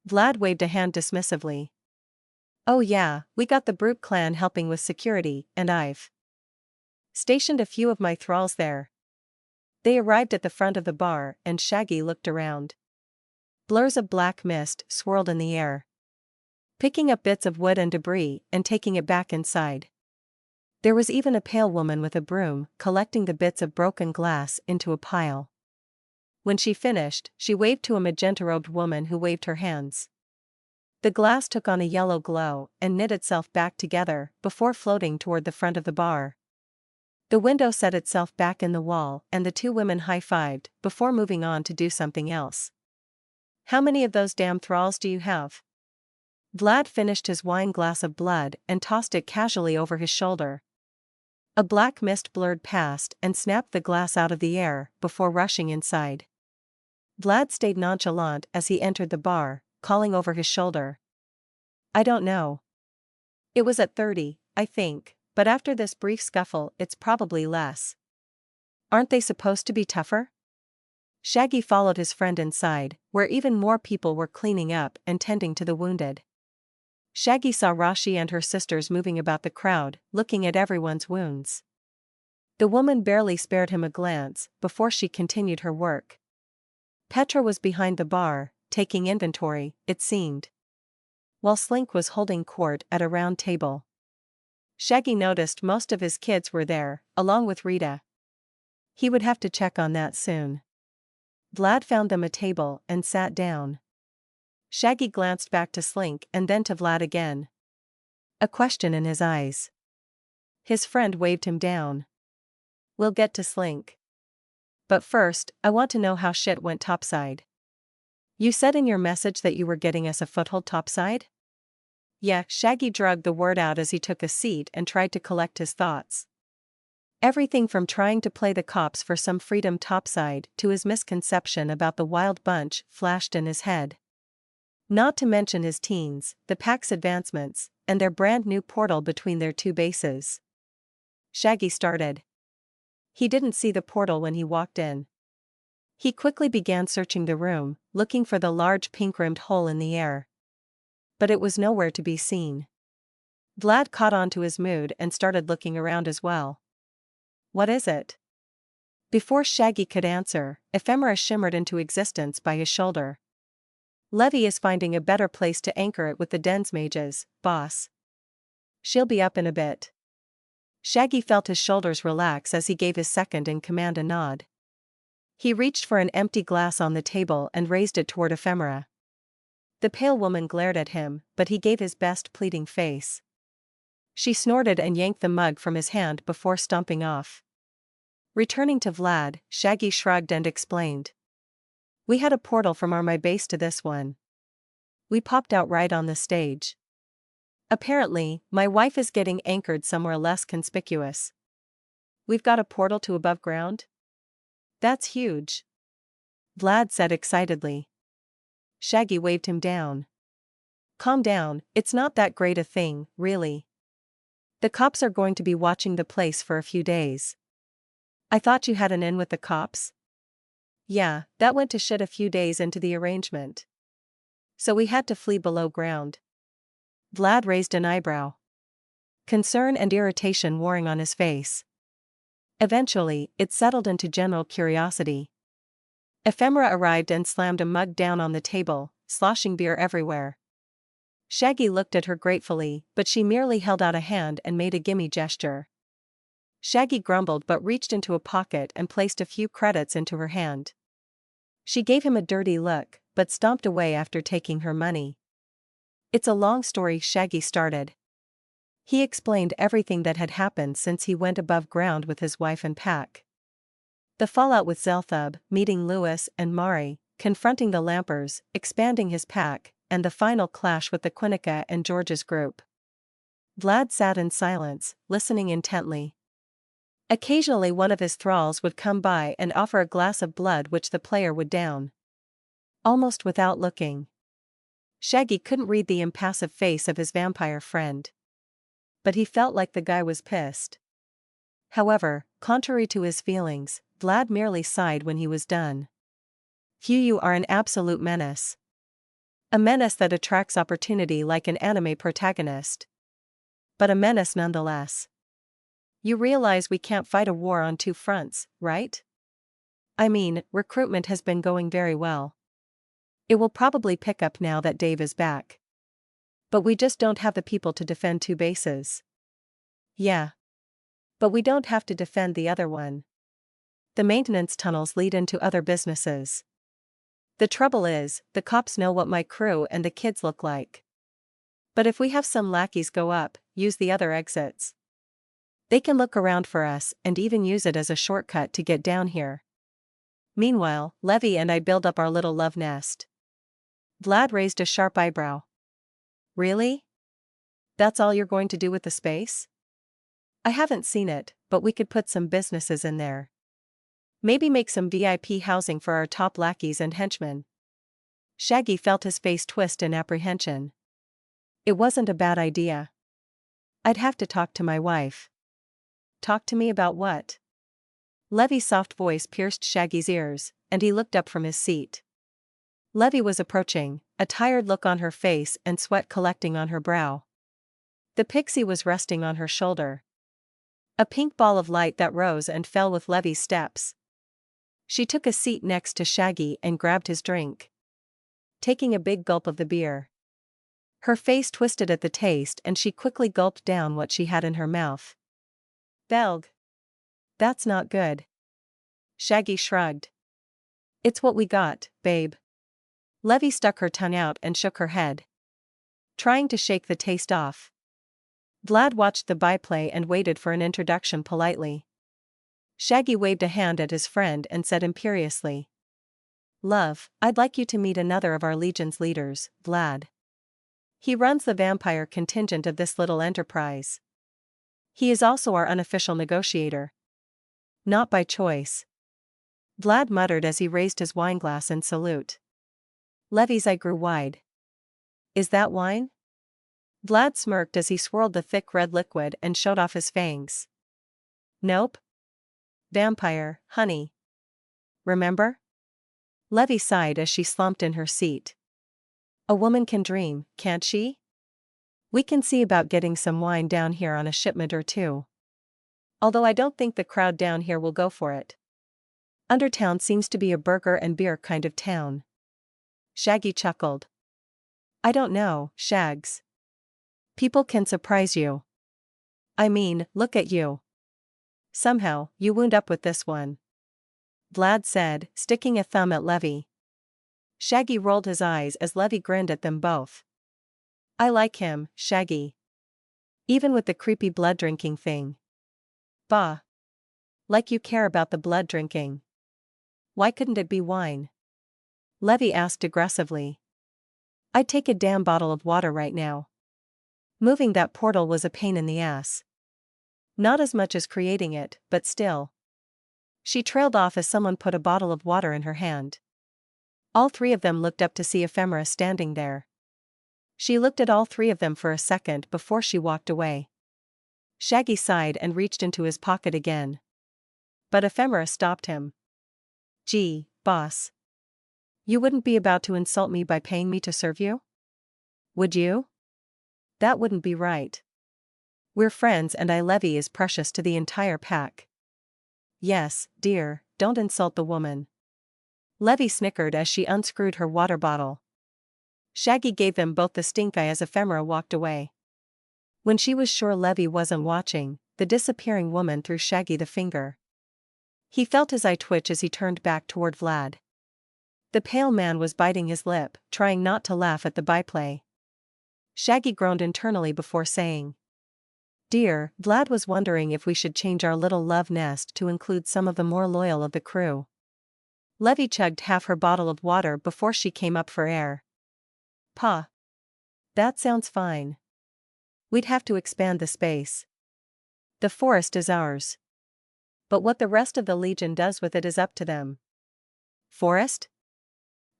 Vlad waved a hand dismissively. Oh yeah, we got the Brute clan helping with security, and I've stationed a few of my thralls there. They arrived at the front of the bar and Shaggy looked around. Blurs of black mist swirled in the air, picking up bits of wood and debris and taking it back inside. There was even a pale woman with a broom collecting the bits of broken glass into a pile. When she finished, she waved to a magenta-robed woman who waved her hands. The glass took on a yellow glow and knit itself back together before floating toward the front of the bar. The window set itself back in the wall and the two women high-fived before moving on to do something else. How many of those damn thralls do you have? Vlad finished his wine glass of blood and tossed it casually over his shoulder. A black mist blurred past and snapped the glass out of the air before rushing inside. Vlad stayed nonchalant as he entered the bar, calling over his shoulder. I don't know. It was at 30, I think, but after this brief scuffle it's probably less. Aren't they supposed to be tougher? Shaggy followed his friend inside, where even more people were cleaning up and tending to the wounded. Shaggy saw Rashi and her sisters moving about the crowd, looking at everyone's wounds. The woman barely spared him a glance before she continued her work. Petra was behind the bar, taking inventory, it seemed, while Slink was holding court at a round table. Shaggy noticed most of his kids were there, along with Rita. He would have to check on that soon. Vlad found them a table and sat down. Shaggy glanced back to Slink and then to Vlad again. A question in his eyes. His friend waved him down. We'll get to Slink. But first, I want to know how shit went topside. You said in your message that you were getting us a foothold topside? Yeah, Shaggy dragged the word out as he took a seat and tried to collect his thoughts. Everything from trying to play the cops for some freedom topside to his misconception about the wild bunch flashed in his head. Not to mention his teens, the pack's advancements, and their brand new portal between their two bases. Shaggy started. He didn't see the portal when he walked in. He quickly began searching the room, looking for the large pink-rimmed hole in the air. But it was nowhere to be seen. Vlad caught on to his mood and started looking around as well. What is it? Before Shaggy could answer, ephemera shimmered into existence by his shoulder. Levy is finding a better place to anchor it with the den's mages, boss. She'll be up in a bit. Shaggy felt his shoulders relax as he gave his second-in-command a nod. He reached for an empty glass on the table and raised it toward ephemera. The pale woman glared at him, but he gave his best pleading face. She snorted and yanked the mug from his hand before stomping off. Returning to Vlad, Shaggy shrugged and explained. We had a portal from my base to this one. We popped out right on the stage. Apparently, my wife is getting anchored somewhere less conspicuous. We've got a portal to above ground? That's huge. Vlad said excitedly. Shaggy waved him down. Calm down, it's not that great a thing, really. The cops are going to be watching the place for a few days. I thought you had an in with the cops? Yeah, that went to shit a few days into the arrangement. So we had to flee below ground. Vlad raised an eyebrow. Concern and irritation warring on his face. Eventually, it settled into general curiosity. Ephemera arrived and slammed a mug down on the table, sloshing beer everywhere. Shaggy looked at her gratefully, but she merely held out a hand and made a gimme gesture. Shaggy grumbled but reached into a pocket and placed a few credits into her hand. She gave him a dirty look, but stomped away after taking her money. It's a long story, Shaggy started. He explained everything that had happened since he went above ground with his wife and pack. The fallout with Zelthub, meeting Lewis and Mari, confronting the Lampers, expanding his pack, and the final clash with the Quinnica and George's group. Vlad sat in silence, listening intently. Occasionally one of his thralls would come by and offer a glass of blood which the player would down. Almost without looking. Shaggy couldn't read the impassive face of his vampire friend. But he felt like the guy was pissed. However, contrary to his feelings, Vlad merely sighed when he was done. You are an absolute menace. A menace that attracts opportunity like an anime protagonist. But a menace nonetheless. You realize we can't fight a war on two fronts, right? I mean, recruitment has been going very well. It will probably pick up now that Dave is back. But we just don't have the people to defend two bases. Yeah. But we don't have to defend the other one. The maintenance tunnels lead into other businesses. The trouble is, the cops know what my crew and the kids look like. But if we have some lackeys go up, use the other exits. They can look around for us and even use it as a shortcut to get down here. Meanwhile, Levy and I build up our little love nest. Vlad raised a sharp eyebrow. Really? That's all you're going to do with the space? I haven't seen it, but we could put some businesses in there. Maybe make some VIP housing for our top lackeys and henchmen. Shaggy felt his face twist in apprehension. It wasn't a bad idea. I'd have to talk to my wife. Talk to me about what? Levy's soft voice pierced Shaggy's ears, and he looked up from his seat. Levy was approaching, a tired look on her face and sweat collecting on her brow. The pixie was resting on her shoulder. A pink ball of light that rose and fell with Levy's steps. She took a seat next to Shaggy and grabbed his drink. Taking a big gulp of the beer. Her face twisted at the taste and she quickly gulped down what she had in her mouth. Belg. That's not good. Shaggy shrugged. It's what we got, babe. Levy stuck her tongue out and shook her head. Trying to shake the taste off. Vlad watched the byplay and waited for an introduction politely. Shaggy waved a hand at his friend and said imperiously. Love, I'd like you to meet another of our Legion's leaders, Vlad. He runs the vampire contingent of this little enterprise. He is also our unofficial negotiator. Not by choice. Vlad muttered as he raised his wineglass in salute. Levy's eye grew wide. Is that wine? Vlad smirked as he swirled the thick red liquid and showed off his fangs. Nope. Vampire, honey. Remember? Levy sighed as she slumped in her seat. A woman can dream, can't she? We can see about getting some wine down here on a shipment or two. Although I don't think the crowd down here will go for it. Undertown seems to be a burger and beer kind of town. Shaggy chuckled. I don't know, Shags. People can surprise you. I mean, look at you. Somehow, you wound up with this one. Vlad said, sticking a thumb at Levy. Shaggy rolled his eyes as Levy grinned at them both. I like him, Shaggy. Even with the creepy blood drinking thing. Bah. Like you care about the blood drinking. Why couldn't it be wine? Levy asked aggressively. I'd take a damn bottle of water right now. Moving that portal was a pain in the ass. Not as much as creating it, but still. She trailed off as someone put a bottle of water in her hand. All three of them looked up to see Ephemera standing there. She looked at all three of them for a second before she walked away. Shaggy sighed and reached into his pocket again. But Ephemera stopped him. Gee, boss. You wouldn't be about to insult me by paying me to serve you? Would you? That wouldn't be right. We're friends and Levy is precious to the entire pack. Yes, dear, don't insult the woman. Levy snickered as she unscrewed her water bottle. Shaggy gave them both the stink eye as Ephemera walked away. When she was sure Levy wasn't watching, the disappearing woman threw Shaggy the finger. He felt his eye twitch as he turned back toward Vlad. The pale man was biting his lip, trying not to laugh at the byplay. Shaggy groaned internally before saying, Dear, Vlad was wondering if we should change our little love nest to include some of the more loyal of the crew. Levy chugged half her bottle of water before she came up for air. Pa. That sounds fine. We'd have to expand the space. The forest is ours. But what the rest of the Legion does with it is up to them. Forest?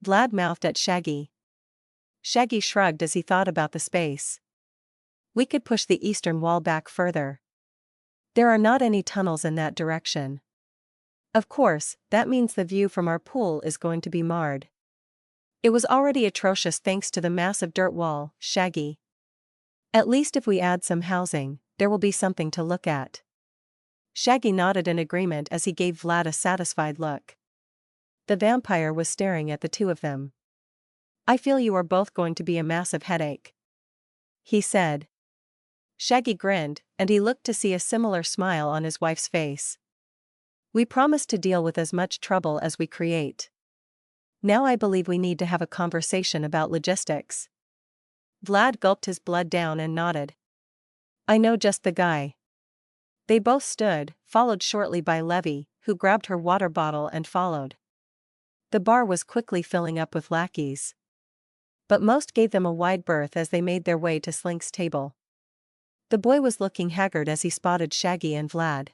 Vlad mouthed at Shaggy. Shaggy shrugged as he thought about the space. We could push the eastern wall back further. There are not any tunnels in that direction. Of course, that means the view from our pool is going to be marred. It was already atrocious thanks to the massive dirt wall, Shaggy. At least if we add some housing, there will be something to look at. Shaggy nodded in agreement as he gave Vlad a satisfied look. The vampire was staring at the two of them. I feel you are both going to be a massive headache, he said. Shaggy grinned, and he looked to see a similar smile on his wife's face. We promise to deal with as much trouble as we create. Now I believe we need to have a conversation about logistics. Vlad gulped his blood down and nodded. I know just the guy. They both stood, followed shortly by Levy, who grabbed her water bottle and followed. The bar was quickly filling up with lackeys. But most gave them a wide berth as they made their way to Slink's table. The boy was looking haggard as he spotted Shaggy and Vlad.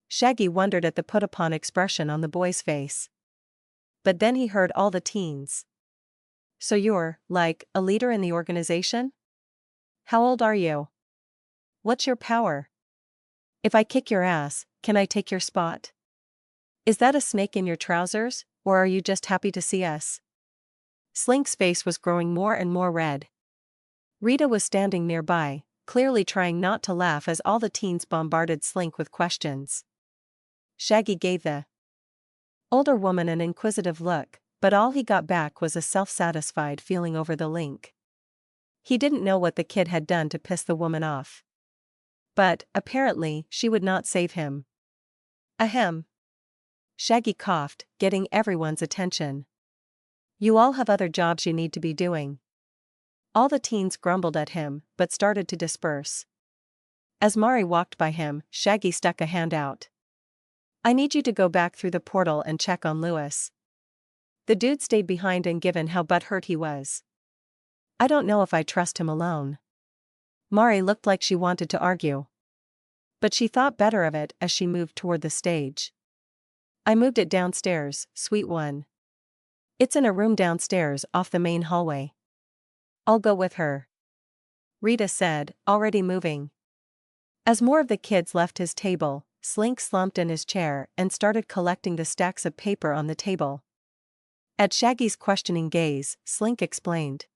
Shaggy wondered at the put-upon expression on the boy's face. But then he heard all the teens. So you're, like, a leader in the organization? How old are you? What's your power? If I kick your ass, can I take your spot? Is that a snake in your trousers, or are you just happy to see us? Slink's face was growing more and more red. Rita was standing nearby, clearly trying not to laugh as all the teens bombarded Slink with questions. Shaggy gave the older woman an inquisitive look, but all he got back was a self-satisfied feeling over the link. He didn't know what the kid had done to piss the woman off. But, apparently, she would not save him. Ahem. Shaggy coughed, getting everyone's attention. You all have other jobs you need to be doing. All the teens grumbled at him, but started to disperse. As Mari walked by him, Shaggy stuck a hand out. I need you to go back through the portal and check on Lewis. The dude stayed behind, and given how butthurt he was, I don't know if I trust him alone. Mari looked like she wanted to argue, but she thought better of it as she moved toward the stage. I moved it downstairs, Suite 1. It's in a room downstairs off the main hallway. I'll go with her, Rita said, already moving. As more of the kids left his table, Slink slumped in his chair and started collecting the stacks of paper on the table. At Shaggy's questioning gaze, Slink explained.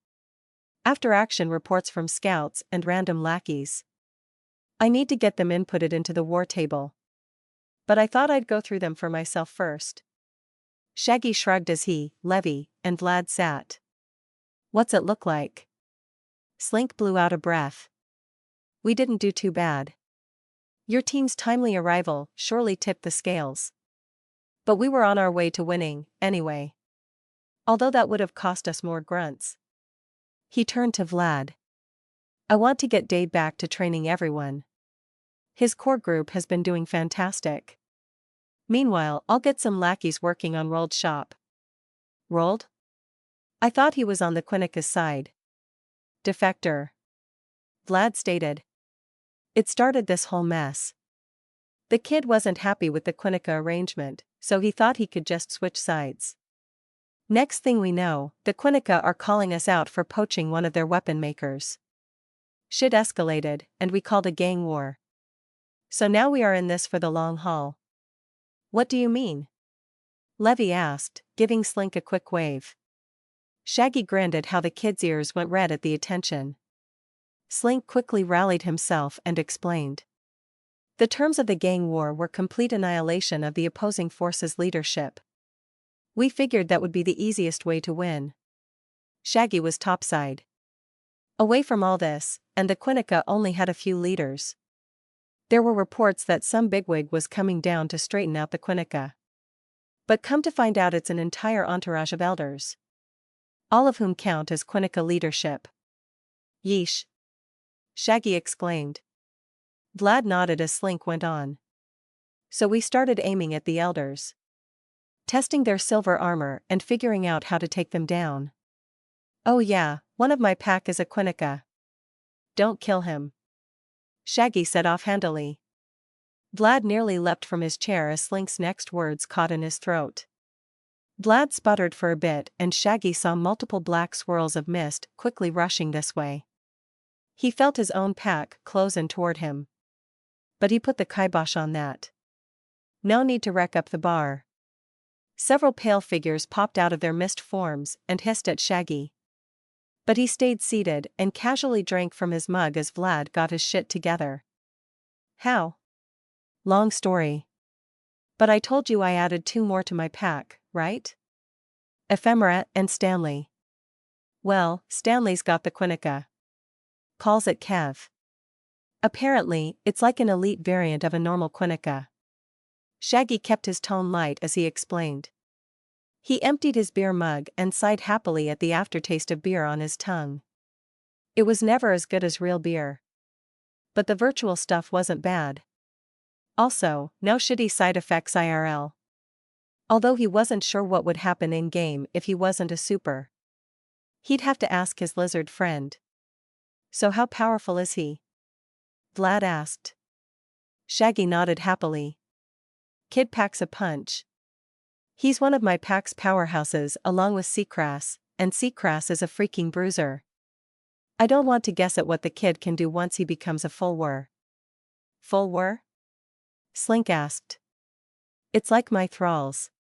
After-action reports from scouts and random lackeys. I need to get them inputted into the war table. But I thought I'd go through them for myself first. Shaggy shrugged as he, Levy, and Vlad sat. What's it look like? Slink blew out a breath. We didn't do too bad. Your team's timely arrival surely tipped the scales. But we were on our way to winning, anyway. Although that would have cost us more grunts. He turned to Vlad. I want to get Dave back to training everyone. His core group has been doing fantastic. Meanwhile, I'll get some lackeys working on Rolled shop. Rolled? I thought he was on the Quinnica's side. Defector, Vlad stated. It started this whole mess. The kid wasn't happy with the Quinnica arrangement, so he thought he could just switch sides. Next thing we know, the Quinnica are calling us out for poaching one of their weapon makers. Shit escalated, and we called a gang war. So now we are in this for the long haul. What do you mean? Levy asked, giving Slink a quick wave. Shaggy grinned at how the kid's ears went red at the attention. Slink quickly rallied himself and explained. The terms of the gang war were complete annihilation of the opposing force's leadership. We figured that would be the easiest way to win. Shaggy was topside. Away from all this, and the Quinnica only had a few leaders. There were reports that some bigwig was coming down to straighten out the Quinnica. But come to find out, it's an entire entourage of elders. All of whom count as Quinnica leadership. Yeesh. Shaggy exclaimed. Vlad nodded as Slink went on. So we started aiming at the elders. Testing their silver armor and figuring out how to take them down. Oh yeah, one of my pack is a Quinnica. Don't kill him, Shaggy said offhandedly. Vlad nearly leapt from his chair as Slink's next words caught in his throat. Vlad sputtered for a bit, and Shaggy saw multiple black swirls of mist quickly rushing this way. He felt his own pack close in toward him. But he put the kibosh on that. No need to wreck up the bar. Several pale figures popped out of their mist forms and hissed at Shaggy. But he stayed seated and casually drank from his mug as Vlad got his shit together. How? Long story. But I told you I added 2 more to my pack, right? Ephemera and Stanley. Well, Stanley's got the Quinnica. Calls it Kev. Apparently, it's like an elite variant of a normal Quinnica. Shaggy kept his tone light as he explained. He emptied his beer mug and sighed happily at the aftertaste of beer on his tongue. It was never as good as real beer. But the virtual stuff wasn't bad. Also, no shitty side effects IRL. Although he wasn't sure what would happen in-game if he wasn't a super. He'd have to ask his lizard friend. So how powerful is he? Vlad asked. Shaggy nodded happily. Kid packs a punch. He's one of my pack's powerhouses along with Seacrass, and Seacrass is a freaking bruiser. I don't want to guess at what the kid can do once he becomes a full war. Full war? Slink asked. It's like my thralls.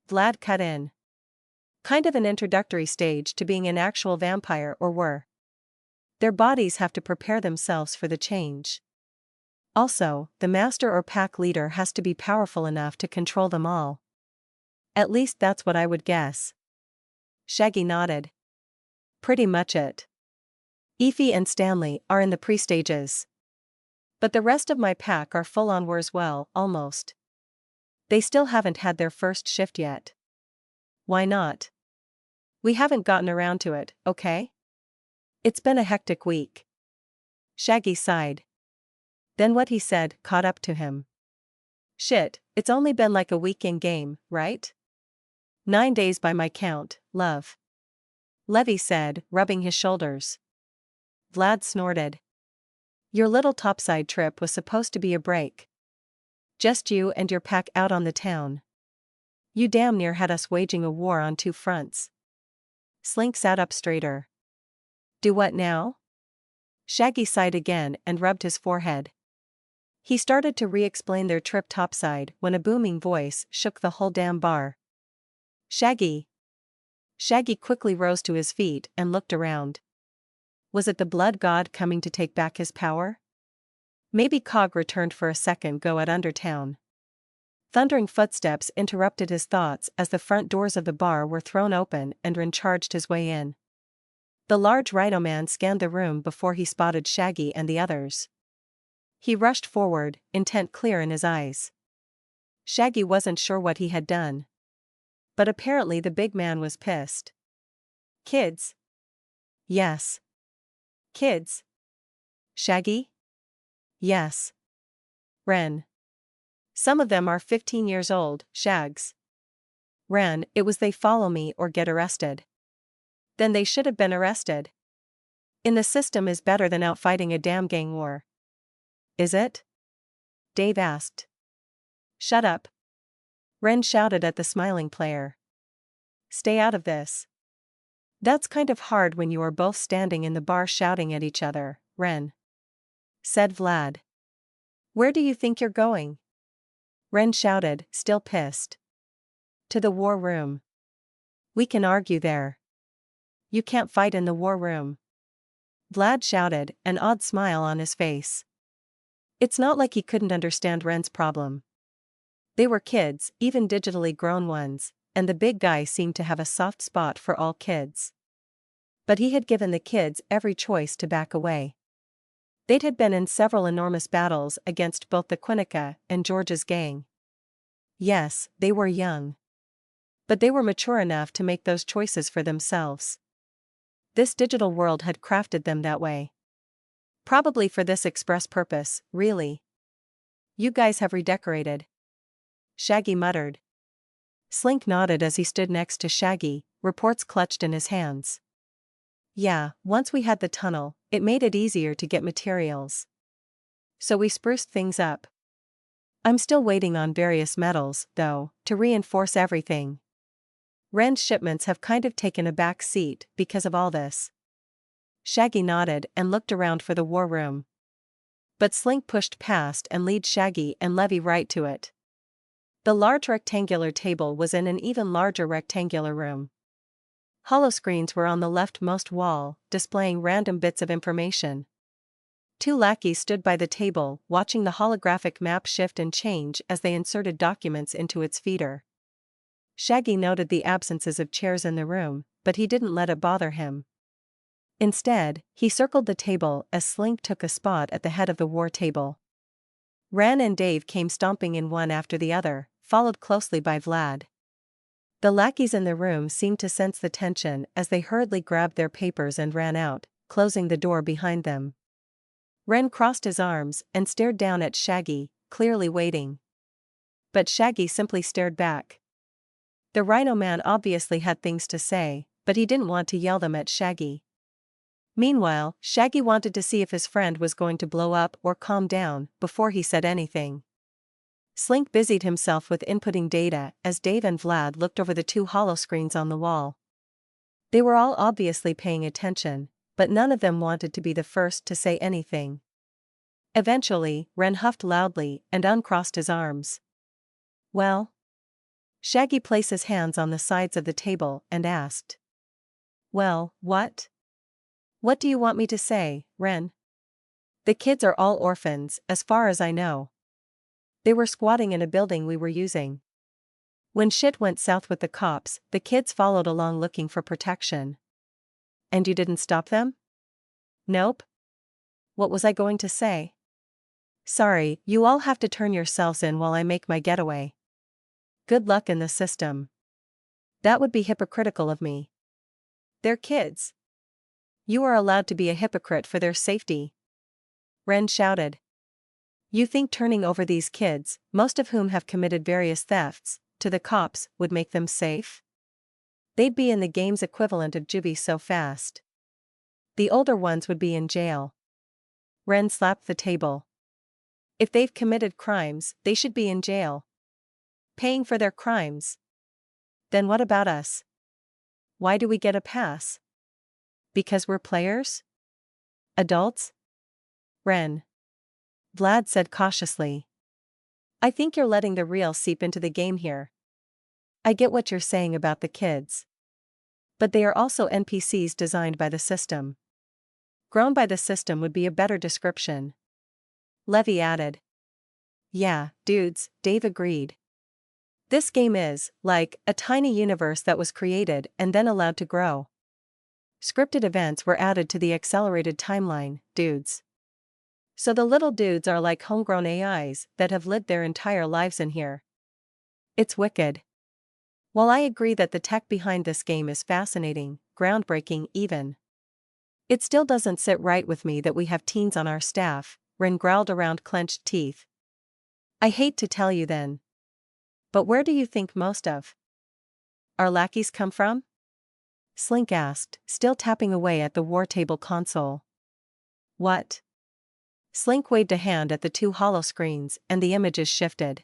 Vlad cut in. Kind of an introductory stage to being an actual vampire or were. Their bodies have to prepare themselves for the change. Also, the master or pack leader has to be powerful enough to control them all. At least that's what I would guess. Shaggy nodded. Pretty much it. Effie and Stanley are in the pre-stages. But the rest of my pack are full-on wars, well, almost. They still haven't had their first shift yet. Why not? We haven't gotten around to it, okay? It's been a hectic week. Shaggy sighed. Then what he said caught up to him. Shit, it's only been like a week in game, right? 9 days by my count, love. Levi said, rubbing his shoulders. Vlad snorted. Your little topside trip was supposed to be a break. Just you and your pack out on the town. You damn near had us waging a war on two fronts. Slink sat up straighter. Do what now? Shaggy sighed again and rubbed his forehead. He started to re-explain their trip topside when a booming voice shook the whole damn bar. Shaggy. Shaggy quickly rose to his feet and looked around. Was it the blood god coming to take back his power? Maybe Cog returned for a second go at Undertown. Thundering footsteps interrupted his thoughts as the front doors of the bar were thrown open and Ren charged his way in. The large rhino man scanned the room before he spotted Shaggy and the others. He rushed forward, intent clear in his eyes. Shaggy wasn't sure what he had done. But apparently the big man was pissed. Kids? Yes. Kids? Shaggy? Yes. Ren. Some of them are 15 years old, Shags. Ren, it was they follow me or get arrested. Then they should have been arrested. In the system is better than out fighting a damn gang war. Is it? Dave asked. Shut up. Ren shouted at the smiling player. Stay out of this. That's kind of hard when you are both standing in the bar shouting at each other, Ren. Said Vlad. Where do you think you're going? Ren shouted, still pissed. To the war room. We can argue there. You can't fight in the war room. Vlad shouted, an odd smile on his face. It's not like he couldn't understand Ren's problem. They were kids, even digitally grown ones, and the big guy seemed to have a soft spot for all kids. But he had given the kids every choice to back away. They'd had been in several enormous battles against both the Quinnica and George's gang. Yes, they were young. But they were mature enough to make those choices for themselves. This digital world had crafted them that way. Probably for this express purpose, really. You guys have redecorated. Shaggy muttered. Slink nodded as he stood next to Shaggy, reports clutched in his hands. Yeah, once we had the tunnel, it made it easier to get materials. So we spruced things up. I'm still waiting on various metals, though, to reinforce everything. Ren's shipments have kind of taken a back seat because of all this. Shaggy nodded and looked around for the war room. But Slink pushed past and led Shaggy and Levi right to it. The large rectangular table was in an even larger rectangular room. Holoscreens were on the leftmost wall, displaying random bits of information. Two lackeys stood by the table, watching the holographic map shift and change as they inserted documents into its feeder. Shaggy noted the absences of chairs in the room, but he didn't let it bother him. Instead, he circled the table as Slink took a spot at the head of the war table. Ren and Dave came stomping in one after the other, followed closely by Vlad. The lackeys in the room seemed to sense the tension as they hurriedly grabbed their papers and ran out, closing the door behind them. Ren crossed his arms and stared down at Shaggy, clearly waiting. But Shaggy simply stared back. The Rhino Man obviously had things to say, but he didn't want to yell them at Shaggy. Meanwhile, Shaggy wanted to see if his friend was going to blow up or calm down before he said anything. Slink busied himself with inputting data as Dave and Vlad looked over the two holoscreens on the wall. They were all obviously paying attention, but none of them wanted to be the first to say anything. Eventually, Ren huffed loudly and uncrossed his arms. Well? Shaggy placed his hands on the sides of the table and asked. Well, what? What do you want me to say, Ren? The kids are all orphans, as far as I know. They were squatting in a building we were using. When shit went south with the cops, the kids followed along looking for protection. And you didn't stop them? Nope. What was I going to say? Sorry, you all have to turn yourselves in while I make my getaway. Good luck in the system. That would be hypocritical of me. They're kids. You are allowed to be a hypocrite for their safety. Ren shouted. You think turning over these kids, most of whom have committed various thefts, to the cops would make them safe? They'd be in the game's equivalent of juvie so fast. The older ones would be in jail. Ren slapped the table. If they've committed crimes, they should be in jail. Paying for their crimes. Then what about us? Why do we get a pass? Because we're players? Adults? Ren. Vlad said cautiously. I think you're letting the real seep into the game here. I get what you're saying about the kids. But they are also NPCs designed by the system. Grown by the system would be a better description. Levy added. Yeah, dudes, Dave agreed. This game is, like, a tiny universe that was created and then allowed to grow. Scripted events were added to the accelerated timeline, dudes. So the little dudes are like homegrown AIs that have lived their entire lives in here. It's wicked. While I agree that the tech behind this game is fascinating, groundbreaking even, it still doesn't sit right with me that we have teens on our staff, Ren growled around clenched teeth. I hate to tell you then. But where do you think most of our lackeys come from? Slink asked, still tapping away at the war table console. What? Slink waved a hand at the two hollow screens and the images shifted.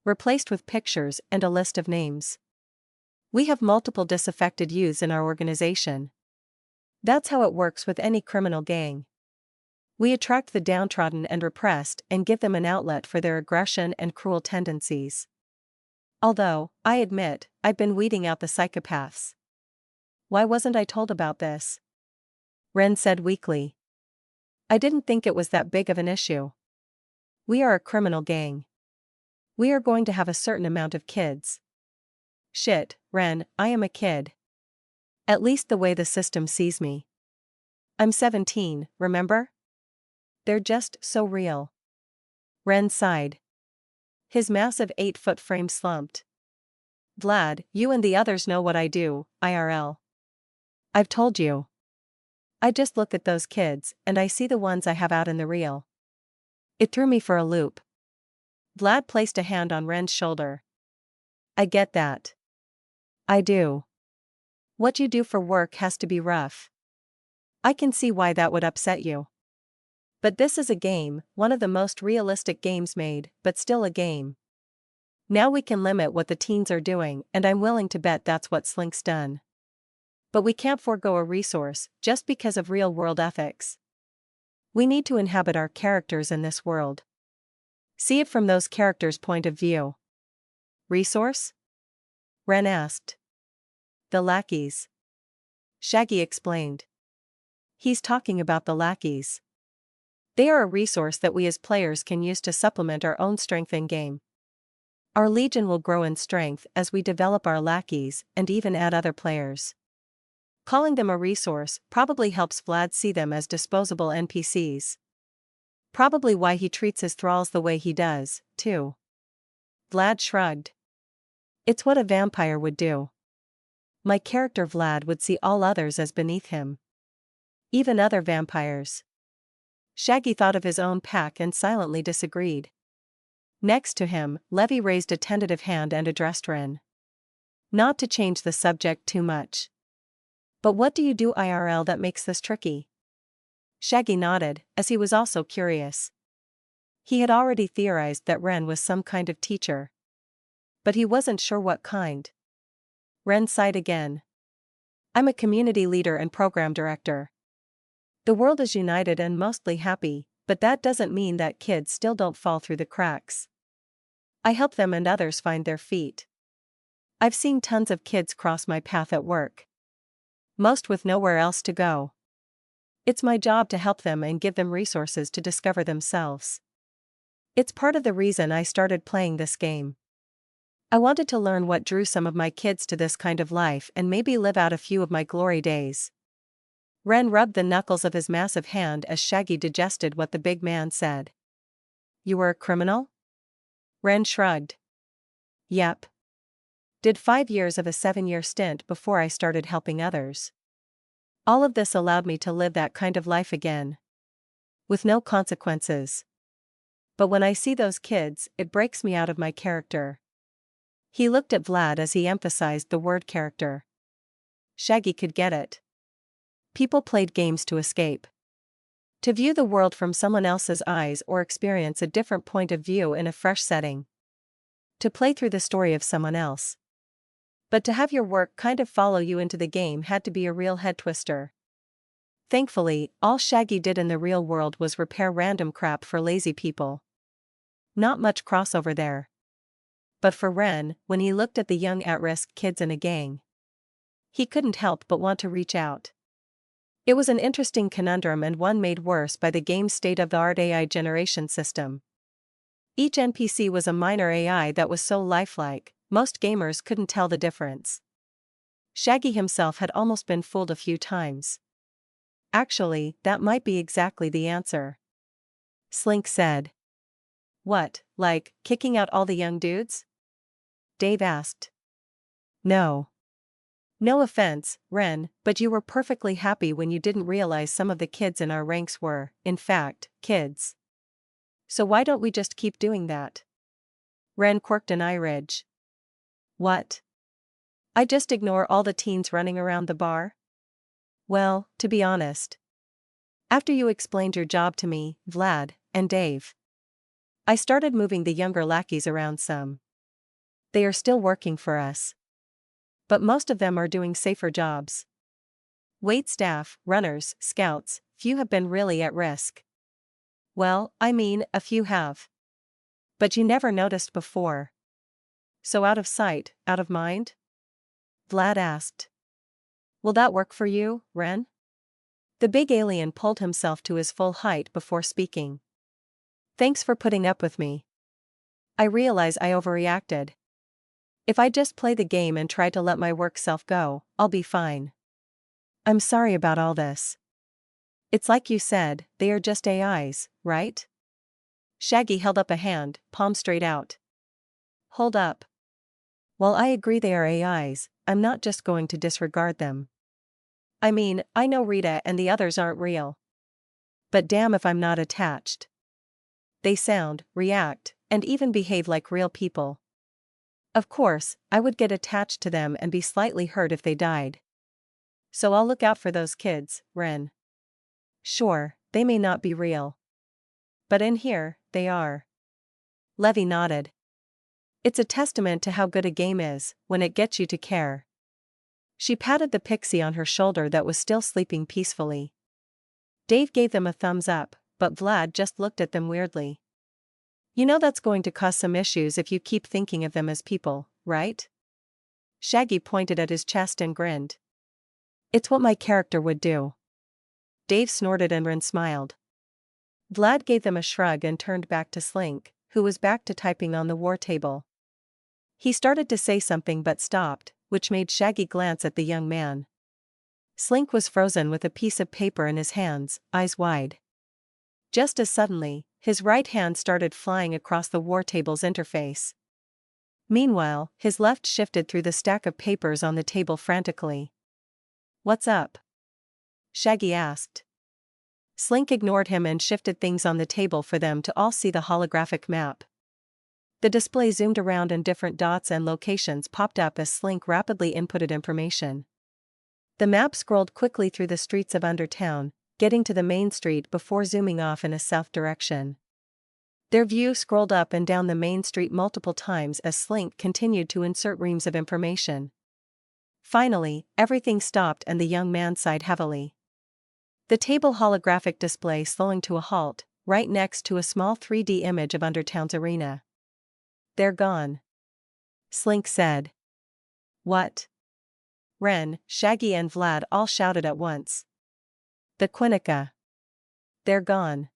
Replaced with pictures and a list of names. We have multiple disaffected youths in our organization. That's how it works with any criminal gang. We attract the downtrodden and repressed and give them an outlet for their aggression and cruel tendencies. Although, I admit, I've been weeding out the psychopaths. Why wasn't I told about this? Ren said weakly. I didn't think it was that big of an issue. We are a criminal gang. We are going to have a certain amount of kids. Shit, Ren, I am a kid. At least the way the system sees me. I'm 17, remember? They're just so real. Ren sighed. His massive 8-foot frame slumped. Vlad, you and the others know what I do, IRL. I've told you. I just look at those kids, and I see the ones I have out in the real. It threw me for a loop. Vlad placed a hand on Ren's shoulder. I get that. I do. What you do for work has to be rough. I can see why that would upset you. But this is a game, one of the most realistic games made, but still a game. Now we can limit what the teens are doing, and I'm willing to bet that's what Slink's done. But we can't forego a resource, just because of real-world ethics. We need to inhabit our characters in this world. See it from those characters' point of view. Resource? Ren asked. The lackeys. Shaggy explained. He's talking about the lackeys. They are a resource that we as players can use to supplement our own strength in-game. Our legion will grow in strength as we develop our lackeys and even add other players. Calling them a resource probably helps Vlad see them as disposable NPCs. Probably why he treats his thralls the way he does, too. Vlad shrugged. It's what a vampire would do. My character Vlad would see all others as beneath him. Even other vampires. Shaggy thought of his own pack and silently disagreed. Next to him, Levy raised a tentative hand and addressed Ren. Not to change the subject too much. But what do you do IRL that makes this tricky? Shaggy nodded, as he was also curious. He had already theorized that Ren was some kind of teacher. But he wasn't sure what kind. Ren sighed again. I'm a community leader and program director. The world is united and mostly happy, but that doesn't mean that kids still don't fall through the cracks. I help them and others find their feet. I've seen tons of kids cross my path at work. Most with nowhere else to go. It's my job to help them and give them resources to discover themselves. It's part of the reason I started playing this game. I wanted to learn what drew some of my kids to this kind of life and maybe live out a few of my glory days. Ren rubbed the knuckles of his massive hand as Shaggy digested what the big man said. You were a criminal? Ren shrugged. Yep. Did 5 years of a 7-year stint before I started helping others. All of this allowed me to live that kind of life again. With no consequences. but when I see those kids, it breaks me out of my character. He looked at Vlad as he emphasized the word character. Shaggy could get it. People played games to escape. To view the world from someone else's eyes or experience a different point of view in a fresh setting. To play through the story of someone else. But to have your work kind of follow you into the game had to be a real head twister. Thankfully, all Shaggy did in the real world was repair random crap for lazy people. Not much crossover there. But for Ren, when he looked at the young at-risk kids in a gang, he couldn't help but want to reach out. It was an interesting conundrum and one made worse by the game's state-of-the-art AI generation system. Each NPC was a minor AI that was so lifelike, most gamers couldn't tell the difference. Shaggy himself had almost been fooled a few times. Actually, that might be exactly the answer. Slink said. What, like, kicking out all the young dudes? Dave asked. No. No offense, Ren, but you were perfectly happy when you didn't realize some of the kids in our ranks were, in fact, kids. So why don't we just keep doing that? Ren quirked an eye-ridge. What? I just ignore all the teens running around the bar? Well, to be honest. After you explained your job to me, Vlad, and Dave, I started moving the younger lackeys around some. They are still working for us. But most of them are doing safer jobs. Wait staff, runners, scouts, few have been really at risk. Well, I mean, a few have. But you never noticed before. So out of sight, out of mind? Vlad asked. Will that work for you, Ren? The big alien pulled himself to his full height before speaking. Thanks for putting up with me. I realize I overreacted. If I just play the game and try to let my work self go, I'll be fine. I'm sorry about all this. It's like you said, they are just AIs, right? Shaggy held up a hand, palm straight out. Hold up. While I agree they are AIs, I'm not just going to disregard them. I mean, I know Rita and the others aren't real. But damn if I'm not attached. They sound, react, and even behave like real people. Of course, I would get attached to them and be slightly hurt if they died. So I'll look out for those kids, Ren. Sure, they may not be real. But in here, they are. Levy nodded. It's a testament to how good a game is, when it gets you to care. She patted the pixie on her shoulder that was still sleeping peacefully. Dave gave them a thumbs up, but Vlad just looked at them weirdly. You know that's going to cause some issues if you keep thinking of them as people, right? Shaggy pointed at his chest and grinned. It's what my character would do. Dave snorted and Ren smiled. Vlad gave them a shrug and turned back to Slink, who was back to typing on the war table. He started to say something but stopped, which made Shaggy glance at the young man. Slink was frozen with a piece of paper in his hands, eyes wide. Just as suddenly, his right hand started flying across the war table's interface. Meanwhile, his left shifted through the stack of papers on the table frantically. What's up? Shaggy asked. Slink ignored him and shifted things on the table for them to all see the holographic map. The display zoomed around and different dots and locations popped up as Slink rapidly inputted information. The map scrolled quickly through the streets of Undertown, getting to the main street before zooming off in a south direction. Their view scrolled up and down the main street multiple times as Slink continued to insert reams of information. Finally, everything stopped and the young man sighed heavily. The table holographic display slowing to a halt, right next to a small 3D image of Undertown's arena. They're gone. Slink said. What? Ren, Shaggy and Vlad all shouted at once. The Quinnica. They're gone.